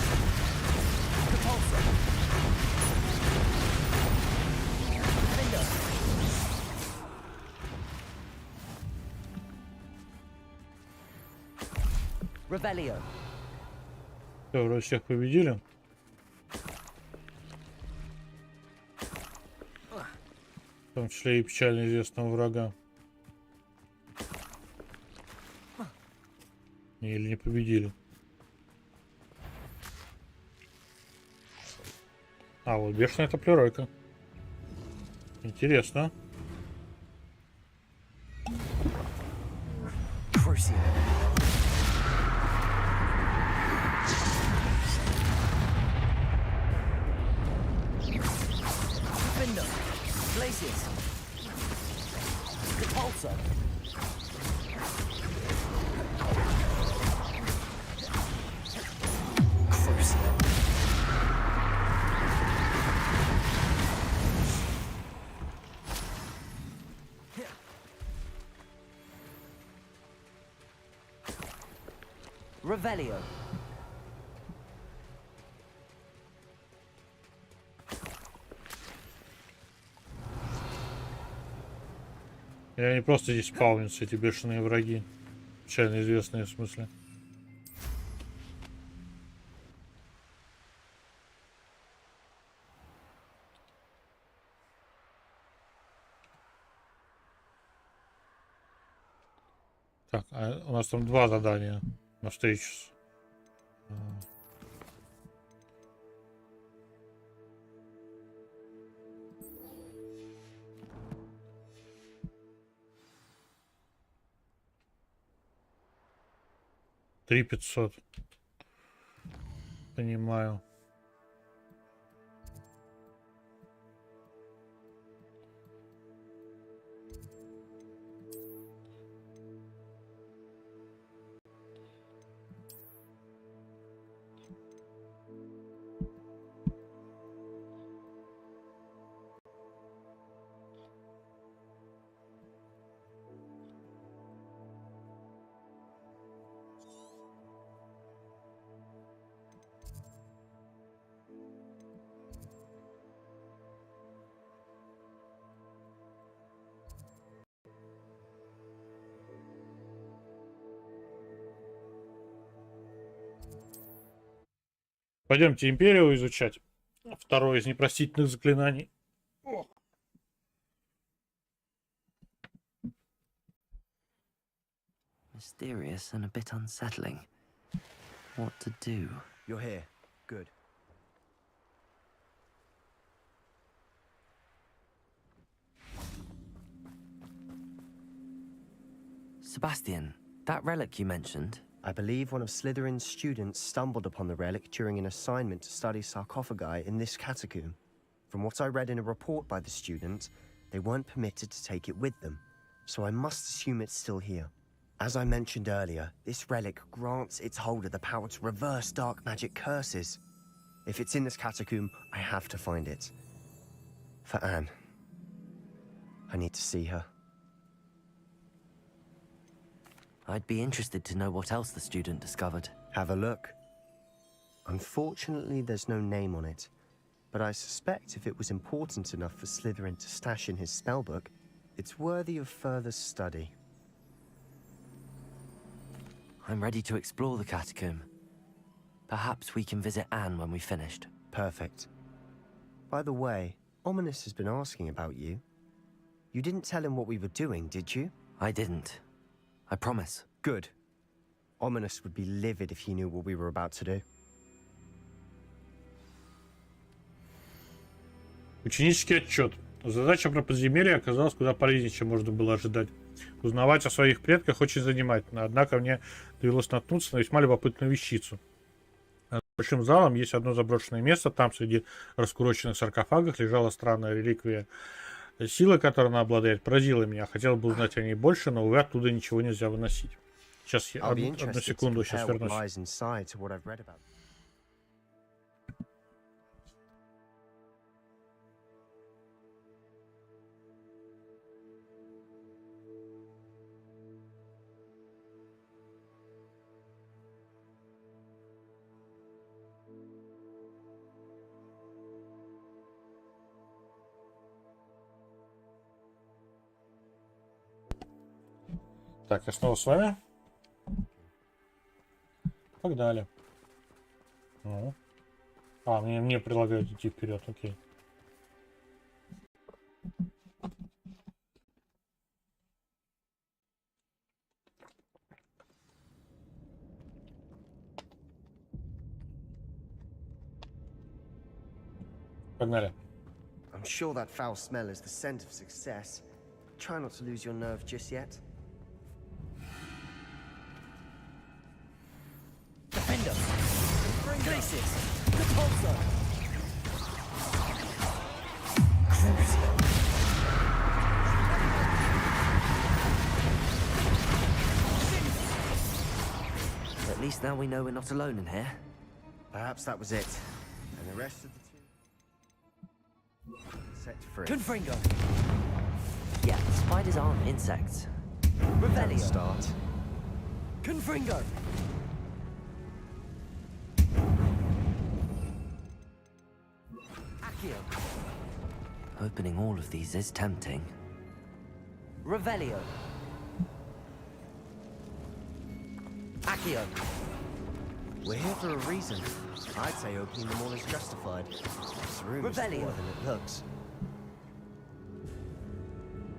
Depulso. Defender. Revelio. Все, вроде всех победили. В том числе и печально известного врага. Или не победили. А, вот бешеная топлеройка. Интересно. Crucial. Defender. Glacius. Depulso. Crucial. Revelio. И они просто здесь спаунятся, эти бешеные враги. Печально известные в смысле. Так, а у нас там два задания на встречу. 3500. Понимаю. Пойдемте Империю изучать. Второе из непростительных заклинаний. Mysterious and a bit unsettling. What to do? You're here. Good. Sebastian, that relic you mentioned. I believe one of Slytherin's students stumbled upon the relic during an assignment to study sarcophagi in this catacomb. From what I read in a report by the student, they weren't permitted to take it with them, so I must assume it's still here. As I mentioned earlier, this relic grants its holder the power to reverse dark magic curses. If it's in this catacomb, I have to find it. For Anne. I need to see her. I'd be interested to know what else the student discovered. Have a look. Unfortunately, there's no name on it, but I suspect if it was important enough for Slytherin to stash in his spellbook, it's worthy of further study. I'm ready to explore the catacomb. Perhaps we can visit Anne when we've finished. Perfect. By the way, Ominous has been asking about you. You didn't tell him what we were doing, did you? I didn't. I promise. Good. Ominous would be livid if he knew what we were about to do. Ученический отчет. Задача про подземелье оказалась куда полезнее, чем можно было ожидать. Узнавать о своих предках очень занимательно, однако мне довелось наткнуться на весьма любопытную вещицу. Над большим залом есть одно заброшенное место, там среди раскуроченных саркофагов лежала странная реликвия. Сила, которой она обладает, поразила меня. Хотел бы узнать о ней больше, но, увы, оттуда ничего нельзя выносить. Сейчас я одну секунду, сейчас вернусь. Так, я снова с вами. Погнали. Ну. Мне предлагают идти вперед, окей. Погнали. I'm sure that foul smell is the scent of success. Try not to lose your nerve just yet. Defender! Glacis! Repulsor! At least now we know we're not alone in here. Perhaps that was it. And the rest of the team set free. Confringo! Yeah, spiders aren't insects. Revelio! Start. Confringo! Opening all of these is tempting. Revelio. Accio. We're here for a reason. I'd say opening them all is justified. This room is Revelio. smaller than it looks.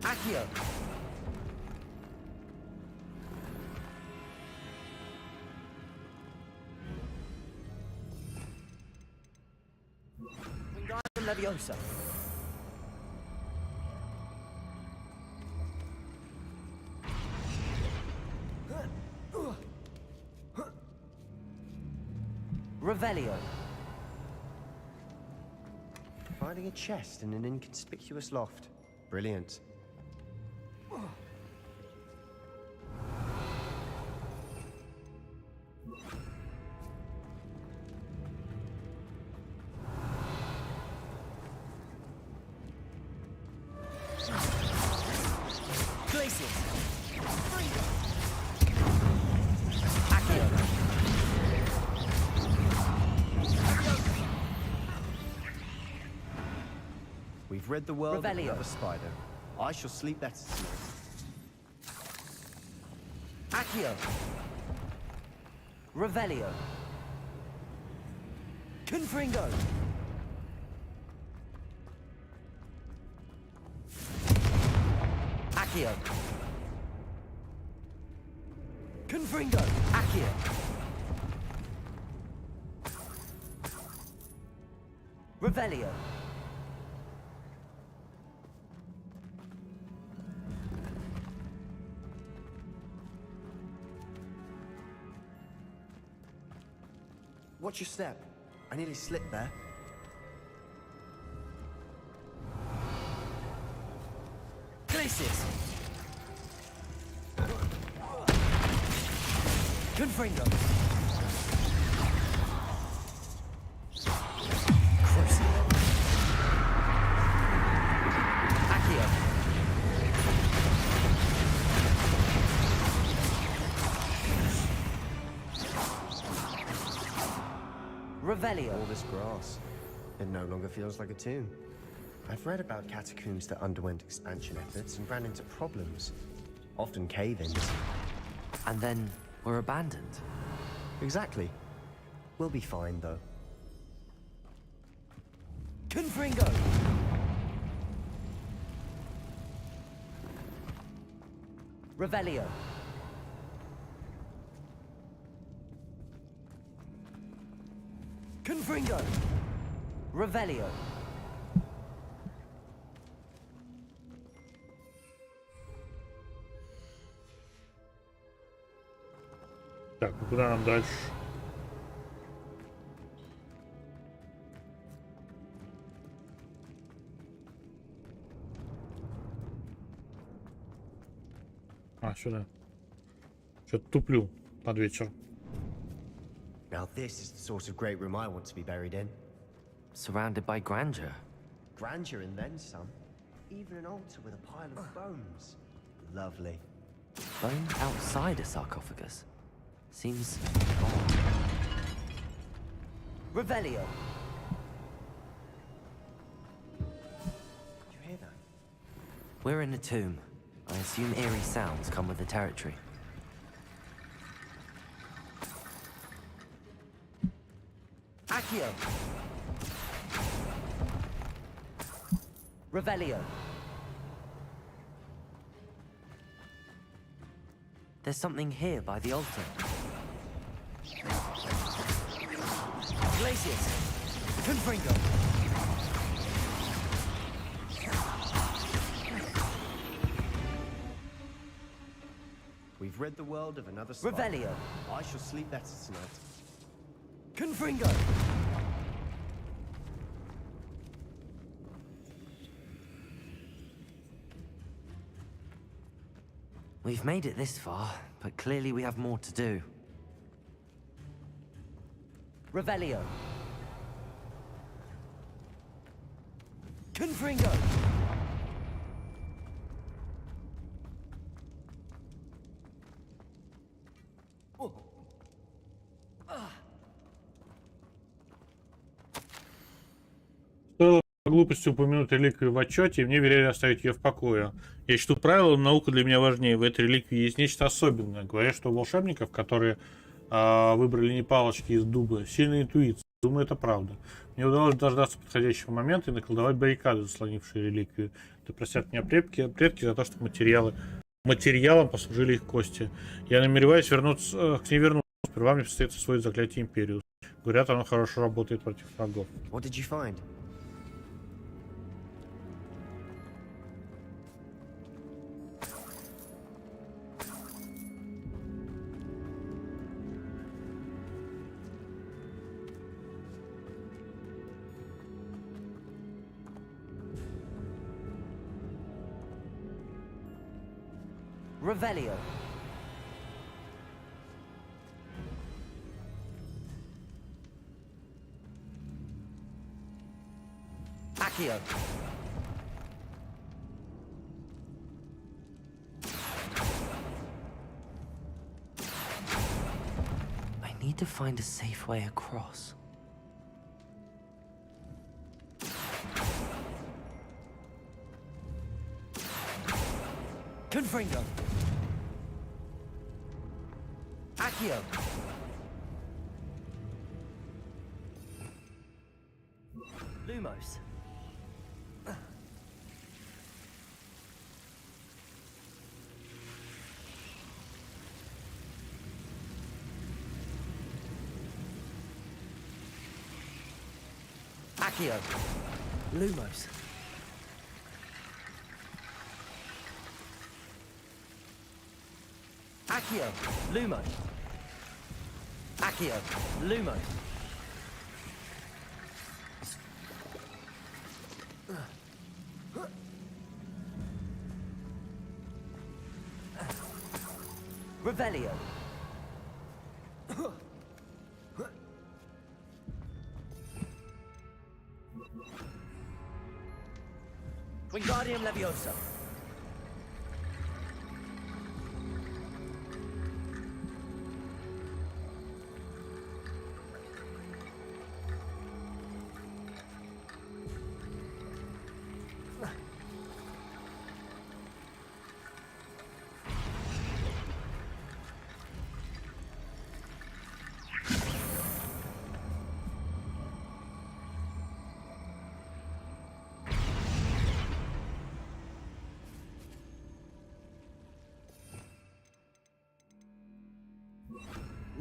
Accio. Wingardium Leviosa. Revelio. Finding a chest in an inconspicuous loft. Brilliant. We've rid the world of another spider. I shall sleep better tonight. Accio. Revelio. Confringo! Accio! Confringo! Accio! Revelio! Watch your step. I nearly slipped there. Glacius! Confringo! Crucible! Accio! Revelio! All this grass. It no longer feels like a tomb. I've read about catacombs that underwent expansion efforts and ran into problems. Often cave-ins. And then were abandoned. Exactly. We'll be fine, though. Confringo! Revelio! Confringo! Revelio! Так, ну куда нам дальше? А, сюда. Что-то туплю под вечер. Now this is the sort of great room I want to be buried in. Surrounded by grandeur. Grandeur and then some. Even an altar with a pile of bones. Lovely. Bone outside a sarcophagus. Seems odd. Revelio! Did you hear that? We're in a tomb. I assume eerie sounds come with the territory. Accio! Revelio! There's something here by the altar. Glacius! Confringo! We've rid the world of another spot. Revelio! I shall sleep better tonight. Confringo! We've made it this far, but clearly we have more to do. Revelio! Confringo! Стоило по глупости упомянуть реликвию в отчете, и мне велели оставить ее в покое. Я чту правила, наука для меня важнее. В этой реликвии есть нечто особенное. Говорят, что у волшебников, которые выбрали не палочки из дуба, сильная интуиция. Думаю, это правда. Мне удалось дождаться подходящего момента и наколдовать баррикады, заслонившие реликвию. Это простят меня предки за то, что материалом послужили их кости. Я намереваюсь к ней вернуться. Сперва мне предстоит освоить заклятие Империус. Говорят, оно хорошо работает против врагов. What did you find? Revelio! Accio! I need to find a safe way across. Confringo! Accio! Lumos. Accio. Lumos. Accio. Lumos. Accio. Lumos. Revelio. Wingardium Leviosa.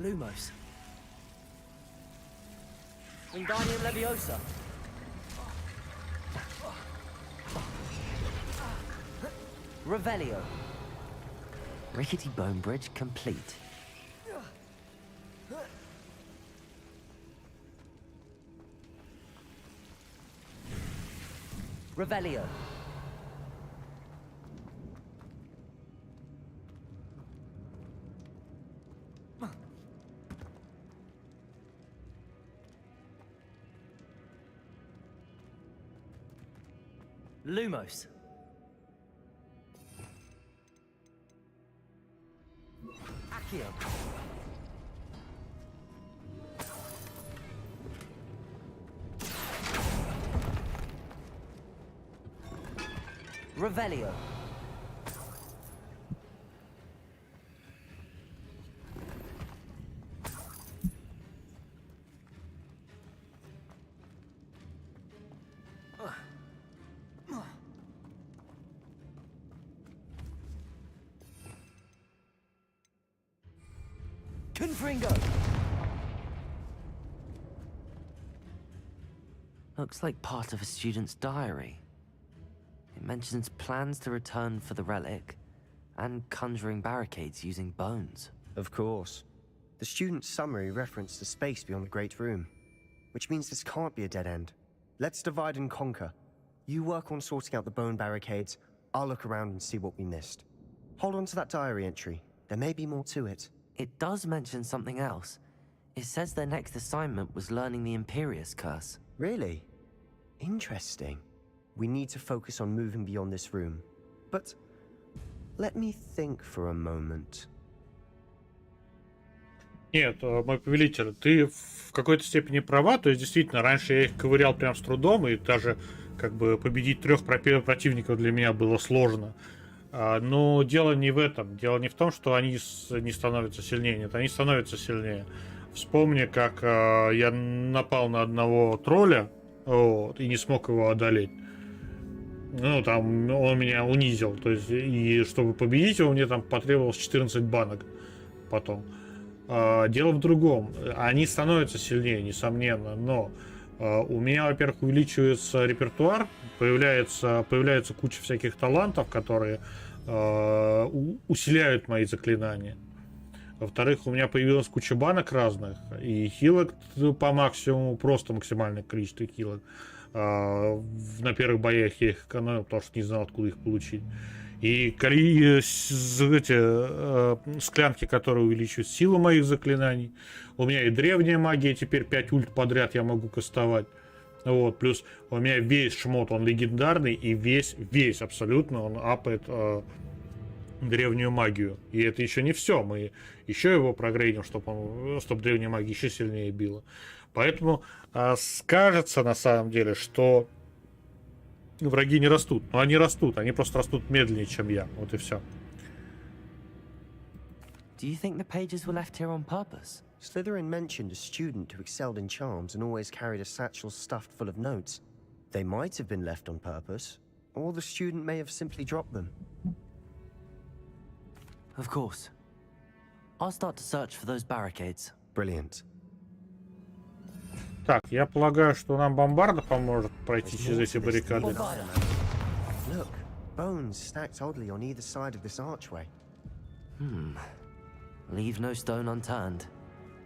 Lumos. Wingardium Leviosa. Revelio. Rickety bone bridge complete. Revelio. Lumos. Accio. Revelio. Confringo. Looks like part of a student's diary. It mentions plans to return for the relic and conjuring barricades using bones. Of course. The student's summary referenced the space beyond the Great Room, which means this can't be a dead end. Let's divide and conquer. You work on sorting out the bone barricades, I'll look around and see what we missed. Hold on to that diary entry. There may be more to it. It does mention something else. It says their next assignment was learning the Imperius Curse. Really? Interesting. We need to focus on moving beyond this room. But let me think for a moment. Нет, мой повелитель, ты в какой-то степени права, то есть действительно, раньше я их ковырял прям с трудом, и даже как бы победить 3 противников для меня было сложно. Но дело не в этом. Дело не в том, что они не становятся сильнее. Нет, они становятся сильнее. Вспомни, как я напал на одного тролля, вот, и не смог его одолеть. Ну, там, он меня унизил. То есть, и чтобы победить его, мне там потребовалось 14 банок потом. Дело в другом. Они становятся сильнее, несомненно, но у меня, во-первых, увеличивается репертуар, появляется куча всяких талантов, которые усиляют мои заклинания. Во-вторых, у меня появилась куча банок разных, и хилок по максимуму, просто максимальное количество хилок. На первых боях я их экономил, потому что не знал, откуда их получить. И склянки, которые увеличивают силу моих заклинаний. У меня и древняя магия, теперь 5 ульт подряд я могу кастовать. Вот, плюс у меня весь шмот, он легендарный, и весь абсолютно он апает древнюю магию. И это еще не все, мы еще его прогрейдим, чтобы древняя магия еще сильнее била. Поэтому скажется на самом деле, что враги не растут. Но они растут, они просто растут медленнее, чем я. Вот и все. Do you think the pages were left here on purpose? Slytherin mentioned a student who excelled in charms and always carried a satchel stuffed full of notes. They might have been left on purpose, or the student may have simply dropped them. Of course. I'll start to search for those barricades. Brilliant. Так, я полагаю, что нам бомбарда поможет пройти через эти баррикады. Look, bones stacked oddly on either side of this archway. Leave no stone unturned.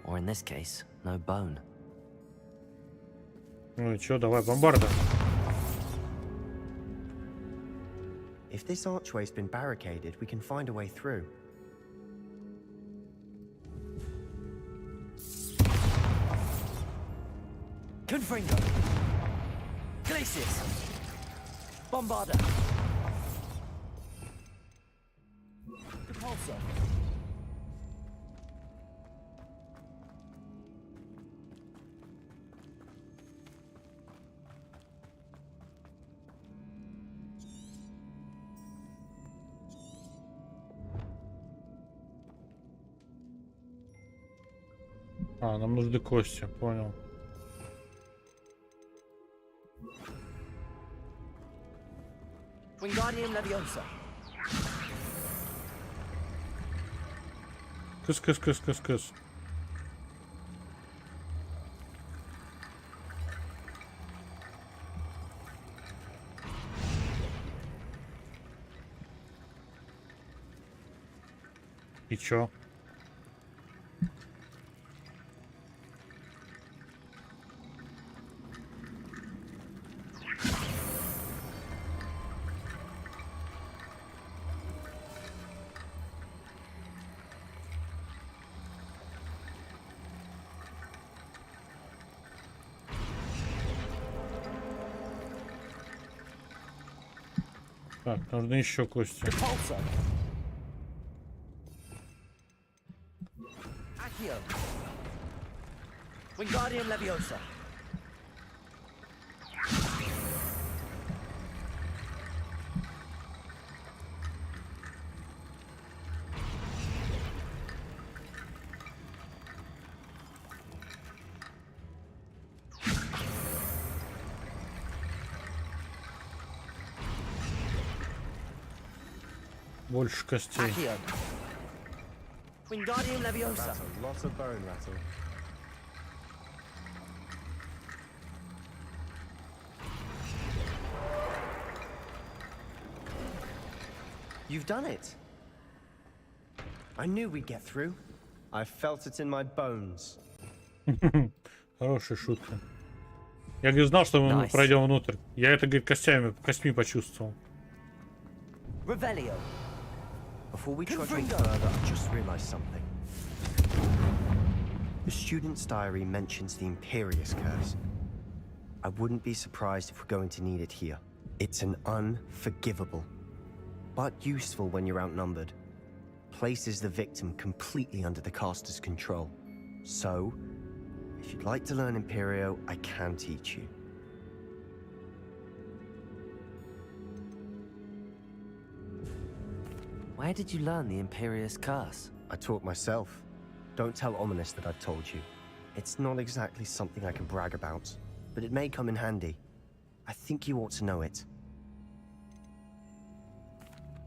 Or in this case, no bone. Ну и чё, давай, бомбарда. If this archway's been barricaded, we can find a way through. Confringo. Glacius. Bombarda. Repulsor. А, нам нужны кости, понял. Wingardium Leviosa. Кыс. И чё? Так, нужны еще кости. Accio. Wingardium Leviosa. Больше костей. Accio. Wingardium Leviosa. That's a lot of bone rattle. You've done it. I knew we'd get through. I felt it in my bones. Хорошая шутка. Я говорю, знал, что мы пройдем внутрь. Я это, говорит, костьми почувствовал. Revelio. Before we trudge on further, I just realized something. The student's diary mentions the Imperious Curse. I wouldn't be surprised if we're going to need it here. It's an unforgivable, but useful when you're outnumbered. Places the victim completely under the caster's control. So, if you'd like to learn Imperio, I can teach you. Where did you learn the Imperious Curse? I taught myself. Don't tell Ominous that I've told you. It's not exactly something I can brag about, but it may come in handy. I think you ought to know it.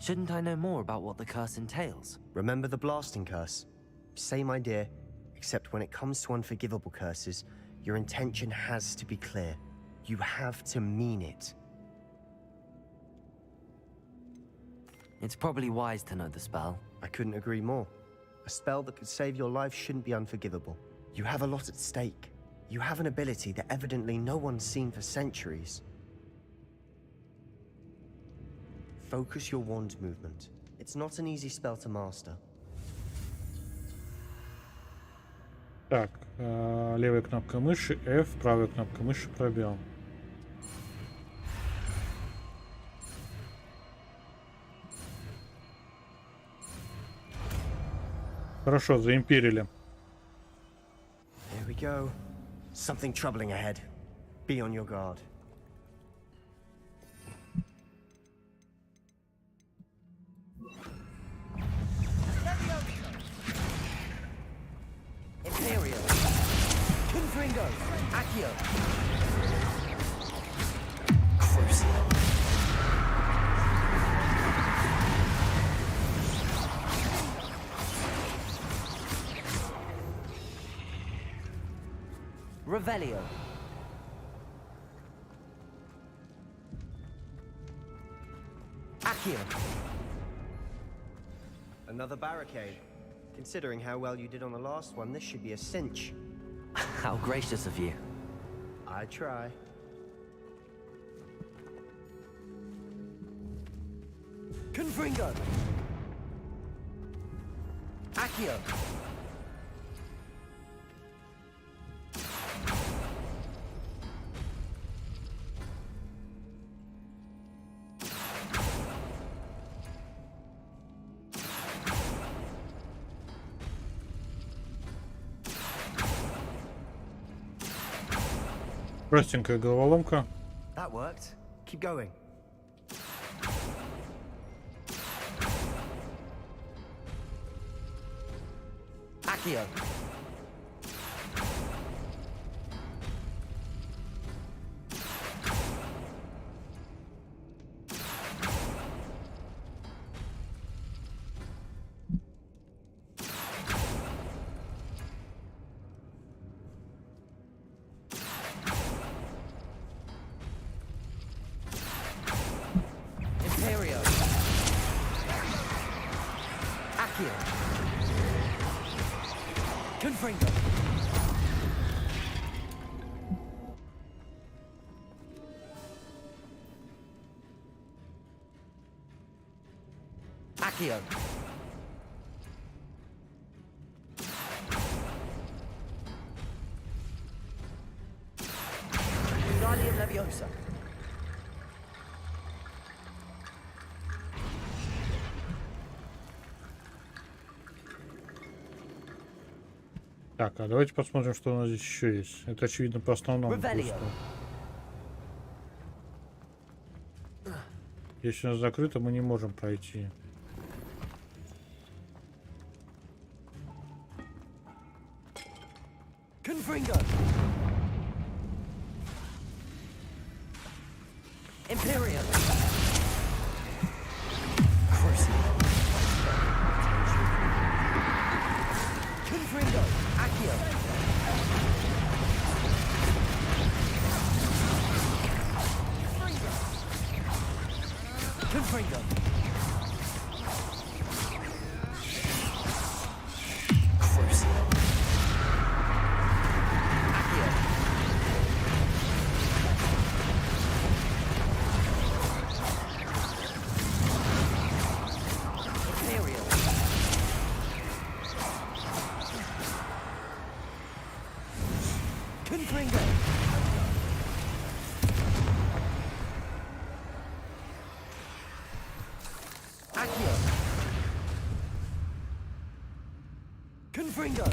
Shouldn't I know more about what the curse entails? Remember the blasting curse? Same idea, except when it comes to unforgivable curses, your intention has to be clear. You have to mean it. It's probably wise to know the spell. I couldn't agree more. A spell that could save your life shouldn't be unforgivable. You have a lot at stake. You have an ability that evidently no one's seen for centuries. Focus your wand movement. It's not an easy spell to master. Так, левая кнопка мыши, F, правая кнопка мыши, пробел. Хорошо, заимперили. Here we go. Something troubling ahead. Be on your guard. Imperio. Confringo. Accio. Revelio. Accio. Another barricade. Considering how well you did on the last one, this should be a cinch. How gracious of you. I try. Confringo. Accio. Простенькая головоломка. That worked. Keep going. Accio. Imperio. Accio. Confringo. Accio. Wingardium Leviosa. Так, а давайте посмотрим, что у нас здесь еще есть. Это очевидно по основному Revelio. пусто. Если у нас закрыто, мы не можем пройти. Confringo. Imperium. Crucible. Confringo. Accio. Confringo. Crucible. Accio. Imperial. Confringo. Accio. Confringo.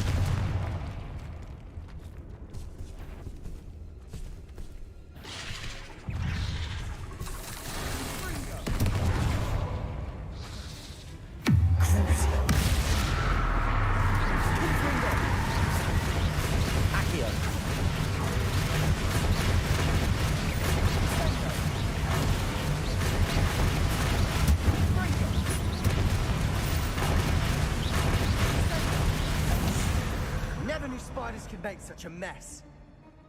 Crucio. Confringo. Accio. Never knew spiders could make such a mess.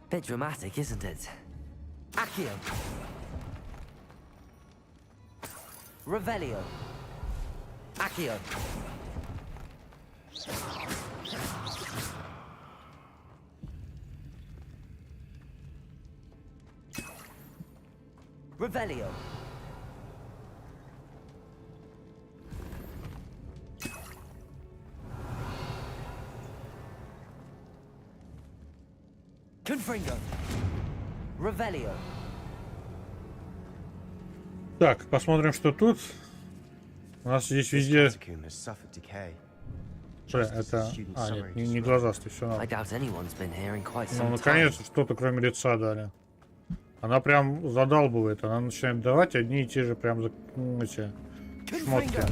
Bit dramatic, isn't it? Accio. Revelio. Accio. Revelio. Confringo. Revelio. Так, посмотрим, что тут. У нас здесь везде... Это... А, нет, не глазастый, все надо. Ну, наконец, что-то кроме лица дали. Она прям задалбывает. Она начинает давать одни и те же прям эти шмотки.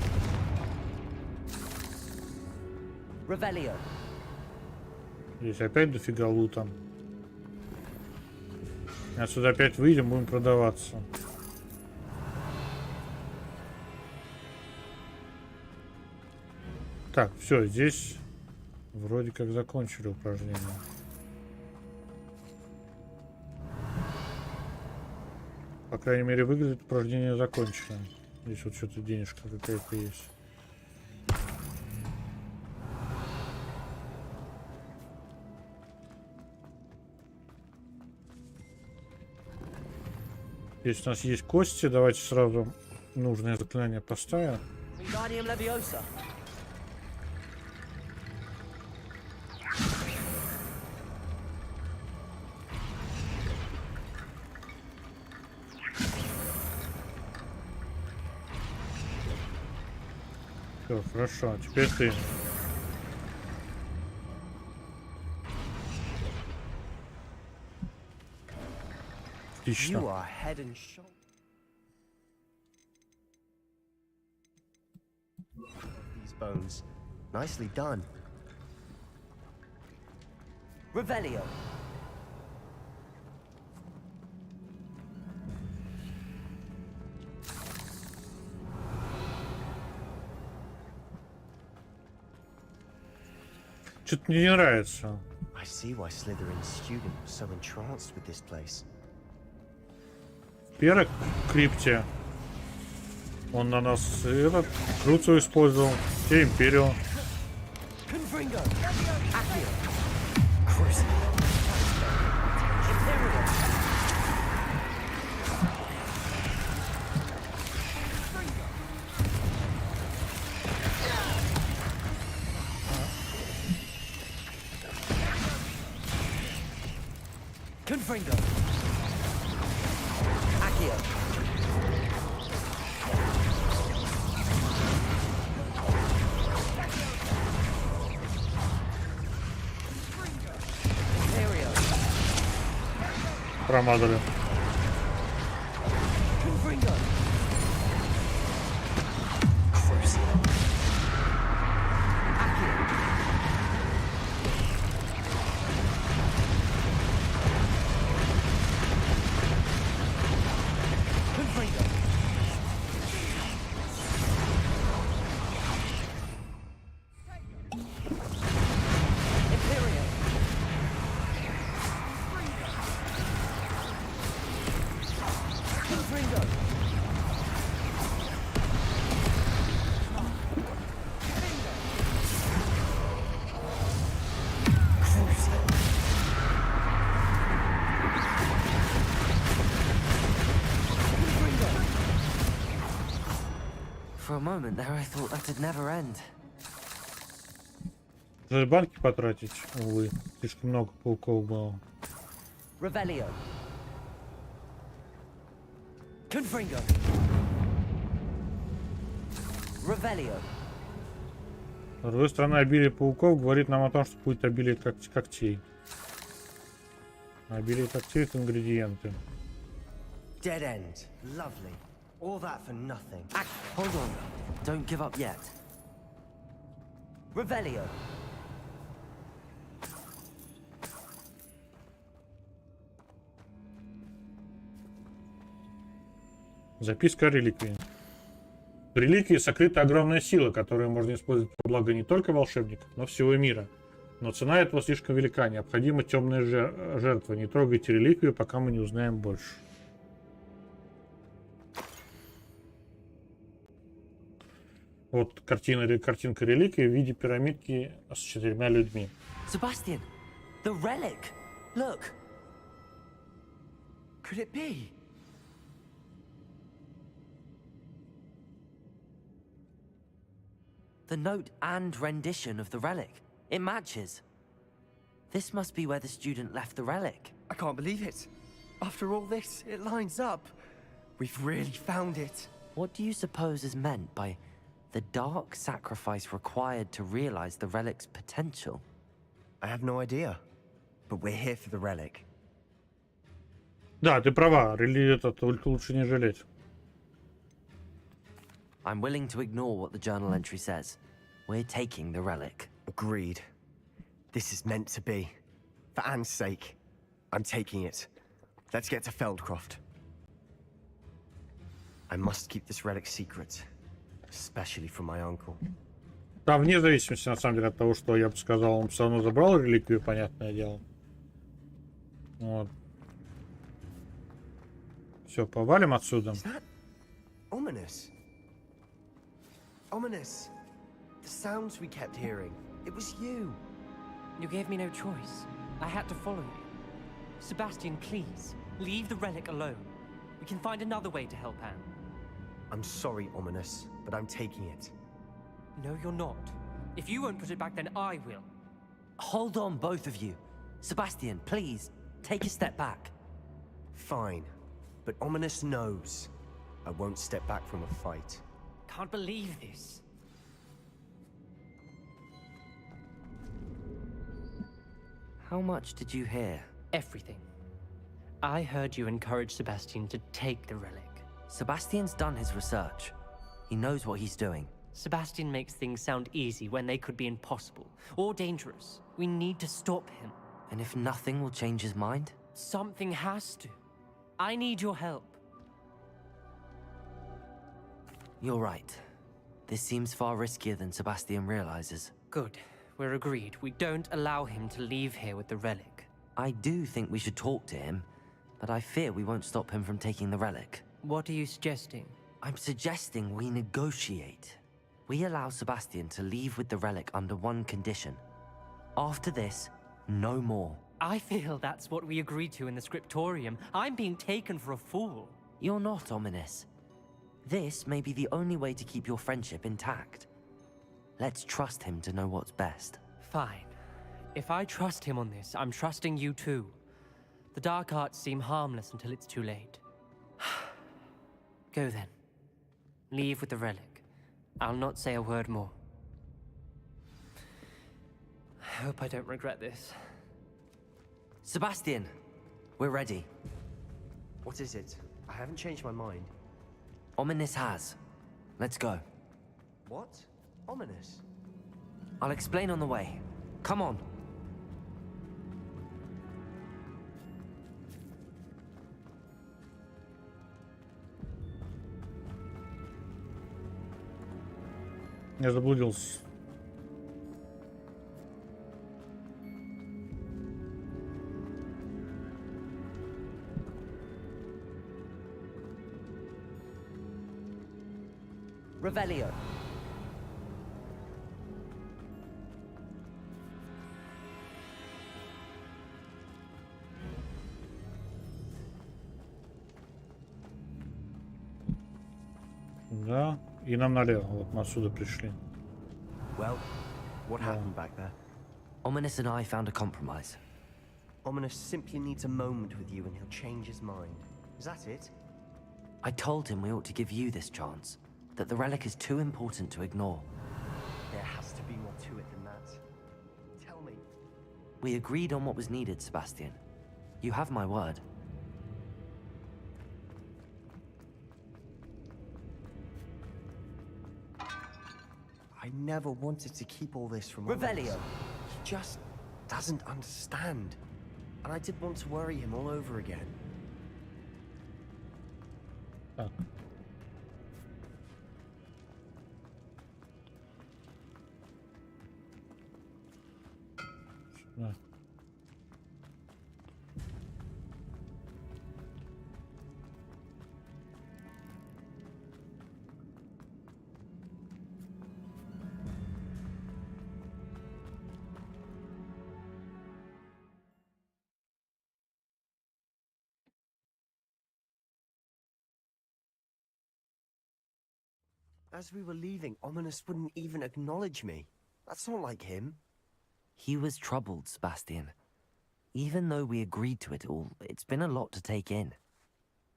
Здесь опять дофига лута. Отсюда опять выйдем, будем продаваться. Так, все, здесь вроде как закончили упражнение. По крайней мере, выглядит упражнение закончено. Здесь вот что-то денежка какая-то есть. Здесь у нас есть кости. Давайте сразу нужное заклинание поставим. Все, хорошо. А теперь ты. Отлично. You are head and shoulders. These bones. Nicely done. Revelio. Что-то мне не нравится. I see why Slytherin's student was so entranced with this place. В первой крипте он на нас этот Круцию использовал, те Империю. Confringo. Accio. Imperio. Промазали. Confringo. For a moment there, I thought that'd never end. Жаль банки потратить, увы. Слишком много пауков было. Revelio. Confringo. Revelio. С другой стороны, обилие пауков говорит нам о том, что будет обилие когтей. Обилие когтей — это ингредиенты. Dead end. Lovely. All that for nothing. Hold on. Don't give up yet. Revelio. Записка о реликвии. В реликвии сокрыта огромная сила, которую можно использовать во благо не только волшебников, но всего мира. Но цена этого слишком велика. Необходима темная жертва. Не трогайте реликвию, пока мы не узнаем больше. Вот картинка реликвии в виде пирамидки с 4 людьми. Sebastian, the relic. Look. Could it be? The note and rendition of the relic. It matches. This must be where the student left the relic. I can't believe it. After all this, it lines up. We've really found it. What do you suppose is meant by the dark sacrifice required to realize the relic's potential? I have no idea. But we're here for the relic. Да, ты права. Только лучше не жалеть. I'm willing to ignore what the journal entry says. We're taking the relic. Agreed. This is meant to be. For Anne's sake, I'm taking it. Let's get to Feldcroft. I must keep this relic secret, especially from my uncle. Да, вне зависимости, на самом деле, от того, что я бы сказал, он все равно забрал реликвию, понятное дело. Вот. Все, повалим отсюда. Ominous. Ominous. The sounds we kept hearing. It was you. You gave me no choice. I had to follow you. Sebastian, please, leave the relic alone. We can find another way to help Anne. I'm sorry, Ominous, but I'm taking it. No, you're not. If you won't put it back, then I will. Hold on, both of you. Sebastian, please, take a step back. Fine, but Ominous knows. I won't step back from a fight. Can't believe this. How much did you hear? Everything. I heard you encourage Sebastian to take the relic. Sebastian's done his research. He knows what he's doing. Sebastian makes things sound easy when they could be impossible or dangerous. We need to stop him. And if nothing will change his mind? Something has to. I need your help. You're right. This seems far riskier than Sebastian realizes. Good. We're agreed. We don't allow him to leave here with the relic. I do think we should talk to him, but I fear we won't stop him from taking the relic. What are you suggesting? I'm suggesting we negotiate. We allow Sebastian to leave with the relic under one condition. After this, no more. I feel that's what we agreed to in the scriptorium. I'm being taken for a fool. You're not, Ominous. This may be the only way to keep your friendship intact. Let's trust him to know what's best. Fine. If I trust him on this, I'm trusting you too. The dark arts seem harmless until it's too late. Go then. Leave with the relic. I'll not say a word more. I hope I don't regret this. Sebastian, we're ready. What is it? I haven't changed my mind. Ominous has. Let's go. What? Ominous? I'll explain on the way. Come on. Я заблудился. Revelio. Да, и нам налево. Вот мы отсюда пришли. Well, what happened back there? Ominous and I found a compromise. Ominous simply needs a moment with you and he'll change his mind. Is that it? I told him we ought to give you this chance. That the relic is too important to ignore. There has to be more to it than that. Tell me. We agreed on what was needed, Sebastian. You have my word. I never wanted to keep all this from Revelio. He just doesn't understand. And I did want to worry him all over again. Так. Сюда. As we were leaving, Ominous wouldn't even acknowledge me. That's not like him. He was troubled, Sebastian. Even though we agreed to it all, it's been a lot to take in.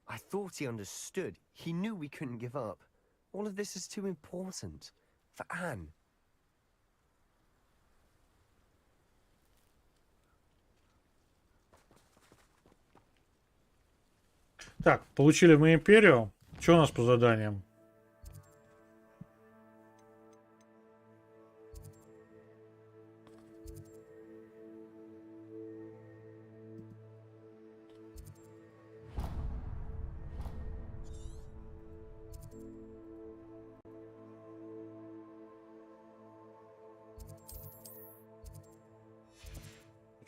I thought he understood. He knew we couldn't give up. All of this is too important. For Anne. Так, получили мы империю. Что у нас по заданиям?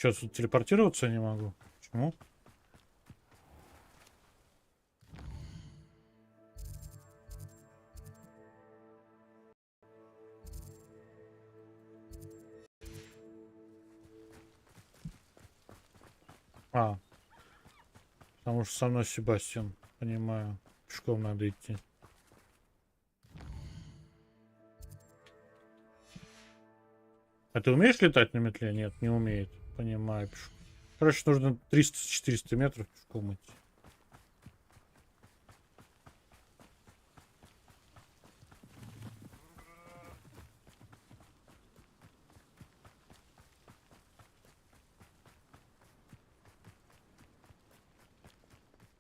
Что, тут телепортироваться не могу? Почему? А. Потому что со мной Себастьян. Понимаю. Пешком надо идти. А ты умеешь летать на метле? Нет, не умеет. Понимаю. Короче, нужно 300-400 метров пешком идти.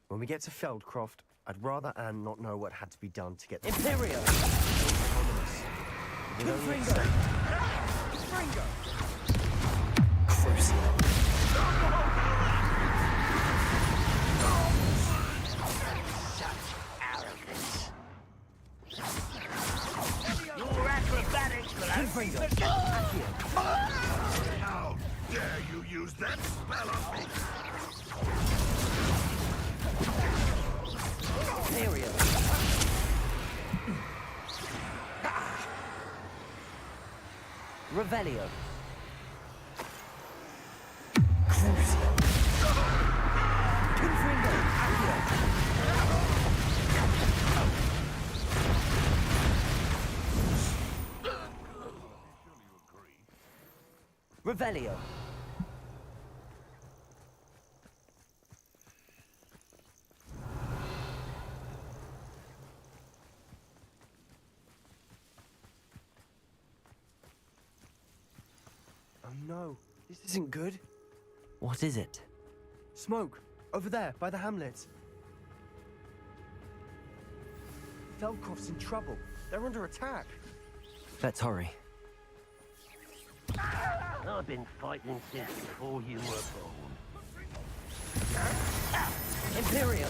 When we get to Feldcroft, I'd rather Anne not know what had to be done to get the Imperial! Fringo! Fringo! Crucial. Such arrogance. Your acrobatics will only How dare you use that spell on me? Imperial! Revelio. Crucial. Confringo. Revelio. Oh no, this isn't good. What is it? Smoke, over there, by the hamlet. Feldcroft's in trouble. They're under attack. Let's hurry. I've been fighting since before you were born. Imperial.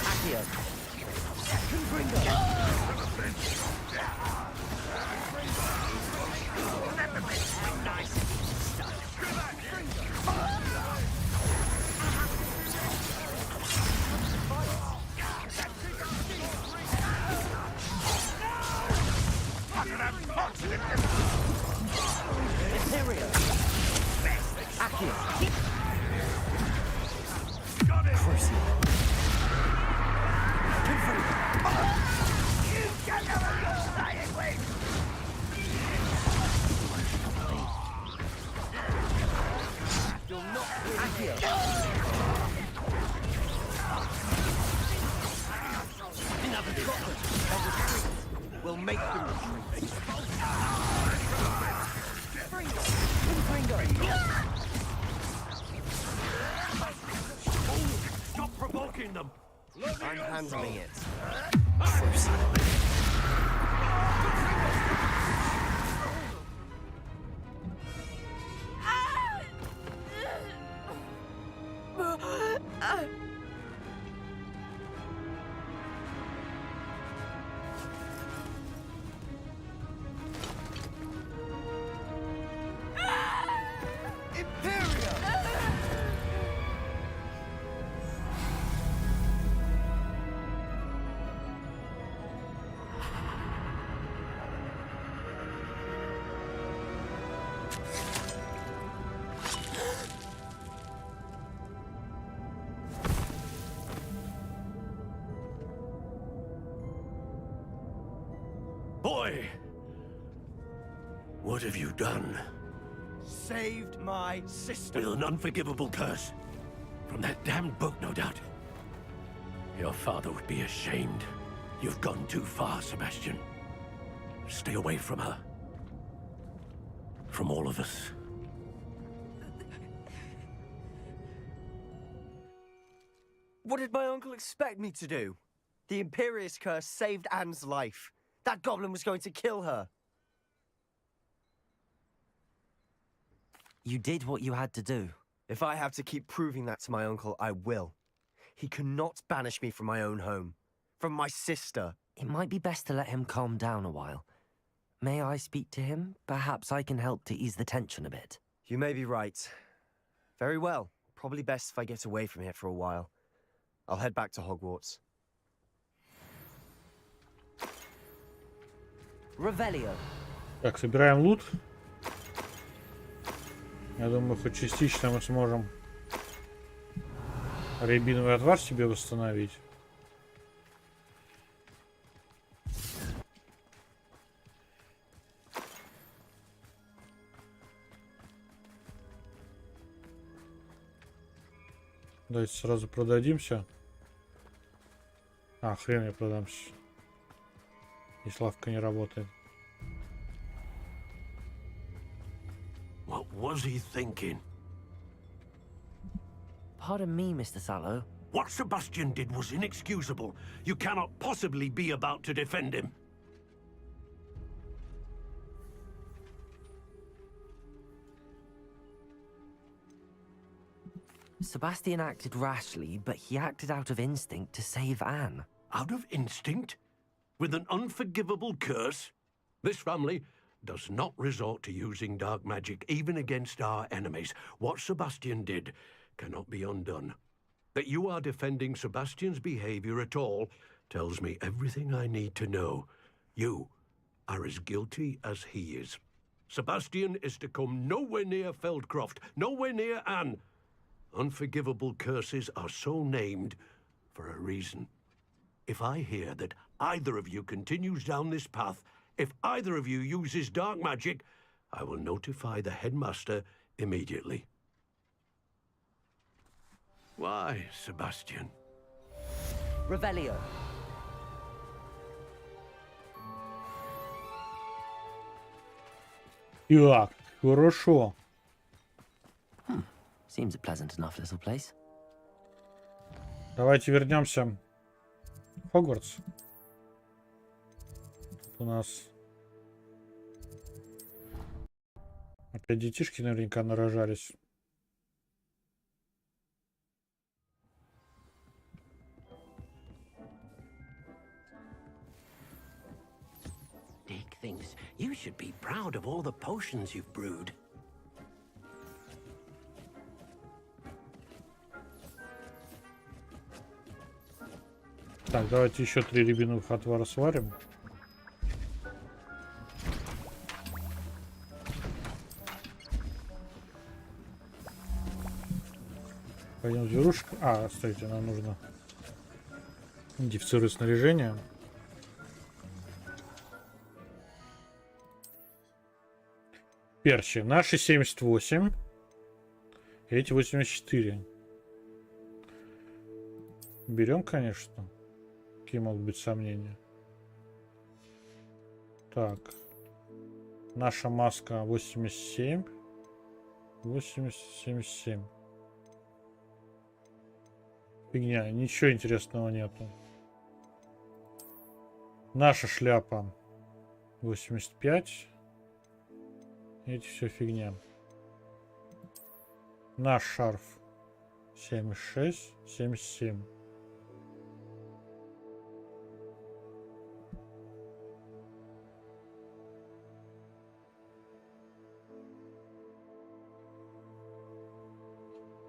Accio. Confringo. Imperial. Accio. Crucial. We'll make them retreat. Stop provoking them! I'm handling it. Boy! What have you done? Saved my sister. With an unforgivable curse. From that damned book, no doubt. Your father would be ashamed. You've gone too far, Sebastian. Stay away from her. From all of us. What did my uncle expect me to do? The Imperious curse saved Anne's life. That goblin was going to kill her. You did what you had to do. If I have to keep proving that to my uncle, I will. He cannot banish me from my own home. From my sister. It might be best to let him calm down a while. May I speak to him? Perhaps I can help to ease the tension a bit. You may be right. Very well. Probably best if I get away from here for a while. I'll head back to Hogwarts. Revelio. Так, собираем лут. Я думаю, хоть частично мы сможем рябиновый отвар себе восстановить. Давайте сразу продадимся. А, хрен я продамся. Если лавка не работает. What was he thinking? Pardon me, Mr. Sallow. What Sebastian did was inexcusable. You cannot possibly be about to defend him. Sebastian acted rashly, but he acted out of instinct to save Anne. Out of instinct? With an unforgivable curse? This family does not resort to using dark magic even against our enemies. What Sebastian did cannot be undone. That you are defending Sebastian's behavior at all tells me everything I need to know. You are as guilty as he is. Sebastian is to come nowhere near Feldcroft, nowhere near Anne. Unforgivable curses are so named for a reason. If I hear that either of you continues down this path, if either of you uses dark magic, I will notify the headmaster immediately. Why, Sebastian? Revelio. Так, хорошо. Seems a pleasant enough little place. Давайте вернемся в Хогвартс. Тут у нас опять детишки наверняка нарожались. Dick thinks you should be proud of all the potions you've brewed. Так, давайте еще 3 рябиновых отвара сварим. Пойдем зверушек. А, стойте, нам нужно идентифицировать снаряжение. Перчи. Наши 78. Эти 84. Берем, конечно. Какие могут быть сомнения? Так. Наша маска 87. 77. Фигня. Ничего интересного нету. Наша шляпа 85. Эти все фигня. Наш шарф 76, 77.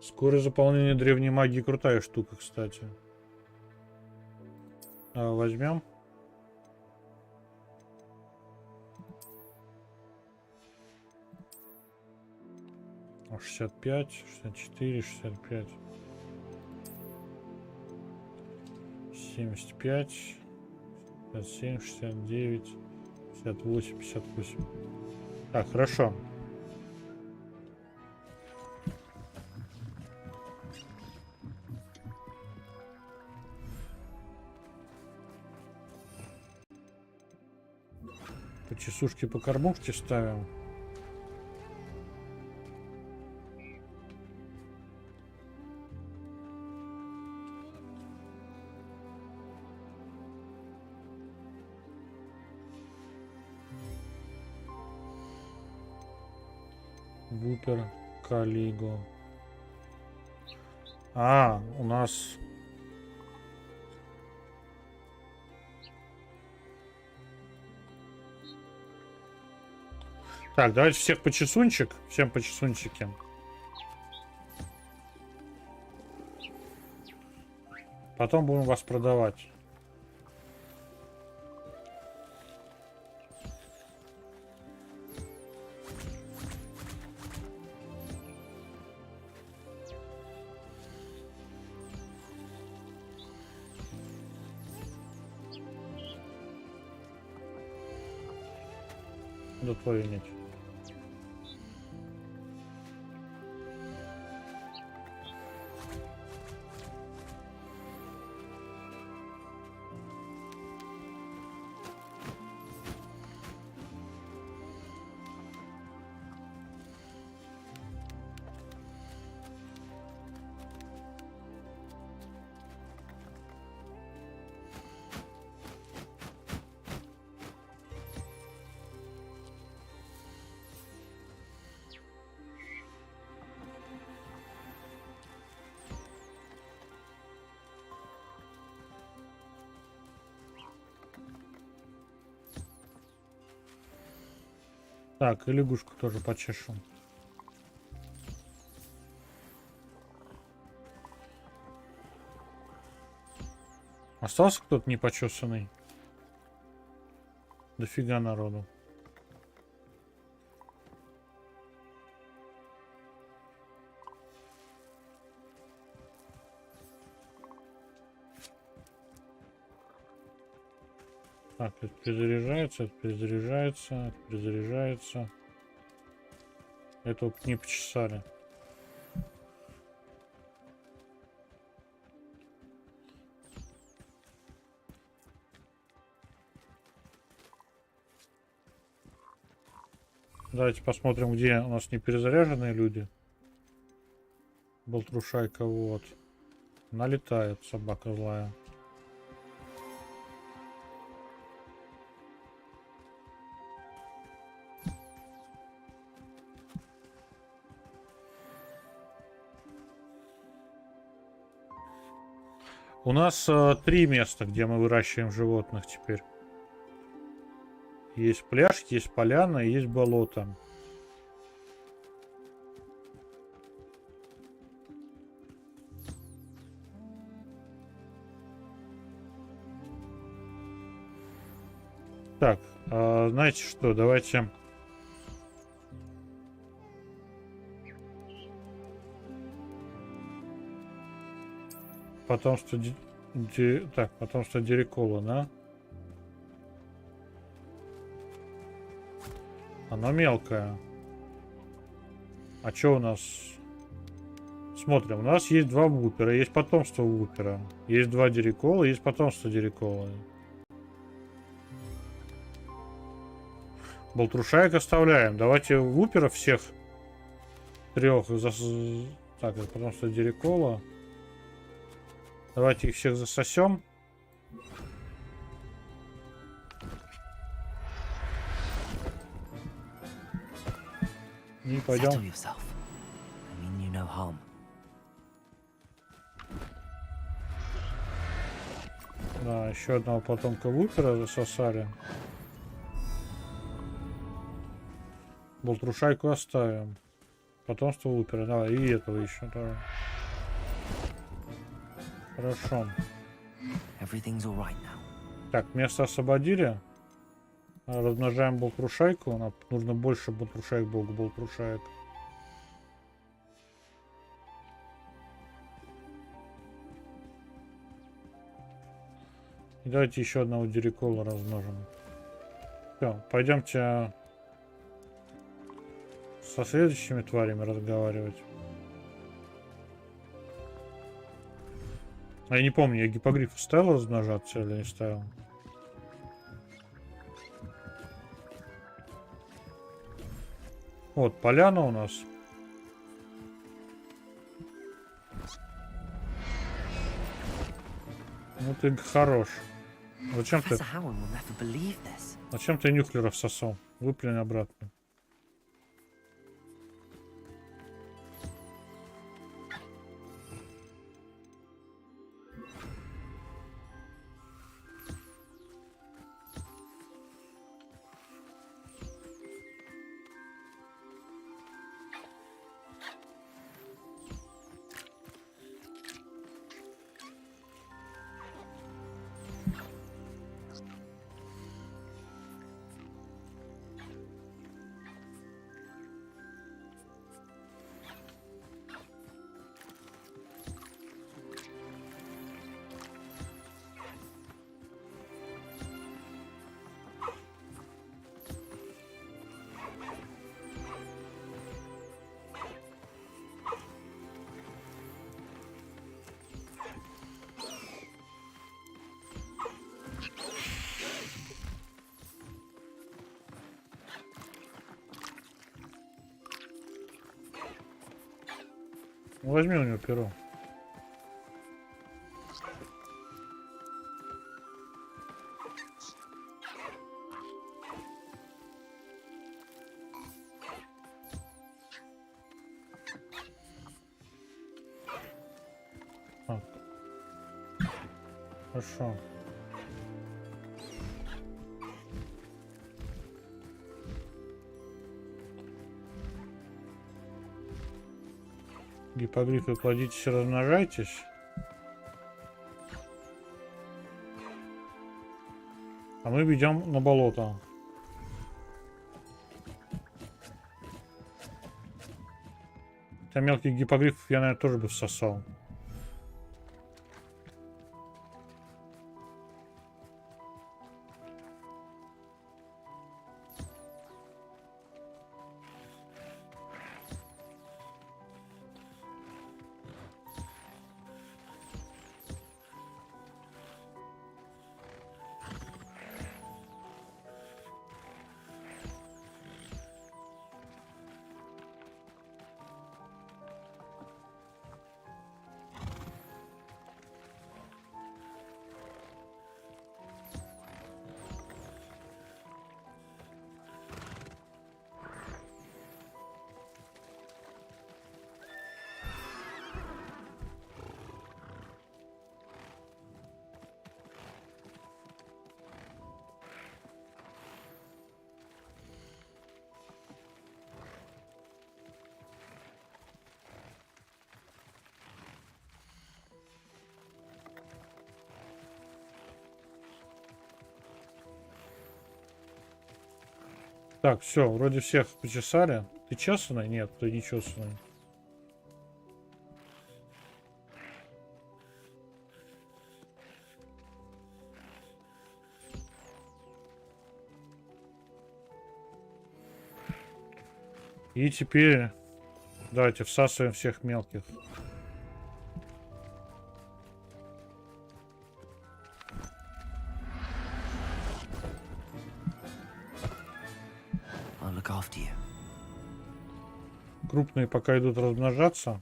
Скорость заполнения древней магии крутая штука, кстати. Возьмем. О, 65, 64, 65. 75. 67, 69. 58, 58. Так, хорошо. По часушке, по кормушке ставим. Вупер, Калиго. А, у нас... Так, давайте всех по чесунчик. Всем по чесунчике. Потом будем вас продавать. Да твою нет. Так, и лягушку тоже почешу. Остался кто-то непочесанный? Дофига народу. Так, это перезаряжается, это перезаряжается, это перезаряжается. Это вот не почесали. Давайте посмотрим, где у нас не перезаряженные люди. Болтрушайка, вот. Налетает собака злая. У нас 3 места, где мы выращиваем животных теперь. Есть пляж, есть поляна и есть болото. Так, знаете что, давайте... Потомство потомство Дирикола, да? Оно мелкое. А что у нас? Смотрим, у нас есть 2 вупера, есть потомство вупера. Есть 2 Дирикола, есть потомство Дирикола. Болтрушаек оставляем. Давайте вуперов всех 3. Так, это потомство Дирикола. Давайте их всех засосем. И пойдем. Да, еще одного потомка вупера засосали. Болтрушайку оставим. Потомство вупера. Давай, и этого еще. Давай. Хорошо. Так, место освободили. Размножаем болтрушайку. Нам нужно больше болтрушаек. И давайте еще одного дирикола размножим. Все, пойдемте со следующими тварями разговаривать. А я не помню, я гиппогриф ставил размножаться или не ставил? Вот, поляна у нас. Ну ты хорош. Зачем ты... Зачем ты нюхлеров сосал? Выплюнь обратно. Возьми у него перо. Так. Хорошо. Гиппогрифы, плодитесь и размножайтесь. А мы ведем на болото. Хотя мелких гиппогрифов я, наверное, тоже бы всосал. Так, все, вроде всех почесали. Ты чесанный? Нет, ты не чесанный. И теперь давайте всасываем всех мелких. Крупные пока идут размножаться.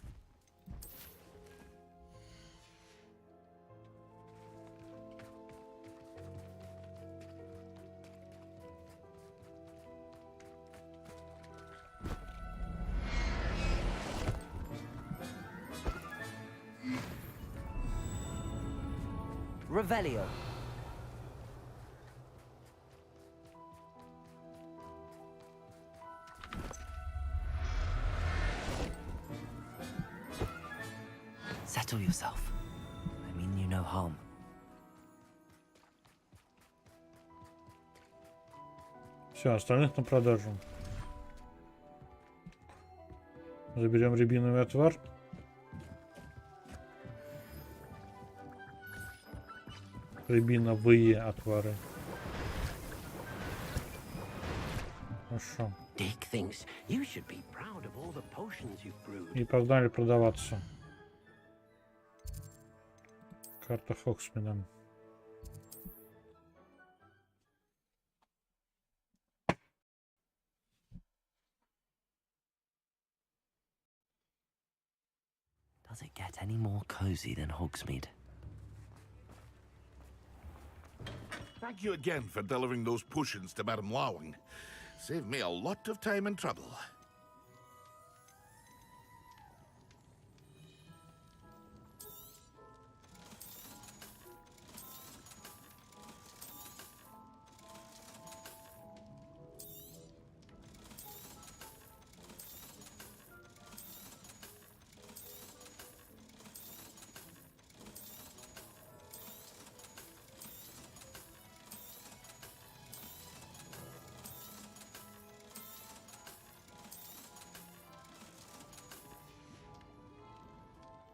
Revelio. Settle yourself. I mean you no harm. Все, остальных на продажу. Заберем рябиновый отвар. Рябиновые отвары. Хорошо. И погнали продаваться. Карта Фоксмена. Does it get any more cozy than Hogsmeade? Thank you again for delivering those potions to Madame Lawing. Saved me a lot of time and trouble.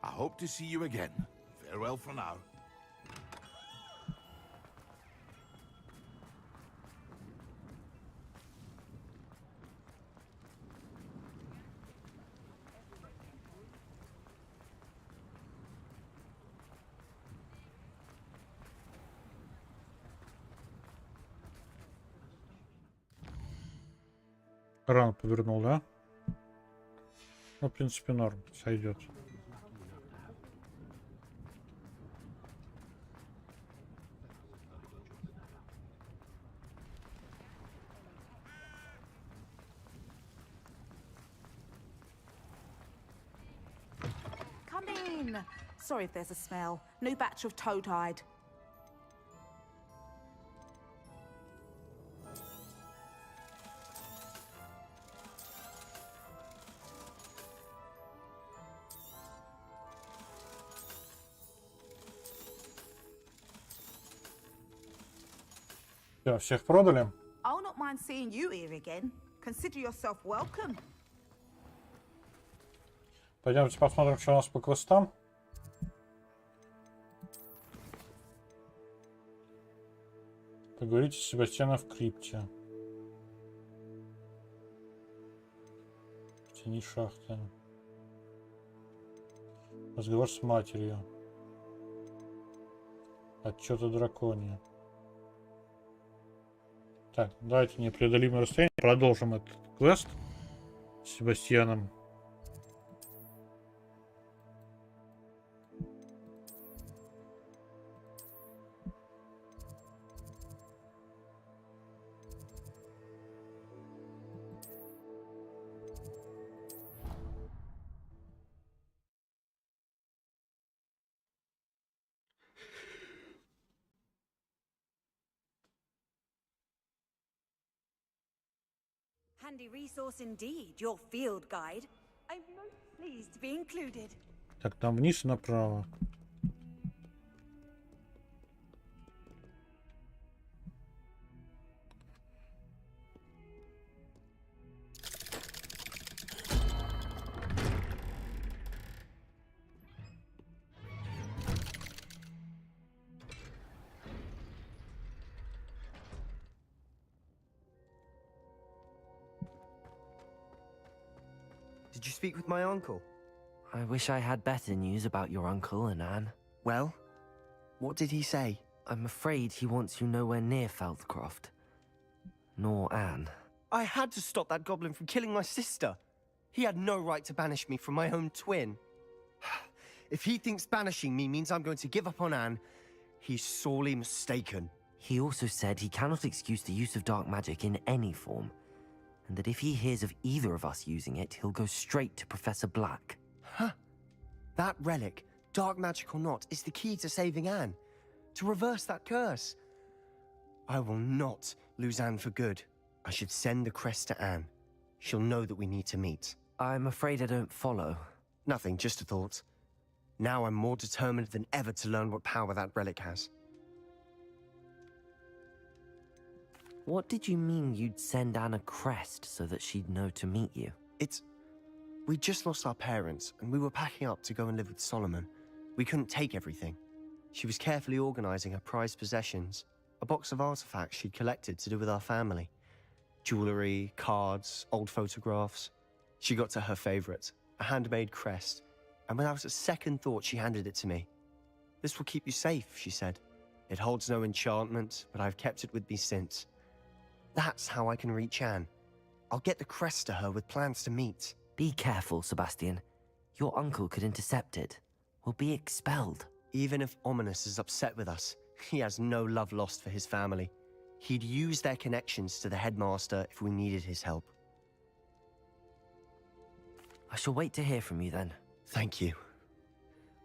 I hope to see you again. Farewell for now. Рано повернул, да? Ну, в принципе, норм. Сойдет. Come in. Sorry if there's a smell. New batch of toad-hide. Все, всех продали. I'll not mind seeing you here again. Consider yourself welcome. Пойдемте посмотрим, что у нас по квестам. Поговорите с Себастьяном в крипте. В тени шахты. Разговор с матерью. Отчет о драконе. Так, давайте непреодолимое расстояние. Продолжим этот квест с Себастьяном. Handy resource indeed, your field guide. I'm most pleased to be included. Так, там вниз и направо. Did you speak with my uncle? I wish I had better news about your uncle and Anne. Well, what did he say? I'm afraid he wants you nowhere near Feldcroft. Nor Anne. I had to stop that goblin from killing my sister. He had no right to banish me from my own twin. If he thinks banishing me means I'm going to give up on Anne, he's sorely mistaken. He also said he cannot excuse the use of dark magic in any form, and that if he hears of either of us using it, he'll go straight to Professor Black. Huh. That relic, dark magic or not, is the key to saving Anne. To reverse that curse. I will not lose Anne for good. I should send the crest to Anne. She'll know that we need to meet. I'm afraid I don't follow. Nothing, just a thought. Now I'm more determined than ever to learn what power that relic has. What did you mean you'd send Anne a crest so that she'd know to meet you? We just lost our parents, and we were packing up to go and live with Solomon. We couldn't take everything. She was carefully organizing her prized possessions, a box of artifacts she'd collected to do with our family. Jewelry, cards, old photographs. She got to her favorite, a handmade crest, and without a second thought she handed it to me. This will keep you safe, she said. It holds no enchantment, but I've kept it with me since. That's how I can reach Anne. I'll get the crest to her with plans to meet. Be careful, Sebastian. Your uncle could intercept it. We'll be expelled. Even if Ominous is upset with us, he has no love lost for his family. He'd use their connections to the headmaster if we needed his help. I shall wait to hear from you then. Thank you.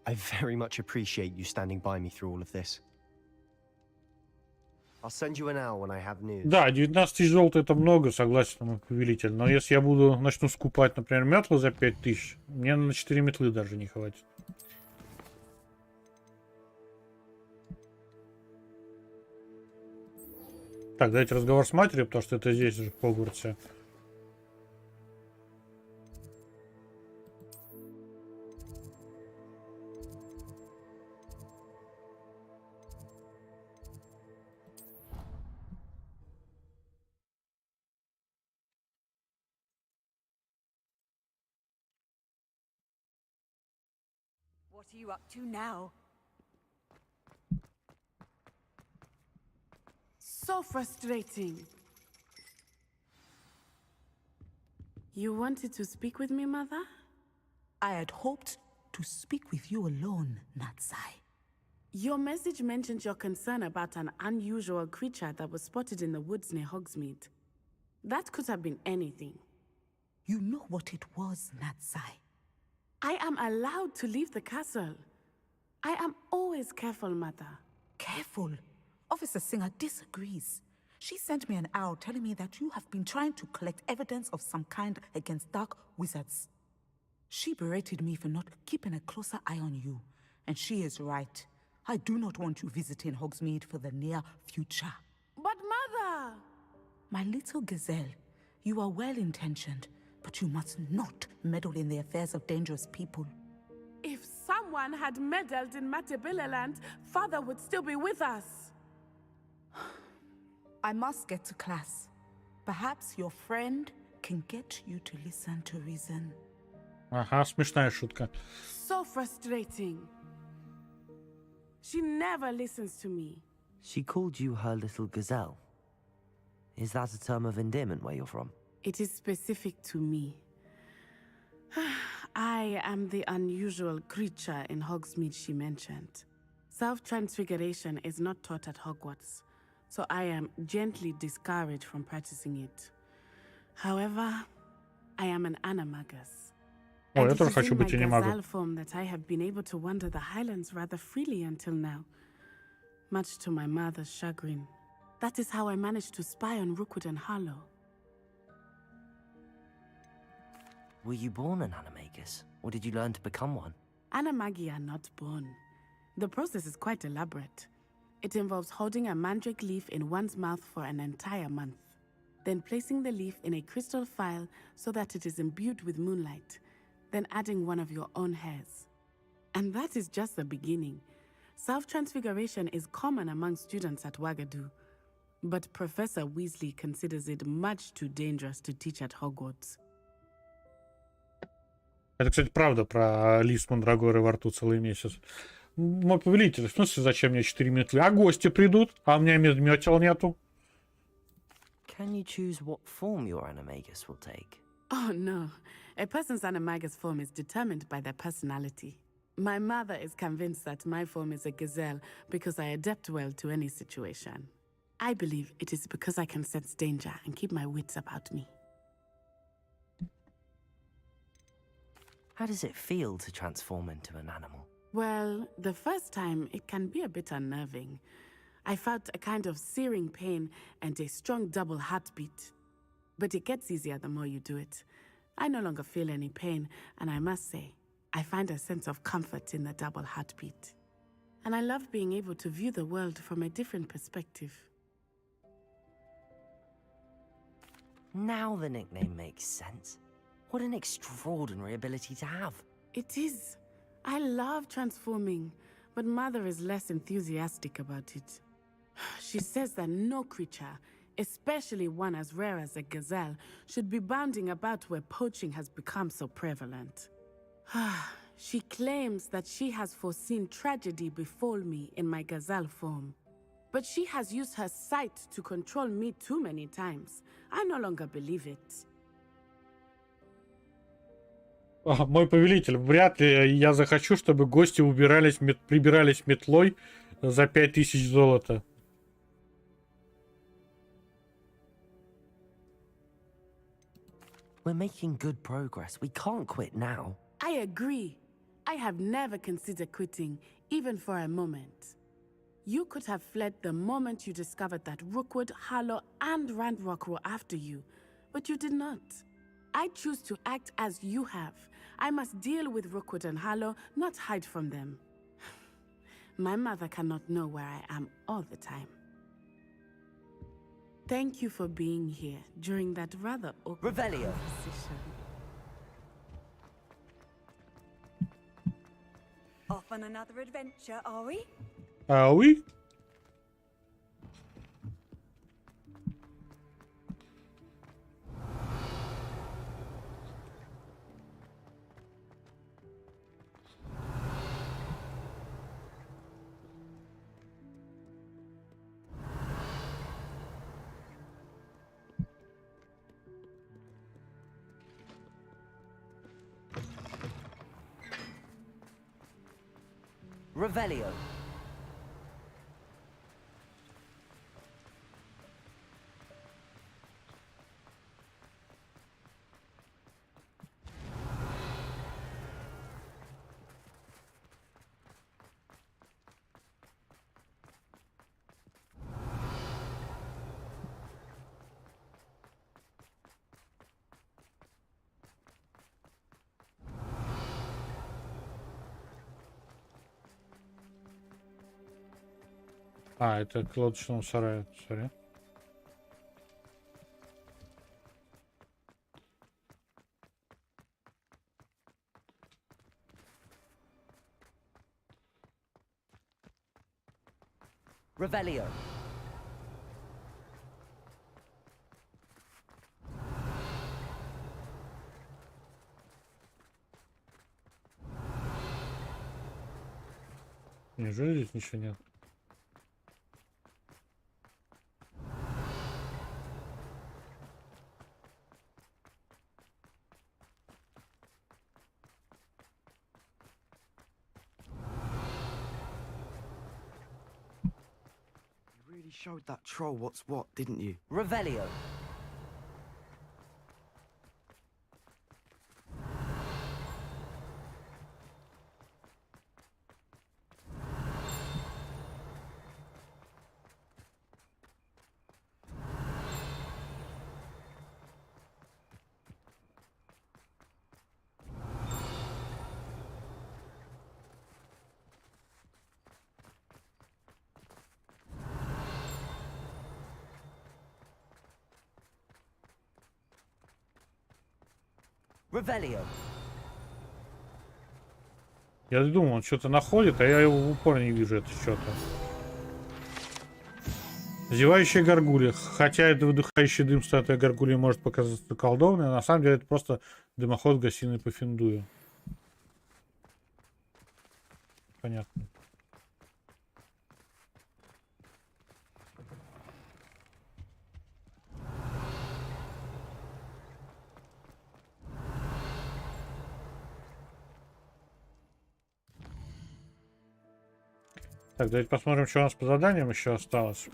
I very much appreciate you standing by me through all of this. I'll send you an hour when I have news. Да, 19 тысяч золота это много, согласен, мой повелитель. Но если я начну скупать, например, метлы за 5000, мне на 4 метлы даже не хватит. Так, давайте разговор с матерью, потому что это здесь же, в Хогвартсе. What are you up to now? So frustrating. You wanted to speak with me, Mother? I had hoped to speak with you alone, Natsai. Your message mentioned your concern about an unusual creature that was spotted in the woods near Hogsmeade. That could have been anything. You know what it was, Natsai. I am allowed to leave the castle. I am always careful, Mother. Careful. Officer Singer disagrees. She sent me an owl telling me that you have been trying to collect evidence of some kind against dark wizards. She berated me for not keeping a closer eye on you, and she is right. I do not want you visiting Hogsmeade for the near future. But Mother! My little gazelle, you are well-intentioned, but you must not meddle in the affairs of dangerous people. If someone had meddled in Matabeleland, Father would still be with us. I must get to class. Perhaps your friend can get you to listen to reason. Ага, смешная шутка. So frustrating. She never listens to me. She called you her little gazelle. Is that a term of endearment where you're from? It is specific to me. I am the unusual creature in Hogsmeade she mentioned. Self-transfiguration is not taught at Hogwarts, so I am gently discouraged from practicing it. However, I am an animagus. О, And я it тоже is хочу in my быть анимагом. gazelle form that I have been able to wander the Highlands rather freely until now, much to my mother's chagrin. That is how I managed to spy on Rookwood and Harlow. Were you born an animagus, or did you learn to become one? Animagi are not born. The process is quite elaborate. It involves holding a mandrake leaf in one's mouth for an entire month, then placing the leaf in a crystal phial so that it is imbued with moonlight, then adding one of your own hairs. And that is just the beginning. Self-transfiguration is common among students at Wagadu, but Professor Weasley considers it much too dangerous to teach at Hogwarts. Это, кстати, правда про лист мандрагоры во рту целый месяц. Мой повелитель, в смысле, зачем мне 4 метлы? А гости придут, а у меня метел нету. Can you choose what form your animagus will take? Oh no, a person's animagus form is determined by their personality. My mother is convinced that my form is a gazelle because I adapt well to any situation. I believe it is because I can sense danger and keep my wits about me. How does it feel to transform into an animal? Well, the first time it can be a bit unnerving. I felt a kind of searing pain and a strong double heartbeat. But it gets easier the more you do it. I no longer feel any pain, and I must say, I find a sense of comfort in the double heartbeat. And I love being able to view the world from a different perspective. Now the nickname makes sense. What an extraordinary ability to have. It is. I love transforming, but Mother is less enthusiastic about it. She says that no creature, especially one as rare as a gazelle, should be bounding about where poaching has become so prevalent. She claims that she has foreseen tragedy befall me in my gazelle form. But she has used her sight to control me too many times. I no longer believe it. Мой повелитель, вряд ли я захочу, чтобы гости прибирались метлой за 5000 золота. We're making good progress. We can't quit now. I agree. I have never considered quitting, even for a moment. You could have fled the moment you discovered that Rookwood, Harlow, and Randrock were after you, but you did not. I choose to act as you have. I must deal with Rookwood and Harlow, not hide from them. My mother cannot know where I am all the time. Thank you for being here during that rather awkward Revelio. conversation. Off on another adventure, are we? Ah oui? Revelio. А, это к лодочному сараю, сори. Revelio. Неужели здесь ничего нет? You really showed that troll what's what, didn't you? Revelio. Revelio. Я думал, он что-то находит, а я его в упор не вижу, это что-то. Зевающая горгулья. Хотя это выдыхающий дым статуя горгульи может показаться колдовной, на самом деле это просто дымоход в гостиной по Финдую. Понятно. Так, давайте посмотрим, что у нас по заданиям еще осталось.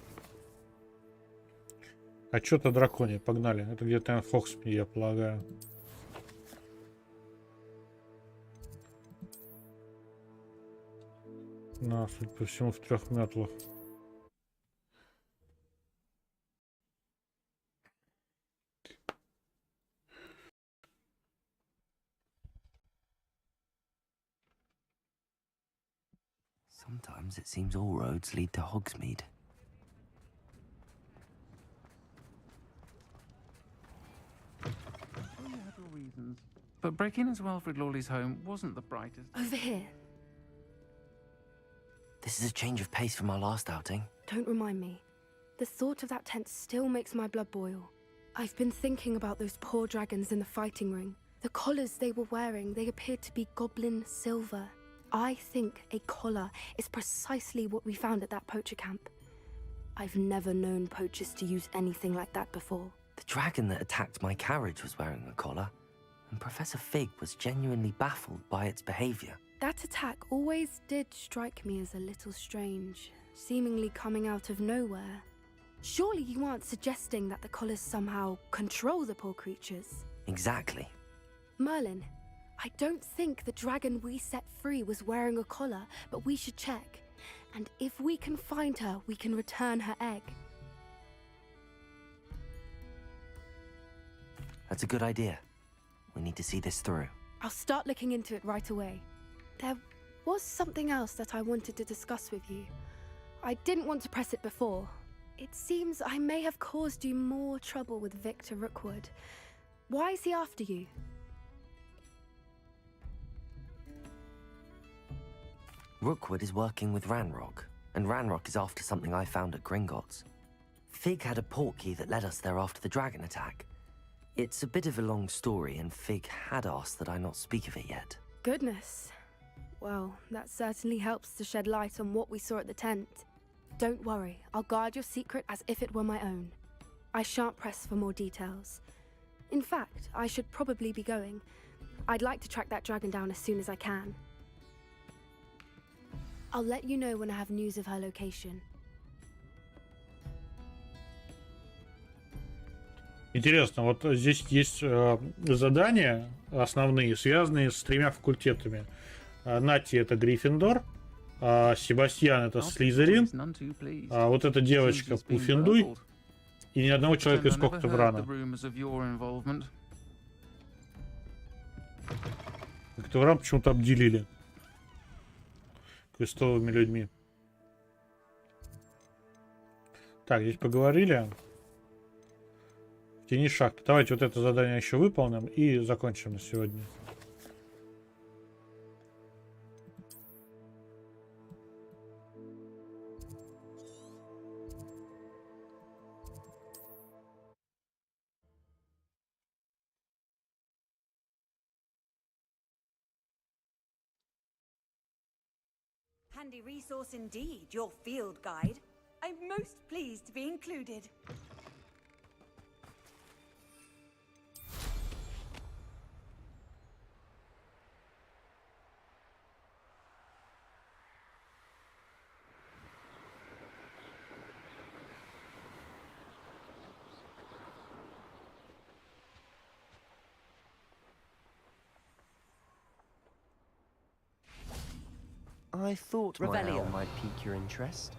Отчет о драконе. Погнали. Это где-то в Хогсмиде, я полагаю. Ну, судя по всему, в 3 метлах. Sometimes it seems all roads lead to Hogsmeade. Reasons. But breaking into Wilfred Lawley's home wasn't the brightest. Over here. This is a change of pace from our last outing. Don't remind me. The thought of that tent still makes my blood boil. I've been thinking about those poor dragons in the fighting ring. The collars they were wearing, they appeared to be goblin silver. I think a collar is precisely what we found at that poacher camp. I've never known poachers to use anything like that before. The dragon that attacked my carriage was wearing a collar, and Professor Fig was genuinely baffled by its behavior. That attack always did strike me as a little strange, seemingly coming out of nowhere. Surely you aren't suggesting that the collars somehow control the poor creatures? Exactly. Merlin, I don't think the dragon we set free was wearing a collar, but we should check. And if we can find her, we can return her egg. That's a good idea. We need to see this through. I'll start looking into it right away. There was something else that I wanted to discuss with you. I didn't want to press it before. It seems I may have caused you more trouble with Victor Rookwood. Why is he after you? Rookwood is working with Ranrock, and Ranrock is after something I found at Gringotts. Fig had a portkey that led us there after the dragon attack. It's a bit of a long story, and Fig had asked that I not speak of it yet. Goodness. Well, that certainly helps to shed light on what we saw at the tent. Don't worry, I'll guard your secret as if it were my own. I shan't press for more details. In fact, I should probably be going. I'd like to track that dragon down as soon as I can. I'll let you know when I have news of her location. Интересно, вот здесь есть задания основные, связанные с 3 факультетами. Нати это Гриффиндор, Себастьян это Слизерин, вот эта девочка Пуффендуй и ни одного человека из Коктебрана. Коктебран почему-то обделили крестовыми людьми. Так, здесь поговорили. В тени шахты. Давайте вот это задание еще выполним и закончим на сегодня. Handy resource indeed, your field guide. I'm most pleased to be included. I thought my Revelio. owl might pique your interest.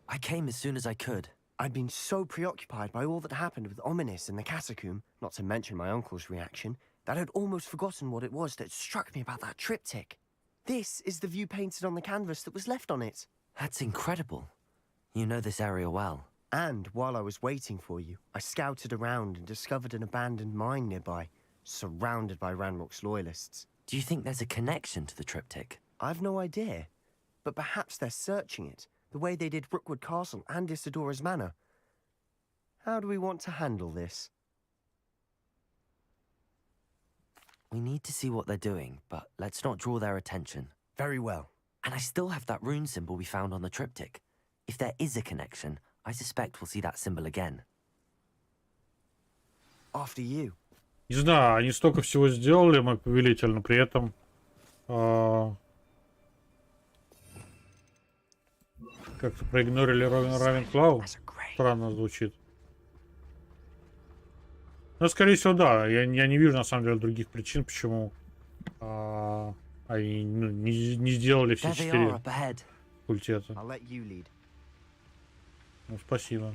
I came as soon as I could. I'd been so preoccupied by all that happened with Ominis in the catacomb, not to mention my uncle's reaction, that I'd almost forgotten what it was that struck me about that triptych. This is the view painted on the canvas that was left on it. That's incredible. You know this area well. And while I was waiting for you, I scouted around and discovered an abandoned mine nearby, surrounded by Ranrock's loyalists. Do you think there's a connection to the triptych? I've no idea, but perhaps they're searching it, the way they did Rookwood Castle and Isidora's Manor. How do we want to handle this? We need to see what they're doing, but let's not draw their attention. Very well. And I still have that rune symbol we found on the triptych. If there is a connection, I suspect we'll see that symbol again. After you. Не знаю, они столько всего сделали, мой повелитель, но при этом как-то проигнорили Равенклау. Странно звучит. Но, скорее всего, да. Я не вижу, на самом деле, других причин, почему они не сделали все 4 факультета. Ну, спасибо.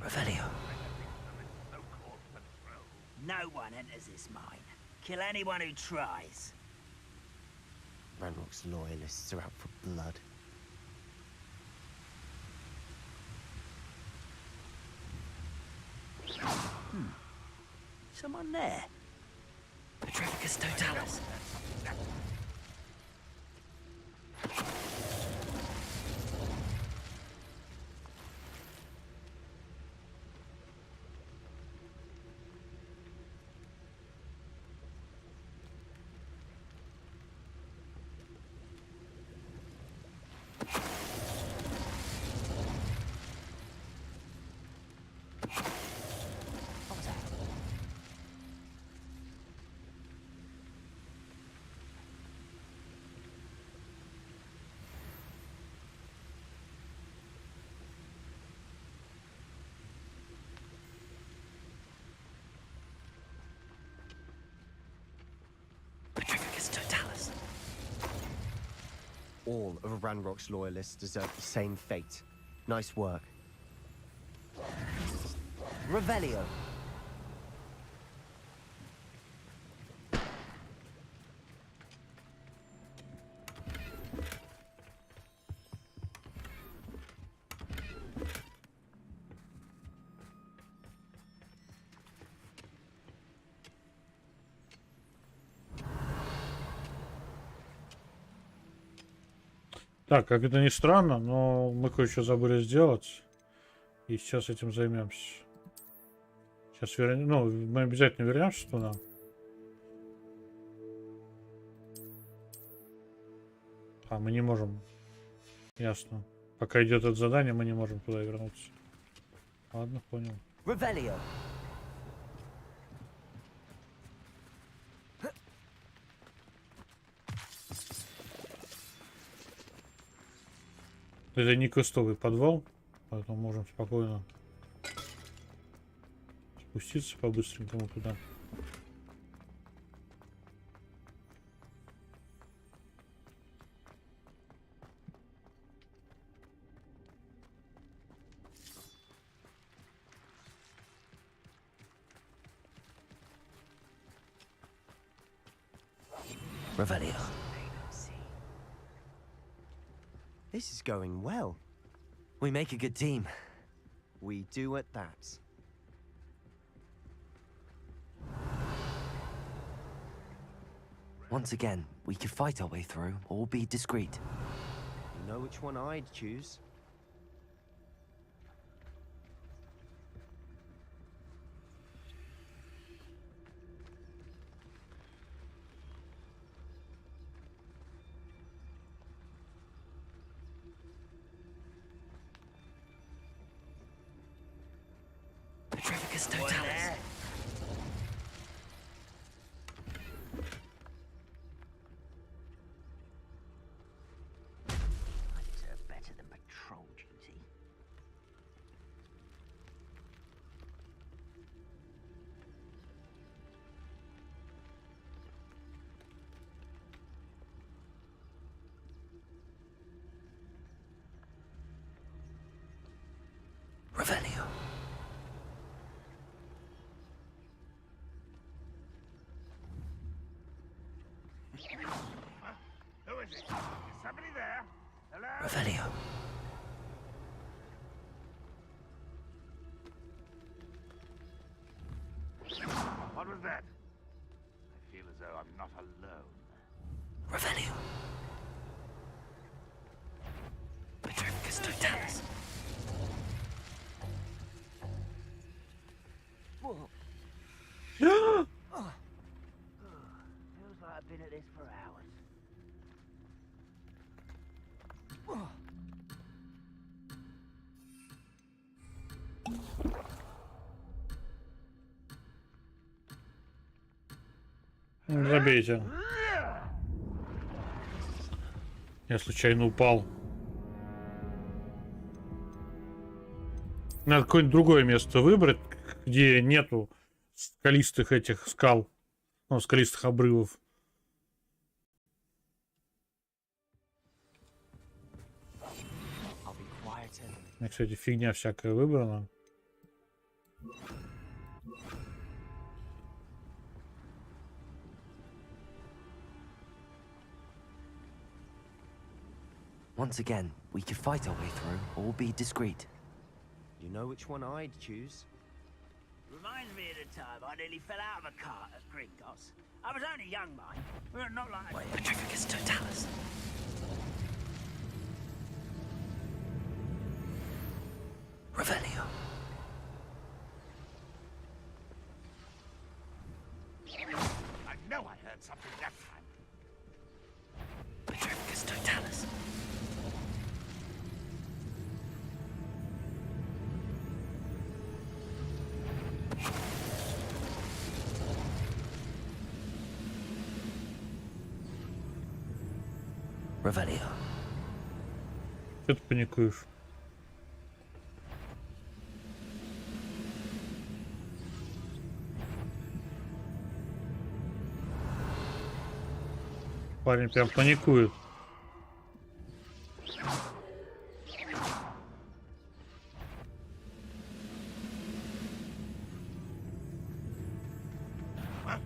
No one enters this mine. Kill anyone who tries. Ranrock's loyalists are out for blood. Someone there. Petrificus Totalis. Petrificus Totalis. All of Ranrock's loyalists deserve the same fate. Nice work. Revelio. Так, как это ни странно, но мы кое-что забыли сделать. И сейчас этим займемся. Сейчас мы обязательно вернемся туда. А, мы не можем. Ясно. Пока идет это задание, мы не можем туда вернуться. Ладно, понял. Revelio. Это не квестовый подвал, поэтому можем спокойно спуститься по-быстренькому туда. Revelio. This is going well. We make a good team. We do at that. Once again, we could fight our way through or be discreet. You know which one I'd choose. Petrificus totalis. I deserve better than patrol duty. Revelio. Who is it? Is somebody there? Hello? Revelio. What was that? I feel as though I'm not alone. Revelio. Petrificus totalis. Whoa. Feels like I've been at this for hours. Забейте. Я случайно упал. Надо какое-нибудь другое место выбрать, где нету скалистых этих скал, ну, скалистых обрывов. У меня, кстати, фигня всякая выбрана. Once again, we could fight our way through or be discreet. You know which one I'd choose. Reminds me of the time I nearly fell out of a cart at Gringotts. I was only young, mind. We're not like... Petrificus totalis. Revelio. I know I heard something that time. Petrificus totalis. Revelio. Что ты паникуешь? Парень прям паникует.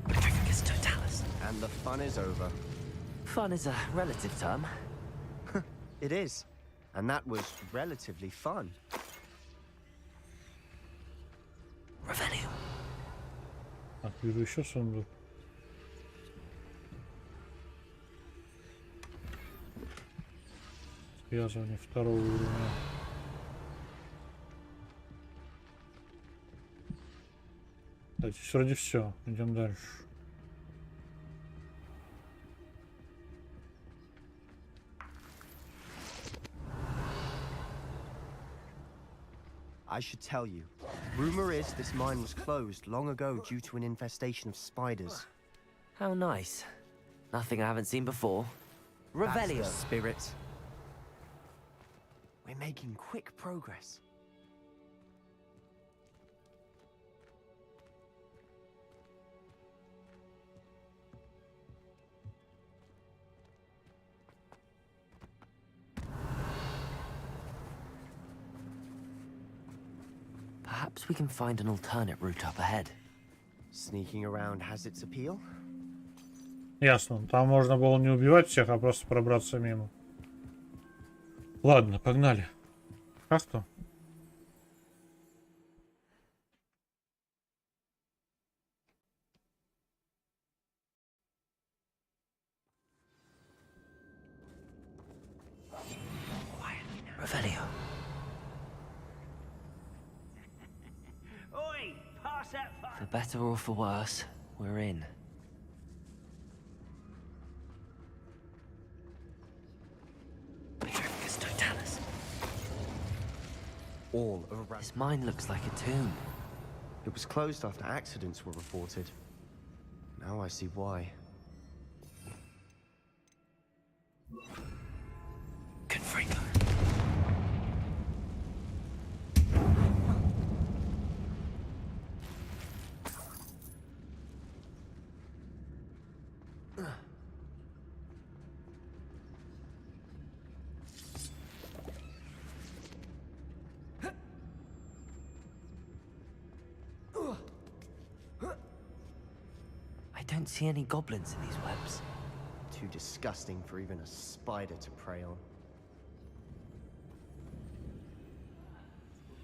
Petrificus totalis. And the fun is over. Fun is a relative term. It is. And that was relatively fun. Revelio. Так, вижу еще сундук. Связывание второго уровня. Так, здесь вроде все. Идем дальше. I should tell you. Rumor is this mine was closed long ago due to an infestation of spiders. How nice. Nothing I haven't seen before. That's the Revelio. spirit. We're making quick progress. Perhaps we can find an alternate route up ahead. Sneaking around has its appeal. Ясно. Там можно было не убивать всех, а просто пробраться мимо. Ладно, погнали. Шахту. Revelio. Oi, pass that For better or for worse, we're in. All around. This mine looks like a tomb. It was closed after accidents were reported. Now I see why. Confringo. I don't see any goblins in these webs. Too disgusting for even a spider to prey on.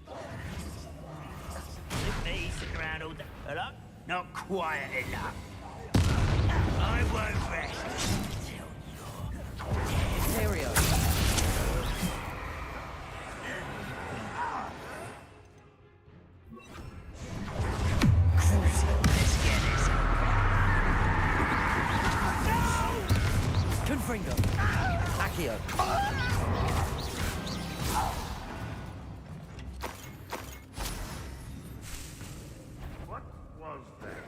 Look me sitting around all day. Hello? Not quiet enough. I won't rest until you're Imperio. Confringo. Accio. What was that?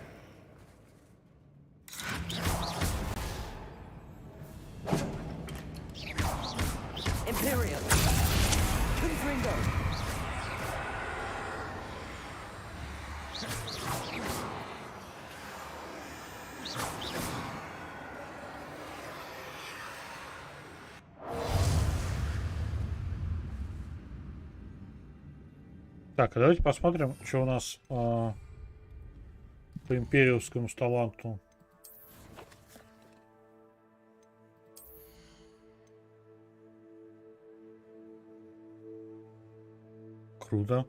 Imperial. Confringo. Так, а давайте посмотрим, что у нас по империевскому таланту. Круто.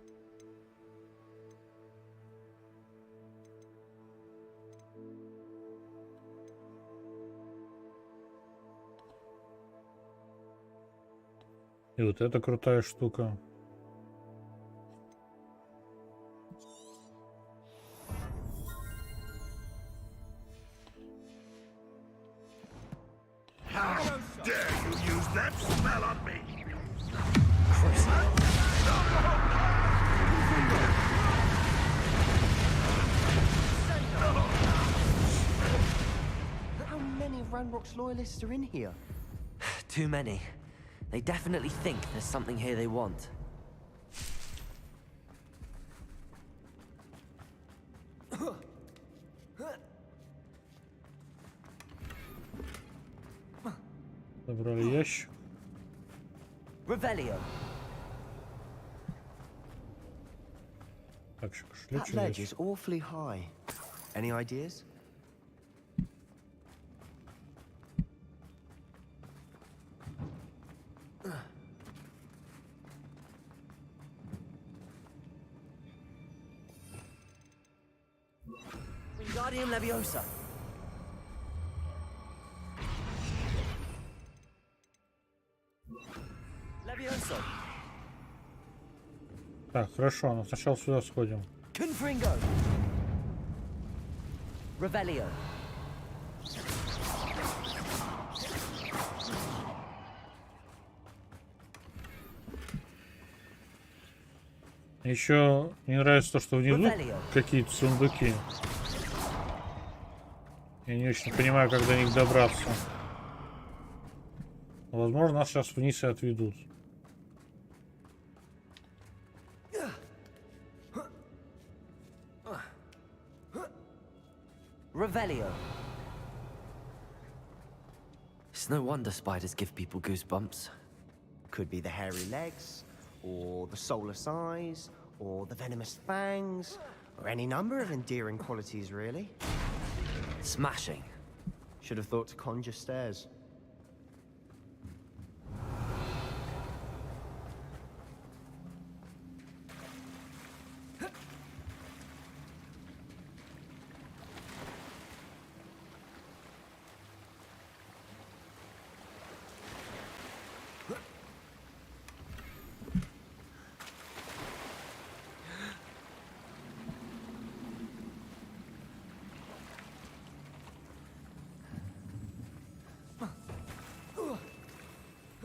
И вот эта крутая штука. How dare you use that spell on me? How many of Ranrock's loyalists are in here? Too many. They definitely think there's something here they want. Забрали ящик. Revelio. Так, еще кошелек. That ledge is awfully high. Any ideas? Wingardium Leviosa. Leviosa. Так, хорошо, но сначала сюда сходим. Confringo. Revelio. Еще мне нравится то, что внизу Revelio. какие-то сундуки. Я не очень понимаю, как до них добраться. Возможно, нас сейчас вниз и отведут. Revelio. It's no wonder spiders give people goosebumps. Could be the hairy legs, or the soulless eyes, or the venomous fangs, or any number of endearing qualities, really. Smashing. Should have thought to conjure stairs.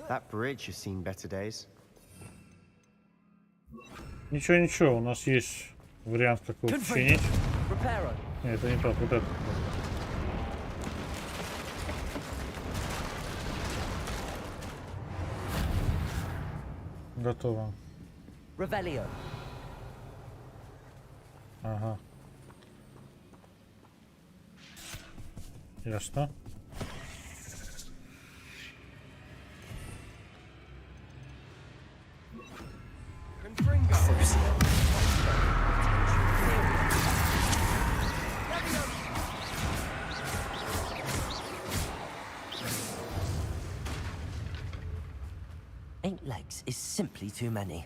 That bridge has seen better days. Ничего, ничего, у нас есть вариант, как его починить. Нет, это не тот, вот этот. Готово. Ага. Ясно. Eight legs is simply too many.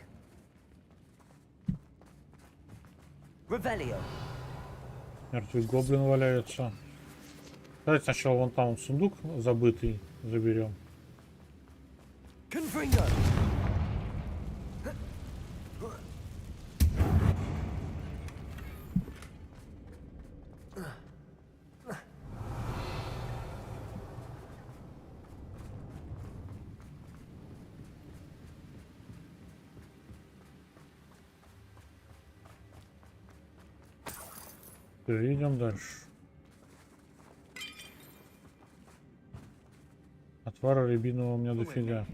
Revelio. Мертвый гоблин валяется. Давайте сначала вон там сундук забытый заберем. Confringo. Идем дальше. Отвара рябинового у меня дофига.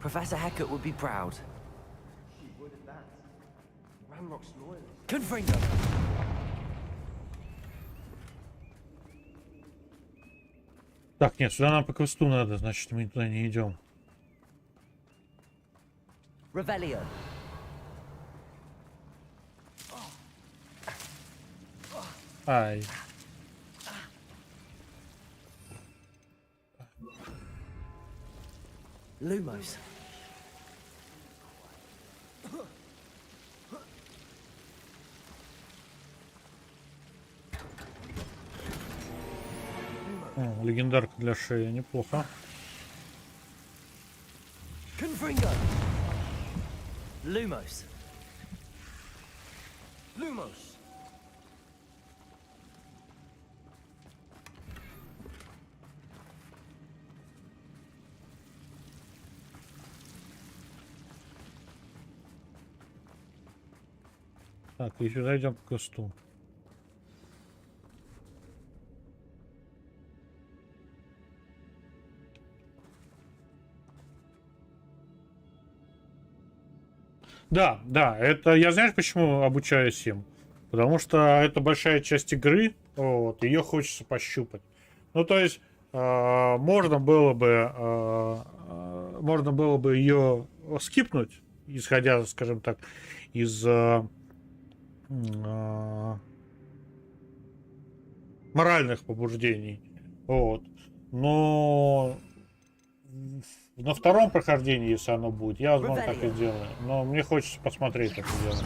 Professor Hecat would be proud. Confringo. Так, нет, сюда нам по квесту надо, значит мы туда не идем. Revelio. Ай. Lumos. О, легендарка для шеи, неплохо. Confringo. Lumos. Lumos. Так, и сюда идем по квесту. Да, да, это я знаешь, почему обучаюсь им? Потому что это большая часть игры, вот, ее хочется пощупать. Ну, то есть, можно было бы ее скипнуть, исходя, скажем так, из моральных побуждений. Вот. Но на втором прохождении, если оно будет, я, возможно, так и сделаю. Но мне хочется посмотреть это дело.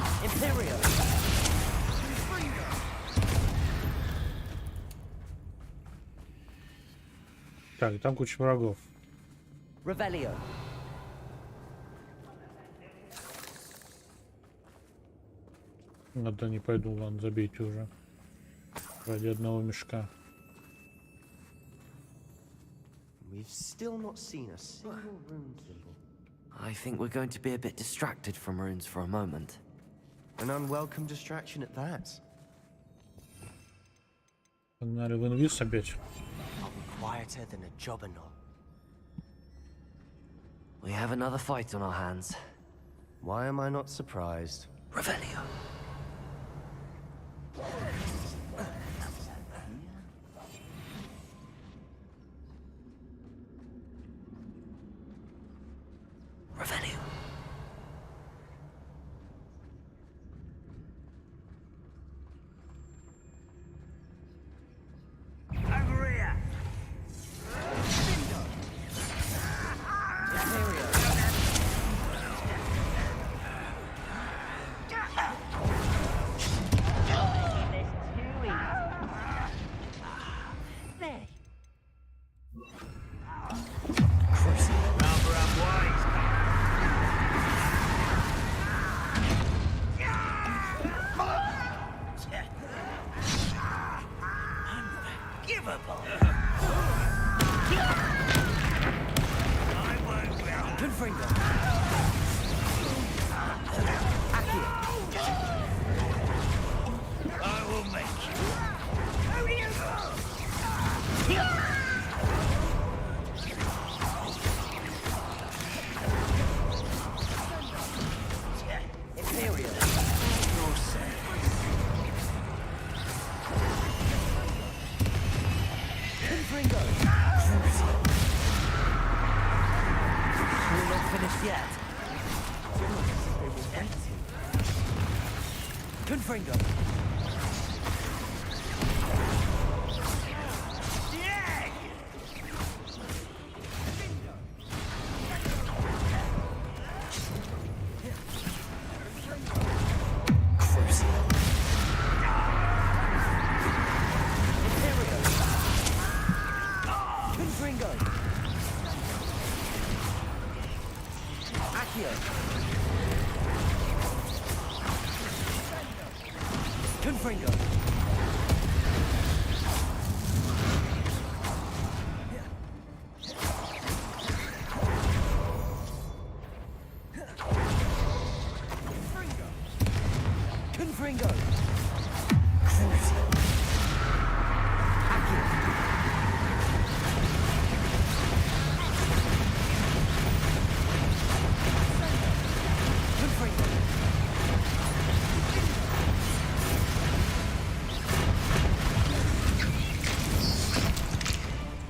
Так, там куча врагов. Revelio. Надо не пойду, ладно, забейте уже. Ради одного мешка. We've still not seen a single rune symbol. I think we're going to be a bit distracted from runes for a moment. An unwelcome distraction at that. Погнали в инвиз опять. Quieter than a jobberknoll. We have another fight on our hands. Why am I not surprised? Revelio. Revelio. Over here. I will make Imperial. your say. Confringo. We're not finished yet. It's almost as if they were waiting. Confringo. Confringo. Confringo.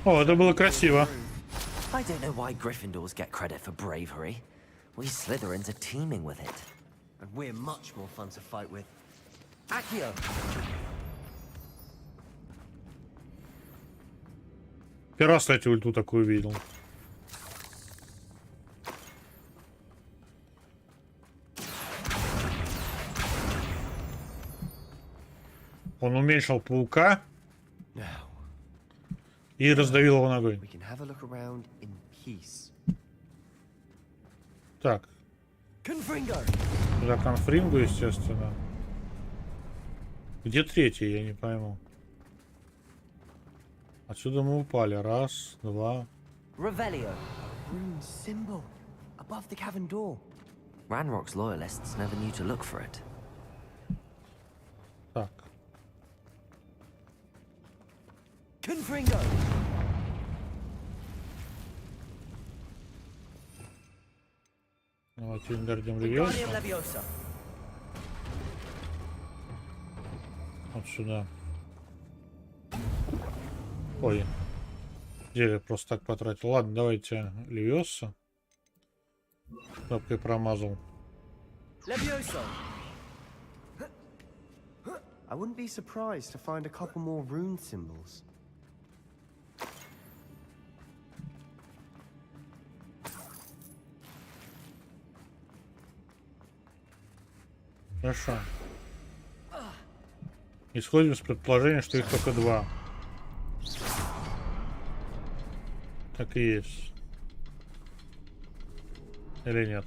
О, это было красиво. I don't know why Gryffindors get credit for bravery. We Slytherins are teeming with it. And we're much more fun to fight with. Accio. Первый раз, кстати, ульту такую видел. Он уменьшил паука и раздавил его ногой. Так. За конфрингу, естественно. Где третий, я не пойму. Отсюда мы упали. Раз, два. Revelio. Rune symbol. Above the cavern door. Ranrock's loyalists never knew to look for it. Так. Confringo. Давайте дадим Левиоса. Вот сюда. Ой. Деле просто так потратил. Ладно, давайте Левиоса. Кнопкой промазал. Levioso. I wouldn't be surprised to find a couple more rune symbols. Хорошо. Исходим с предположения, что их только два. Так и есть. Или нет?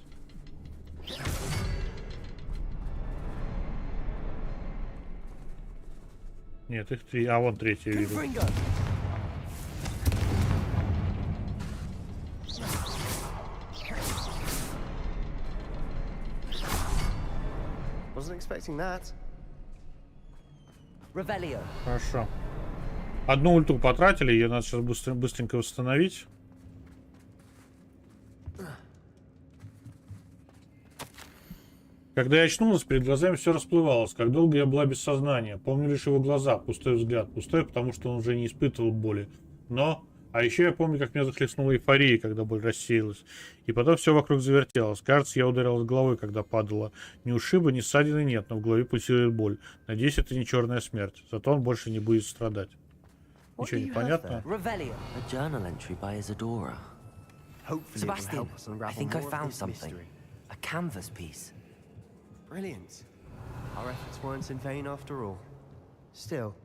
Нет, их три. А вон третий видел. Wasn't expecting that. Revelio. Хорошо. Одну ульту потратили, ее надо сейчас быстренько восстановить. Когда я очнулась, перед глазами все расплывалось. Как долго я была без сознания. Помню лишь его глаза, пустой взгляд. Пустой, потому что он уже не испытывал боли. Но... А еще я помню, как меня захлестнула эйфория, когда боль рассеялась. И потом все вокруг завертелось. Кажется, я ударилась головой, когда падала. Ни ушиба, ни ссадины нет, но в голове пулсирует боль. Надеюсь, это не черная смерть. Зато он больше не будет страдать. Ничего не понятно. A journal entry by Isadora. Sebastian, I think I found something. A canvas piece. Brilliant. Our efforts weren't in vain after all. Still,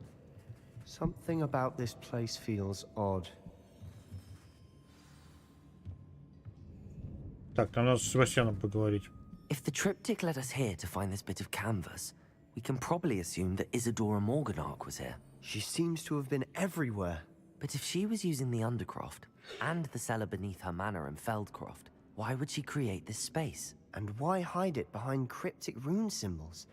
something about this place feels odd. Так, нам надо с Себастьяном поговорить. If the triptych led us here to find this bit of canvas, we can probably assume that Isadora Morganach was here. She seems to have been everywhere. But if she was using the Undercroft and the cellar beneath her manor in Feldcroft, Why would she create this space? And why hide it behind cryptic rune symbols?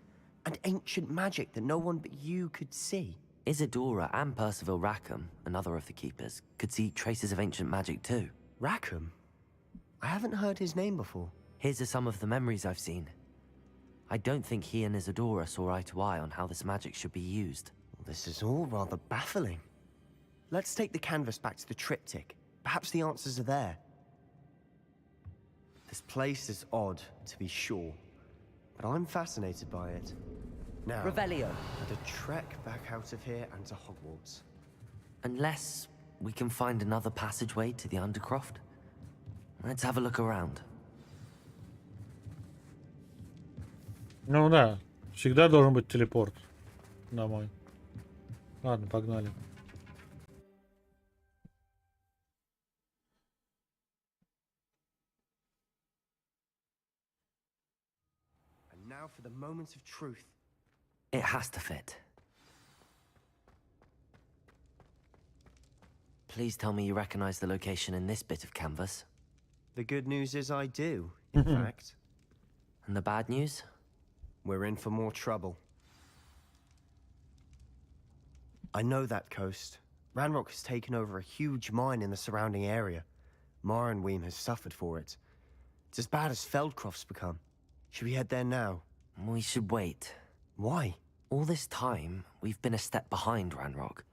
And ancient magic that no one but you could see? Isadora and Percival Rackham, another of the Keepers, could see traces of ancient magic too. Rackham? I haven't heard his name before. His are some of the memories I've seen. I don't think he and Isadora saw eye to eye on how this magic should be used. This is all rather baffling. Let's take the canvas back to the triptych. Perhaps the answers are there. This place is odd, to be sure, but I'm fascinated by it. Now, Revelio. And a trek back out of here and to Hogwarts. Unless we can find another passageway to the Undercroft. Let's have a look around. Ну да, всегда должен быть телепорт домой. Ладно, погнали. And now for the moment of truth. It has to fit. Please tell me you recognize the location in this bit of canvas. The good news is I do, in fact. And the bad news? We're in for more trouble. I know that coast. Ranrock has taken over a huge mine in the surrounding area. Marrenweem has suffered for it. It's as bad as Feldcroft's become. Should we head there now? We should wait. Why? All this time, we've been a step behind Ranrock.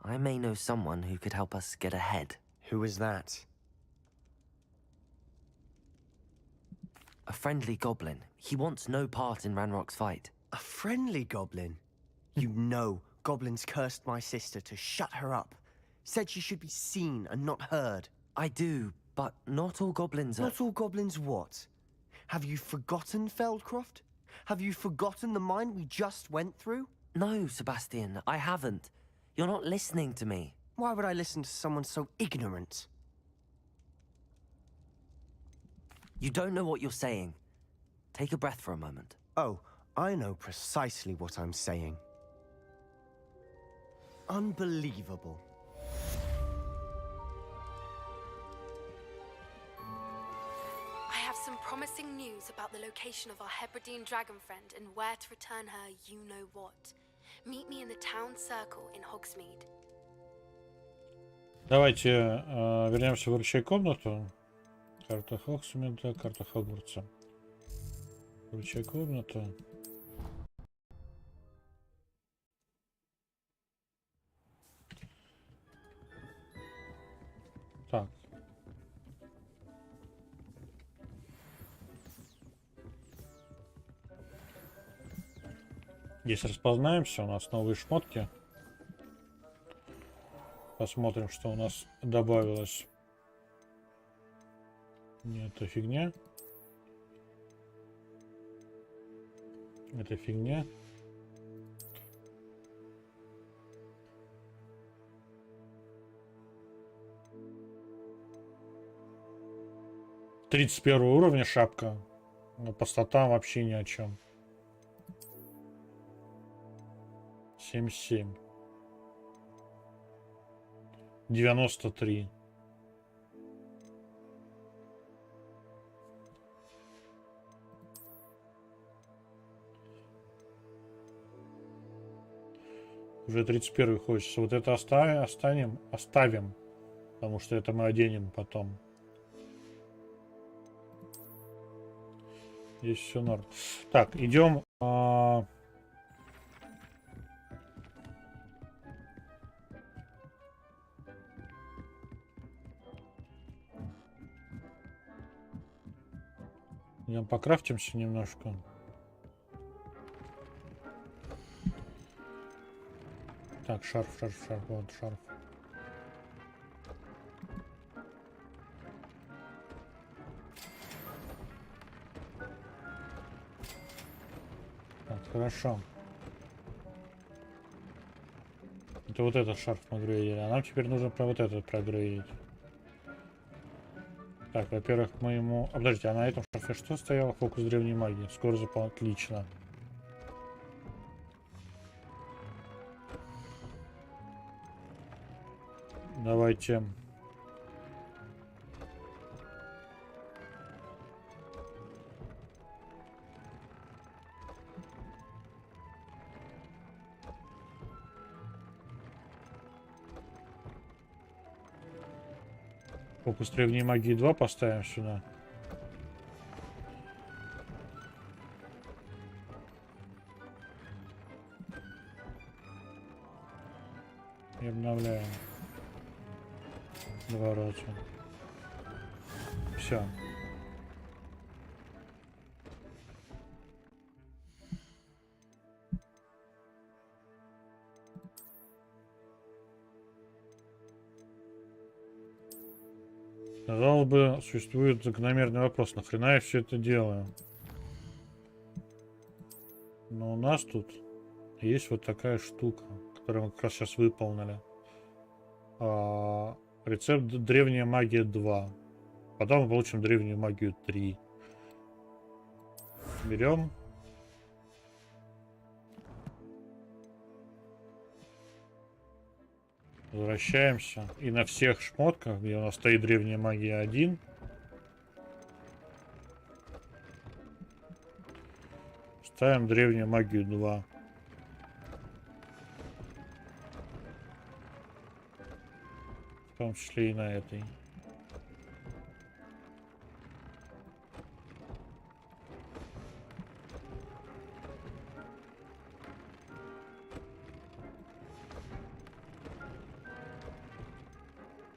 I may know someone who could help us get ahead. Who is that? A friendly goblin. He wants no part in Ranrock's fight. A friendly goblin? You know goblins cursed my sister to shut her up. Said she should be seen and not heard. I do, but not all goblins are... Not all goblins what? Have you forgotten Feldcroft? Have you forgotten the mine we just went through? No, Sebastian, I haven't. You're not listening to me. Why would I listen to someone so ignorant? You don't know what you're saying. Take a breath for a moment. Oh, I know precisely what I'm saying. Unbelievable. I have some promising news about the location of our Hebridean dragon friend and where to return her you-know-what. Meet me in the town circle in Hogsmeade. Давайте вернемся в ручей комнату. Карта Хогсмида, карта Хогвартса. Ручей комната. Так. Здесь распознаемся, у нас новые шмотки. Посмотрим, что у нас добавилось. Нет, это фигня. Это фигня. «31 уровня шапка». Но по статам вообще ни о чем. 77. 93. Уже 31 хочется. Вот это оставим. Потому что это мы оденем потом. Здесь все норм. Так, идем. Идем покрафтимся немножко. Так, шарф, вот шарф. Так, хорошо. Это вот этот шарф мы грейдили, а нам теперь нужно про вот этот прогрейдить. Так, во-первых, мы ему... подождите, а на этом шарфе что стояло? Фокус древней магии. Скорость запала. Отлично. Давайте... Фокус древней магии 2 поставим сюда. И обновляем. 2 раза. Все. Казалось бы, существует закономерный вопрос, нахрена я все это делаю? Но у нас тут есть вот такая штука, которую мы как раз сейчас выполнили. Рецепт древняя магия 2. Потом мы получим древнюю магию 3. Берем. Возвращаемся. И на всех шмотках, где у нас стоит древняя магия 1, ставим древнюю магию 2. В том числе и на этой.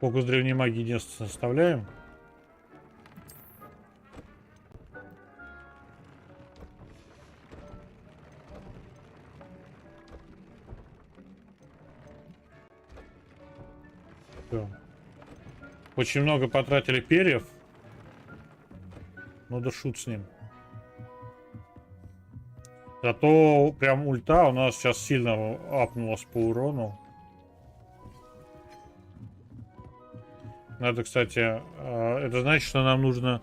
Фокус древней магии единственное составляем. Все. Очень много потратили перьев. Ну да шут с ним. Зато прям ульта у нас сейчас сильно апнулась по урону. Надо, кстати, это значит, что нам нужно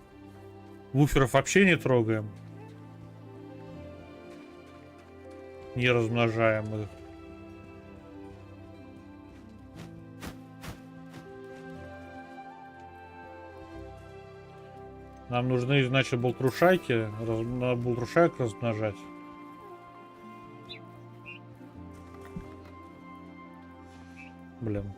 вуферов вообще не трогаем. Не размножаем их. Нам нужны, значит, болтрушайки. Надо болтрушайк размножать. Блин.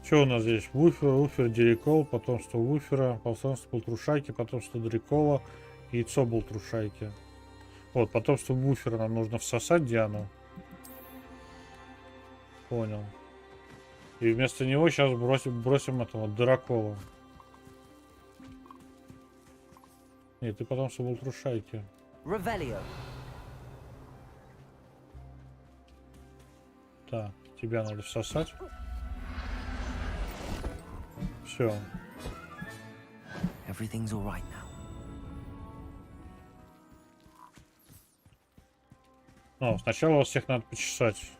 Что у нас здесь? Вуфер, дирикол, потомство вуфера, потомство болтрушайки, потомство дирикола, яйцо болтрушайки. Вот, потомство вуфера нам нужно всосать Диану. Понял. И вместо него сейчас бросим этого дырокола. Нет, ты потомство болтрушайки. Ревелио. Так, тебя надо всосать. Все. Everything's all right now. Ну, сначала вас всех надо почесать.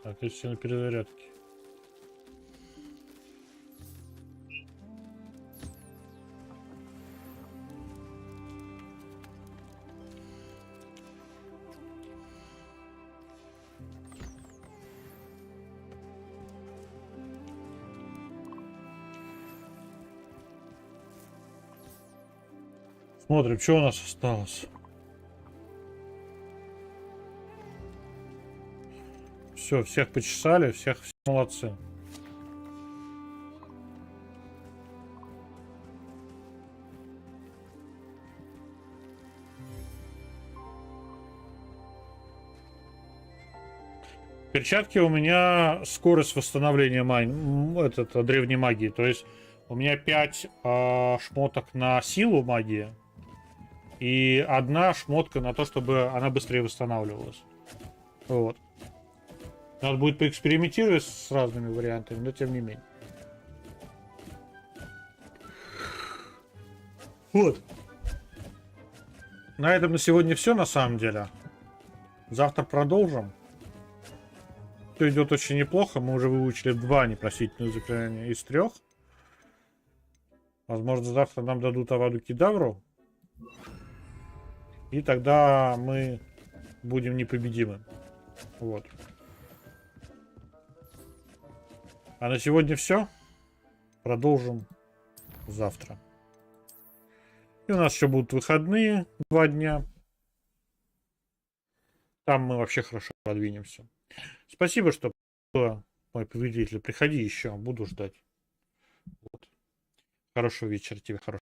Так, это все на перезарядке. Смотрим, что у нас осталось. Все, всех почесали, всех все молодцы. Перчатки у меня скорость восстановления древней магии. То есть у меня 5 шмоток на силу магии. И 1 шмотка на то, чтобы она быстрее восстанавливалась. Вот. Надо будет поэкспериментировать с разными вариантами, но тем не менее. Вот. На этом на сегодня все, на самом деле. Завтра продолжим. Все идет очень неплохо. Мы уже выучили 2 непростительных заклинания из 3. Возможно, завтра нам дадут Аваду Кедавру. И тогда мы будем непобедимы. Вот. А на сегодня все. Продолжим завтра. И у нас еще будут выходные 2 дня. Там мы вообще хорошо продвинемся. Спасибо, что была мой победитель. Приходи еще, буду ждать. Вот. Хорошего вечера тебе, хорошего.